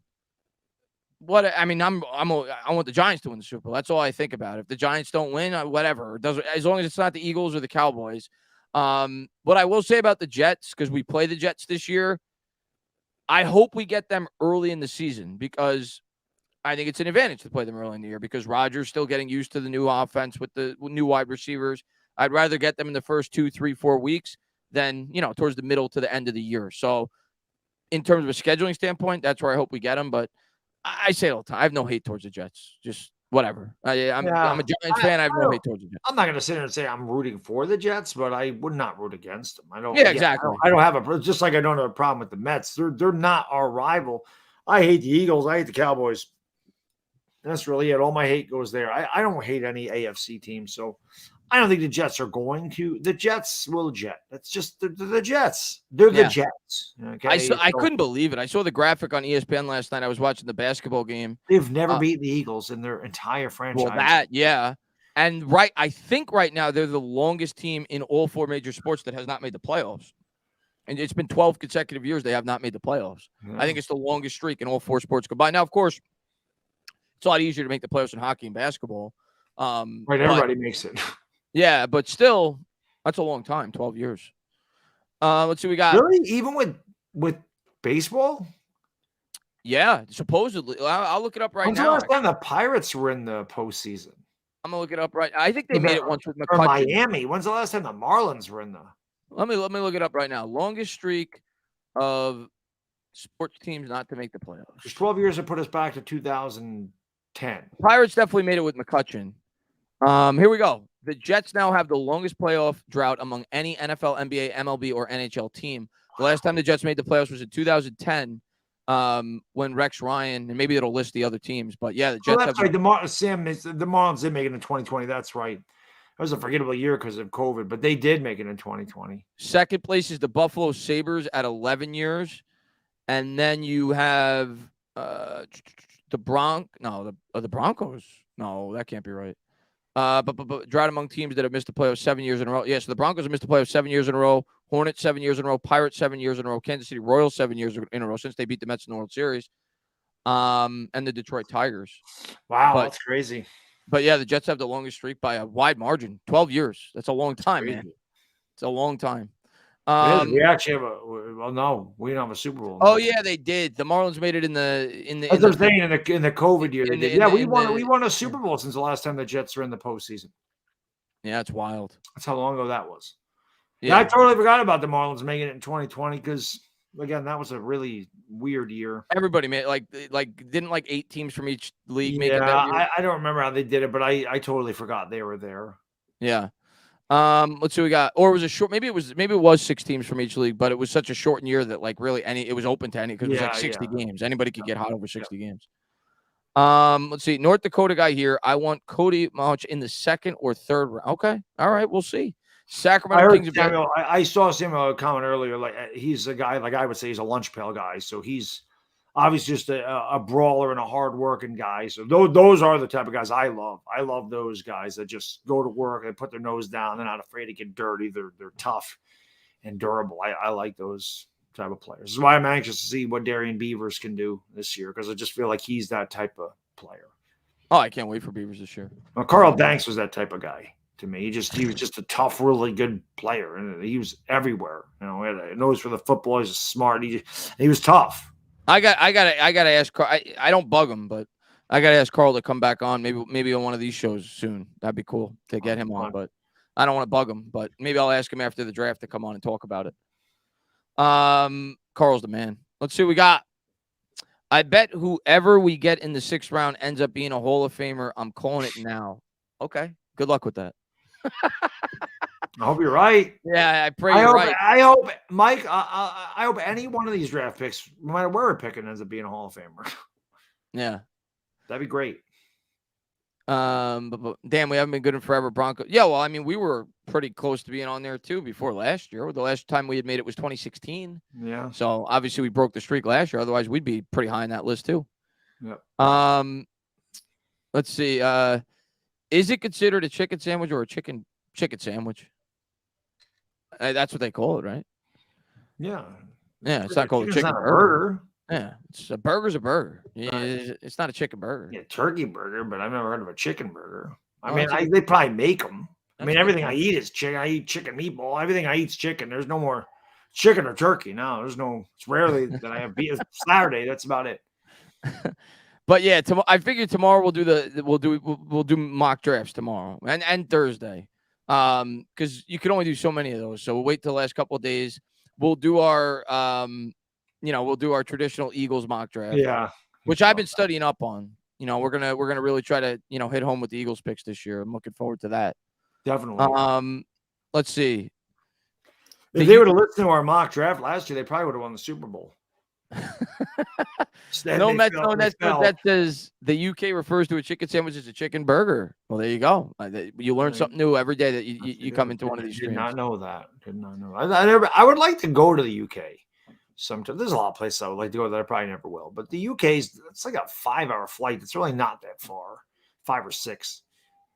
I want the Giants to win the Super Bowl. That's all I think about. If the Giants don't win, whatever. As long as it's not the Eagles or the Cowboys. What I will say about the Jets, because we play the Jets this year, I hope we get them early in the season because I think it's an advantage to play them early in the year because Rodgers still getting used to the new offense with the new wide receivers. I'd rather get them in the first 2, 3, 4 weeks than, towards the middle to the end of the year. So in terms of a scheduling standpoint, that's where I hope we get them. But I say it all the time. I have no hate towards the Jets. Just whatever. I'm a Giants fan. I have no hate towards the Jets. I'm not going to sit here and say I'm rooting for the Jets, but I would not root against them. I don't. Yeah, exactly. I don't have just like I don't have a problem with the Mets. They're not our rival. I hate the Eagles. I hate the Cowboys. That's really it. All my hate goes there. I don't hate any AFC team, so I don't think the Jets are going to. The Jets will jet. That's just the Jets. They're the Jets. Okay? I couldn't believe it. I saw the graphic on ESPN last night. I was watching the basketball game. They've never beaten the Eagles in their entire franchise. Well, and I think right now they're the longest team in all 4 major sports that has not made the playoffs. And it's been 12 consecutive years they have not made the playoffs. Yeah. I think it's the longest streak in all 4 sports combined. Now, of course, it's a lot easier to make the playoffs in hockey and basketball. Right, everybody makes it. Yeah, but still, that's a long time, 12 years. Let's see, we got Really? Even with baseball? Yeah, supposedly. I'll look it up right When's the now. last time the Pirates were in the postseason? I'm gonna look it up right. I think they made it once with Or McCutcheon. Miami. When's the last time the Marlins were in the? Let me look it up right now. Longest streak of sports teams not to make the playoffs. Because 12 years have put us back to 2010. Pirates definitely made it with McCutcheon. Here we go. The Jets now have the longest playoff drought among any NFL, NBA, MLB, or NHL team. The last time the Jets made the playoffs was in 2010, when Rex Ryan, and maybe it'll list the other teams, but yeah, the Jets. That's right. The Marlins did make it in 2020. That's right. That was a forgettable year because of COVID, but they did make it in 2020. Second place is the Buffalo Sabres at 11 years, and then you have the Broncos. No, that can't be right. But drought among teams that have missed the playoffs 7 years in a row. Yeah, so the Broncos have missed the playoffs 7 years in a row. Hornets 7 years in a row. Pirates 7 years in a row. Kansas City Royals 7 years in a row since they beat the Mets in the World Series. And the Detroit Tigers. Wow, that's crazy. But yeah, the Jets have the longest streak by a wide margin. 12 years. That's a long time, man. It's a long time. We actually have we don't have a Super Bowl. Oh yeah, they did. The Marlins made it in the. That's what I'm saying in the COVID year. We won a Super Bowl since the last time the Jets were in the postseason. Yeah, it's wild. That's how long ago that was. Yeah, I totally forgot about the Marlins making it in 2020 because again, that was a really weird year. Everybody made didn't 8 teams from each league make it that year? I don't remember how they did it, but I totally forgot they were there. Yeah. Let's see what we got. Or it was a short, maybe it was 6 teams from each league, but it was such a shortened year that it was open to any because it was 60 games. Anybody could get hot over 60 games. Let's see. North Dakota guy here. I want Cody Mauch in the 2nd or 3rd round. Okay. All right, we'll see. Sacramento Kings. I saw Samuel comment earlier. Like he's a guy, like I would say, he's a lunch pail guy. So he's obviously just a brawler and a hard-working guy. So those are the type of guys I love. I love those guys that just go to work and put their nose down. They're not afraid to get dirty. They're tough and durable. I like those type of players. This is why I'm anxious to see what Darian Beavers can do this year because I just feel like he's that type of player. Oh, I can't wait for Beavers this year. Well, Carl Danks was that type of guy to me. He was just a tough, really good player, and he was everywhere. He had a nose for the football. He's smart. He was tough. I gotta ask Carl. I don't bug him, but I gotta ask Carl to come back on. Maybe on one of these shows soon. That'd be cool to get him on. But I don't want to bug him. But maybe I'll ask him after the draft to come on and talk about it. Carl's the man. Let's see what we got. I bet whoever we get in the 6th round ends up being a Hall of Famer. I'm calling it now. Okay. Good luck with that. I hope you're right. Yeah, I pray you're right. I hope, Mike, I hope any one of these draft picks, no matter where we're picking, ends up being a Hall of Famer. Yeah. That'd be great. But damn, we haven't been good in forever. Broncos. Yeah, well, I mean, we were pretty close to being on there too before last year. The last time we had made it was 2016. Yeah. So obviously we broke the streak last year. Otherwise, we'd be pretty high on that list too. Yeah. Let's see. Is it considered a chicken sandwich or a chicken sandwich? That's what they call it, right? Yeah. Yeah, it's not called a chicken burger. Yeah, a burger's a burger. Yeah, it's not a chicken burger. Yeah, turkey burger, but I've never heard of a chicken burger. They probably make them. Everything I eat is chicken. I eat chicken meatball. Everything I eat is chicken. There's no more chicken or turkey. No, there's no. It's rarely that I have beef. Saturday. That's about it. But yeah, I figured tomorrow we'll do mock drafts tomorrow and Thursday, because you can only do so many of those. So we'll wait till the last couple of days. We'll do our traditional Eagles mock draft. Yeah, which I've been studying up on. We're gonna really try to hit home with the Eagles picks this year. I'm looking forward to that. Definitely. Let's see. If they would have listened to our mock draft last year, they probably would have won the Super Bowl. That says the UK refers to a chicken sandwich as a chicken burger. Well, there you go. You learn something new every day that you come into one of these streams. Did not know that. I would like to go to the UK sometime. There's a lot of places I would like to go that I probably never will. But the UK it's like a 5-hour flight. It's really not that far, 5 or 6.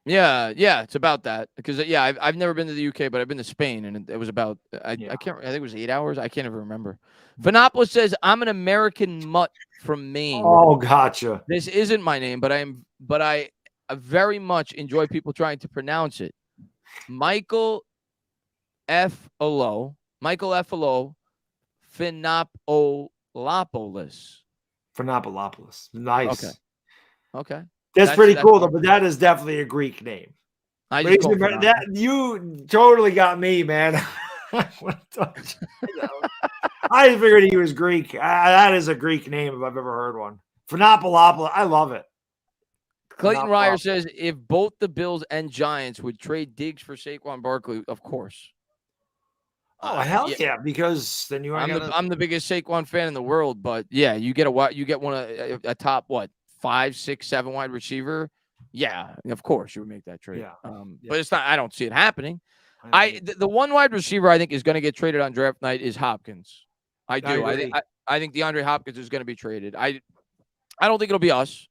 Yeah, it's about that because I've never been to the UK, but I've been to Spain, and it was about I think it was 8 hours. I can't even remember. Vinopolis says I'm an American mutt from Maine. Oh, gotcha. This isn't my name, but I very much enjoy people trying to pronounce it. Michael F. Olo. Michael F. Olo. Phinopoulos. Phinopoulos. Nice. Okay. That's pretty cool, though, but that is definitely a Greek name. I just call that you totally got me, man. I figured he was Greek. That is a Greek name if I've ever heard one. Phinopoulos. I love it. Clayton Ryer says if both the Bills and Giants would trade Diggs for Saquon Barkley, of course. Oh hell yeah! Because then you are. I'm the biggest Saquon fan in the world, but yeah, you get one a top 5, 6, 7 wide receiver. Yeah, of course you would make that trade. Yeah. But it's not. I don't see it happening. The one wide receiver I think is going to get traded on draft night is Hopkins. I do. I think DeAndre Hopkins is going to be traded. I don't think it'll be us.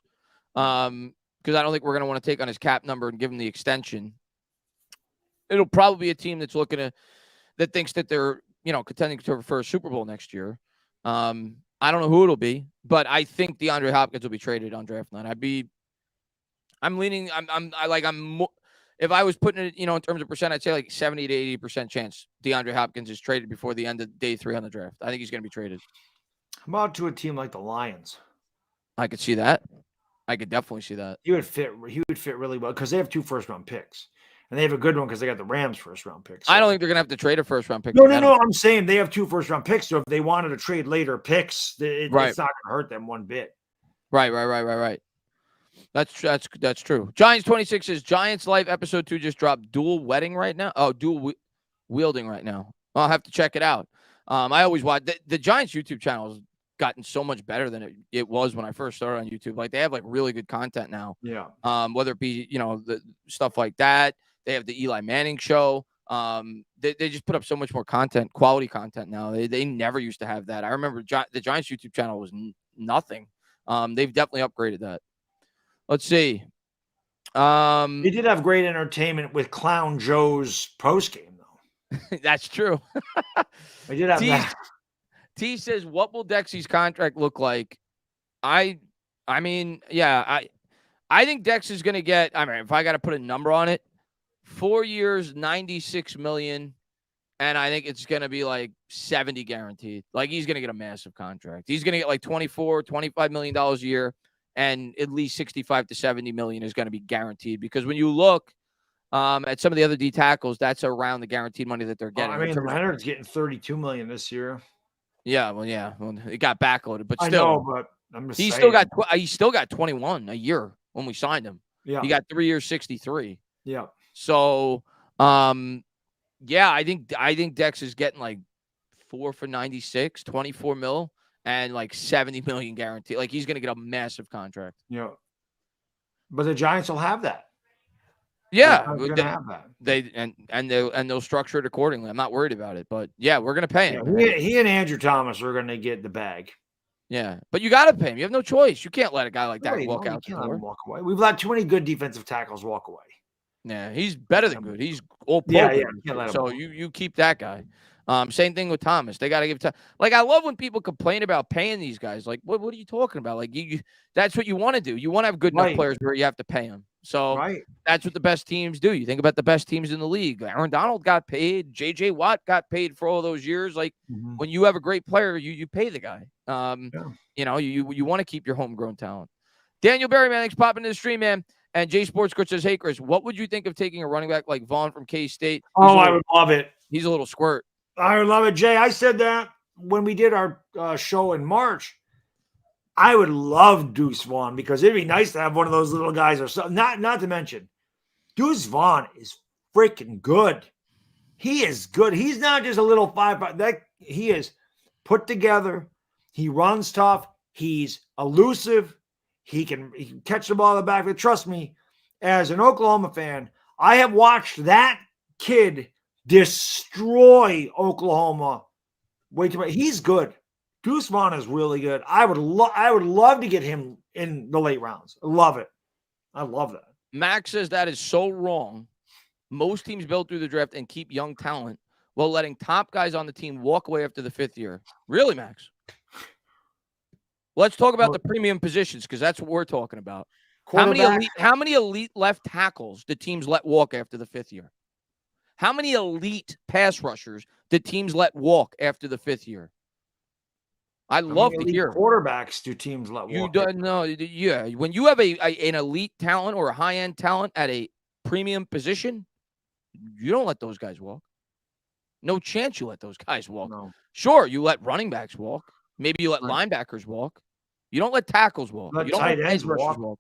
Because I don't think we're going to want to take on his cap number and give him the extension. It'll probably be a team that's that thinks that they're, contending for a Super Bowl next year. I don't know who it'll be, but I think DeAndre Hopkins will be traded on draft night. If I was putting it, in terms of percent, I'd say like 70 to 80% chance DeAndre Hopkins is traded before the end of day 3 on the draft. I think he's going to be traded. How about to a team like the Lions? I could see that. I could definitely see that. He would fit really well because they have 2 first-round picks. And they have a good one because they got the Rams first-round picks. So. I don't think they're going to have to trade a first-round pick. No. I'm saying they have 2 first-round picks. So if they wanted to trade later picks, it's not going to hurt them one bit. Right. That's true. Giants 26 says Giants Life episode 2 just dropped. Dual wedding right now. Oh, dual wielding right now. I'll have to check it out. I always watch the Giants YouTube channel has gotten so much better than it was when I first started on YouTube. Like they have like really good content now. Yeah. Whether it be, the stuff like that. They have the Eli Manning show. They just put up so much more content, quality content now. They never used to have that. I remember the Giants YouTube channel was nothing. They've definitely upgraded that. Let's see. They did have great entertainment with Clown Joe's postgame, though. That's true. They did have that. T says, what will Dexy's contract look like? I think Dex is going to get, if I got to put a number on it, 4 years, $96 million, and I think it's going to be like 70 guaranteed. Like he's going to get a massive contract. He's going to get like $25 million a year, and at least 65 to 70 million is going to be guaranteed. Because when you look at some of the other D tackles, that's around the guaranteed money that they're getting. Leonard's getting $32 million this year. Yeah, well, it got backloaded, but still, I know, but I'm just saying. He still got 21 a year when we signed him. Yeah, he got 3 years, 63. Yeah. So, I think Dex is getting like 4 for 96, 24 mil, and like 70 million guaranteed. Like he's going to get a massive contract. Yeah. But the Giants will have that. Yeah, they're gonna have that. They'll structure it accordingly. I'm not worried about it, but yeah, we're gonna pay him. He and Andrew Thomas are gonna get the bag. Yeah, but you gotta pay him. You have no choice. You can't let a guy like that walk out the door. Walk away. We've let too many good defensive tackles walk away. Yeah, he's better than good. He's all pro. Yeah. So you keep that guy. Same thing with Thomas. They got to give time. Like I love when people complain about paying these guys. Like, what are you talking about? Like that's what you want to do. You want to have good enough players where you have to pay them. So that's what the best teams do. You think about the best teams in the league. Aaron Donald got paid. J.J. Watt got paid for all those years. Like when you have a great player, you pay the guy. You want to keep your homegrown talent. Daniel Berryman, thanks for popping into the stream, man. And Jay Sports Coach says, hey, Chris, what would you think of taking a running back like Vaughn from K-State? I would love it. He's a little squirt. I would love it, Jay. I said that when we did our show in March. I would love Deuce Vaughn because it'd be nice to have one of those little guys or something. Not to mention, Deuce Vaughn is freaking good. He is good. He's not just a little 5'5". That he is put together. He runs tough. He's elusive. He can catch the ball in the back. But trust me, as an Oklahoma fan, I have watched that kid destroy Oklahoma way too much. He's good. Deuce Vaughn is really good. I would love to get him in the late rounds. I love it. I love that. Max says that is so wrong. Most teams build through the draft and keep young talent while letting top guys on the team walk away after the 5th year. Really, Max? Let's talk about the premium positions because that's what we're talking about. Quarterback. How many elite left tackles did teams let walk after the 5th year? How many elite pass rushers did teams let walk after the 5th year? I love to hear. Quarterbacks do teams let walk? You don't know. Yeah. When you have an elite talent or a high-end talent at a premium position, you don't let those guys walk. No chance you let those guys walk. No. Sure, you let running backs walk. Maybe you let linebackers walk. You don't let tackles walk. You don't let edge rushers walk.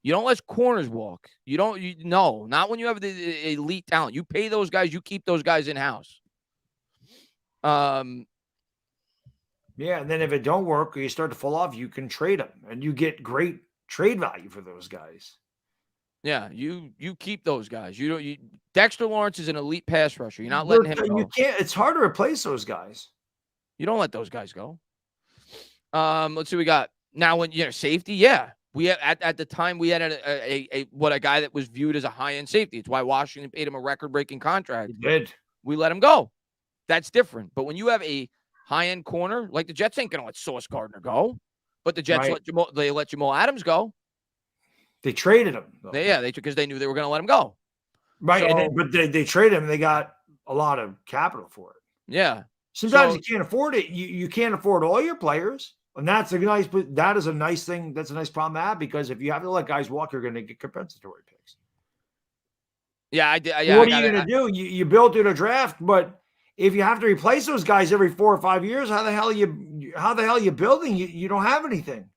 You don't let corners walk. No, not when you have the elite talent. You pay those guys. You keep those guys in-house. Yeah, and then if it don't work or you start to fall off, you can trade them, and you get great trade value for those guys. Yeah, you keep those guys. Dexter Lawrence is an elite pass rusher. You're not letting him go. You can't. It's hard to replace those guys. You don't let those guys go. Let's see what we got. Now, when safety, yeah. We had, at the time we had a guy that was viewed as a high-end safety. It's why Washington paid him a record-breaking contract. He did. We let him go. That's different. But when you have a high-end corner, like the Jets ain't gonna let Sauce Gardner go, but the Jets let Jamal Adams go. They traded him. Because they knew they were gonna let him go. Right, but they traded him. They got a lot of capital for it. Yeah. Sometimes you can't afford it. You can't afford all your players. And that is a nice thing. That's a nice problem to have, because if you have to let guys walk, you're going to get compensatory picks. Yeah, I did. What are you going to do? You build through the draft, but if you have to replace those guys every 4 or 5 years, how the hell are you building? You don't have anything.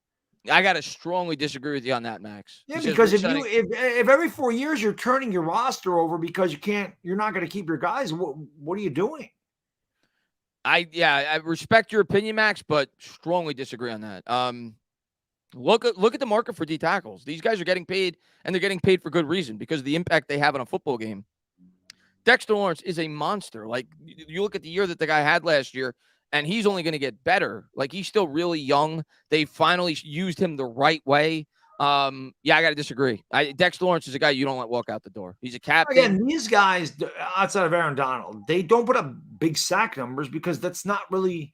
I got to strongly disagree with you on that, Max. Yeah, because if every 4 years you're turning your roster over because you're not going to keep your guys, what are you doing? I respect your opinion, Max, but strongly disagree on that. Look at the market for D tackles. These guys are getting paid, and they're getting paid for good reason, because of the impact they have on a football game. Dexter Lawrence is a monster. Like, you look at the year that the guy had last year, and he's only going to get better. Like, he's still really young. They finally used him the right way. I got to disagree. Dexter Lawrence is a guy you don't let walk out the door. He's a captain. Again, these guys, outside of Aaron Donald, they don't put up big sack numbers because that's not really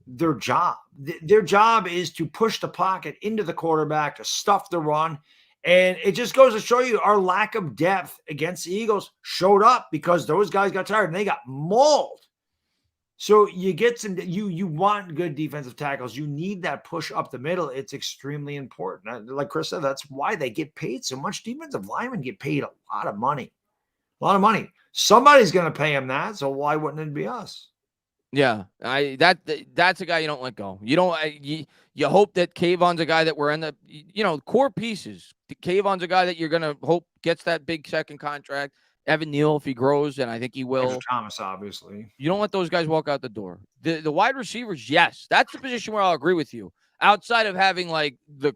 their job. Their job is to push the pocket into the quarterback, to stuff the run. And it just goes to show you our lack of depth against the Eagles showed up because those guys got tired and they got mauled. So you get you want good defensive tackles. You need that push up the middle. It's extremely important. Like Chris said, that's why they get paid so much. Defensive linemen get paid a lot of money. Somebody's going to pay them that. So why wouldn't it be us? Yeah, that's a guy you don't let go. You don't. You hope that Kayvon's a guy that we're in the core pieces. Kayvon's a guy that you're going to hope gets that big second contract. Evan Neal, if he grows, and I think he will. Andrew Thomas, obviously. You don't let those guys walk out the door. The wide receivers, yes, that's the position where I'll agree with you. Outside of having like the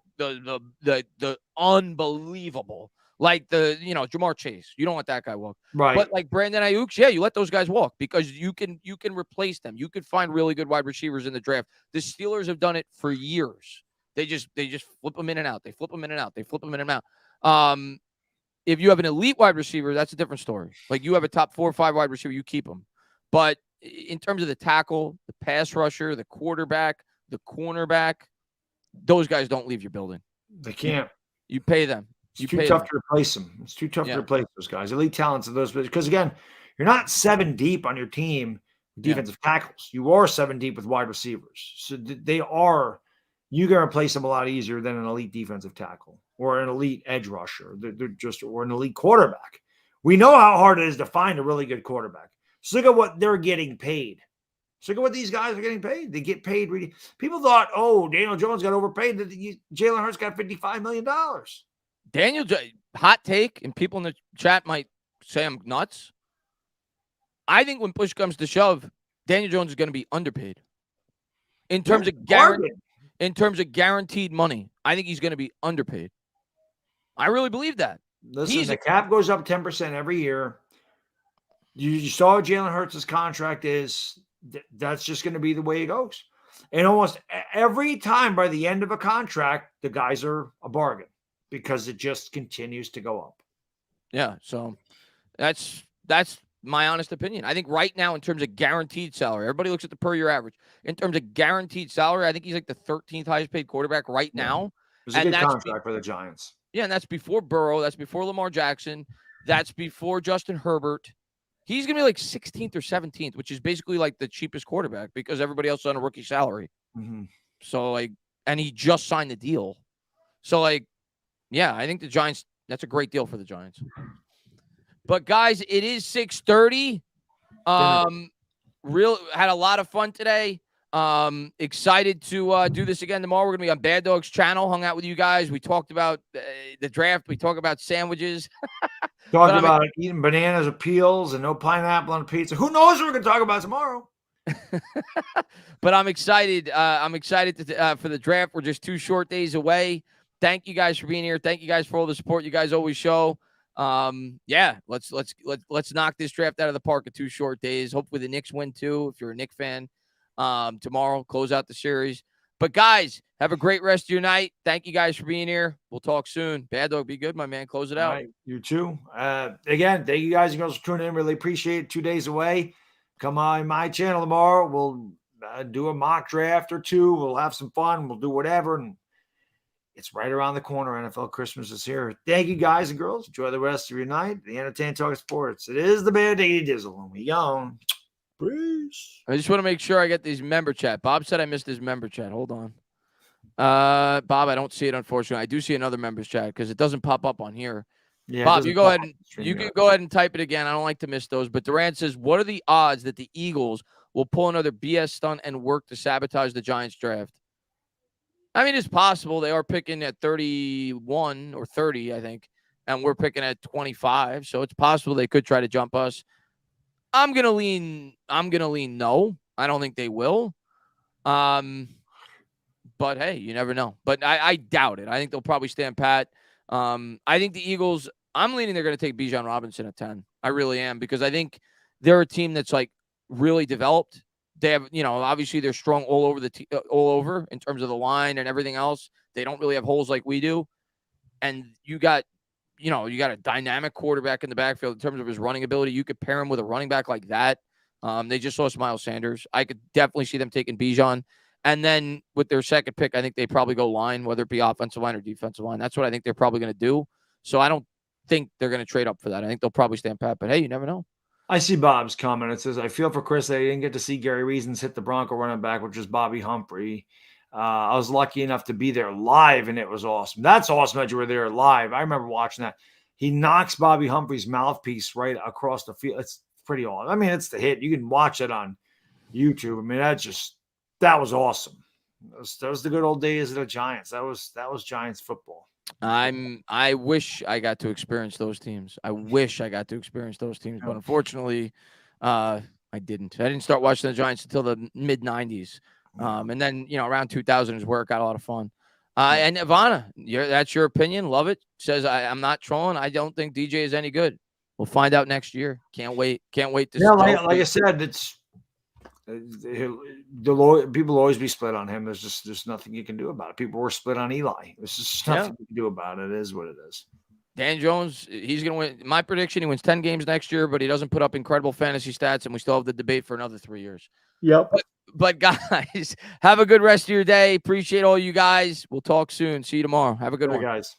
unbelievable, like Jamar Chase, you don't let that guy walk. Right. But like Brandon Ayuk, yeah, you let those guys walk because you can replace them. You can find really good wide receivers in the draft. The Steelers have done it for years. They just flip them in and out. They flip them in and out. They flip them in and out. If you have an elite wide receiver, that's a different story. Like you have a top 4 or 5 wide receiver, you keep them. But in terms of the tackle, the pass rusher, the quarterback, the cornerback, those guys don't leave your building. They can't. You pay them. It's too tough to replace them. It's too tough to replace those guys. Elite talents of those, because again, you're not 7 deep on your team with defensive tackles. You are 7 deep with wide receivers. So you can replace them a lot easier than an elite defensive tackle or an elite edge rusher. Or an elite quarterback. We know how hard it is to find a really good quarterback. So look at what they're getting paid. So look at what these guys are getting paid. They get paid really. People thought, Daniel Jones got overpaid. Jalen Hurts got $55 million. Hot take, and people in the chat might say I'm nuts. I think when push comes to shove, Daniel Jones is going to be underpaid. In terms of guaranteed money, I think he's going to be underpaid. I really believe that. Listen, the cap goes up 10% every year. You saw what Jalen Hurts' contract is. That's just going to be the way it goes. And almost every time by the end of a contract, the guys are a bargain because it just continues to go up. Yeah, so that's my honest opinion. I think right now, in terms of guaranteed salary, everybody looks at the per year average. In terms of guaranteed salary, I think he's like the 13th highest paid quarterback right now. It was a good contract for the Giants. Yeah, and that's before Burrow. That's before Lamar Jackson. That's before Justin Herbert. He's going to be like 16th or 17th, which is basically like the cheapest quarterback because everybody else is on a rookie salary. Mm-hmm. So, like, and he just signed the deal. So, like, yeah, I think the Giants, that's a great deal for the Giants. But, guys, it is 6:30. Had a lot of fun today. Excited to do this again tomorrow. We're going to be on Baddog's channel, hung out with you guys. We talked about the draft. We talked about sandwiches. Talked about eating bananas or peels and no pineapple on pizza. Who knows what we're going to talk about tomorrow? But I'm excited. I'm excited for the draft. We're just 2 short days away. Thank you guys for being here. Thank you guys for all the support you guys always show. Yeah, let's knock this draft out of the park in 2 short days. Hopefully the Knicks win too. If you're a Knicks fan, tomorrow close out the series. But guys, have a great rest of your night. Thank you guys for being here. We'll talk soon. Baddog, be good, my man. Close it out. All right, you too. Again, thank you guys and girls for tuning in. Really appreciate it. 2 days away. Come on my channel tomorrow. We'll do a mock draft or 2. We'll have some fun. We'll do whatever. And it's right around the corner. NFL Christmas is here. Thank you guys and girls. Enjoy the rest of your night. The Entertainment Talk Sports. It is the Bad Diggity Dizzle. And we gone. Peace. I just want to make sure I get these member chat. Bob said I missed his member chat. Hold on. Bob, I don't see it, unfortunately. I do see another members chat because it doesn't pop up on here. Yeah, Bob, you go ahead and go ahead and type it again. I don't like to miss those. But Durant says, what are the odds that the Eagles will pull another BS stunt and work to sabotage the Giants draft? I mean, it's possible. They are picking at 31 or 30, I think, and we're picking at 25. So it's possible they could try to jump us. I'm gonna lean no. I don't think they will. But hey, you never know. But I doubt it. I think they'll probably stand pat. I think the Eagles, I'm leaning they're going to take Bijan Robinson at 10. I really am, because I think they're a team that's like really developed. They have, obviously they're strong all over in terms of the line and everything else. They don't really have holes like we do. And you got a dynamic quarterback in the backfield in terms of his running ability. You could pair him with a running back like that. They just lost Miles Sanders. I could definitely see them taking Bijan. And then with their second pick, I think they probably go line, whether it be offensive line or defensive line. That's what I think they're probably going to do. So I don't think they're going to trade up for that. I think they'll probably stand pat. But hey, you never know. I see Bob's comment. It says, I feel for Chris that he didn't get to see Gary Reasons hit the Bronco running back, which was Bobby Humphrey. I was lucky enough to be there live, and it was awesome. That's awesome that you were there live. I remember watching that. He knocks Bobby Humphrey's mouthpiece right across the field. It's pretty awesome. I mean, it's the hit. You can watch it on YouTube. I mean, that was awesome. That was the good old days of the Giants. That was Giants football. I wish I got to experience those teams. But unfortunately, I didn't. I didn't start watching the Giants until the mid 90s. And then, around 2000 is where it got a lot of fun. And Ivana, that's your opinion. Love it. Says, I'm not trolling. I don't think DJ is any good. We'll find out next year. Can't wait. To like I said, it's the people will always be split on him. There's nothing you can do about it. People were split on Eli. There's just nothing you can do about it. It is what it is. Dan Jones, he's going to win. My prediction, he wins 10 games next year, but he doesn't put up incredible fantasy stats, and we still have the debate for another 3 years. Yep. But guys, have a good rest of your day. Appreciate all you guys. We'll talk soon. See you tomorrow. Have a good one. Guys.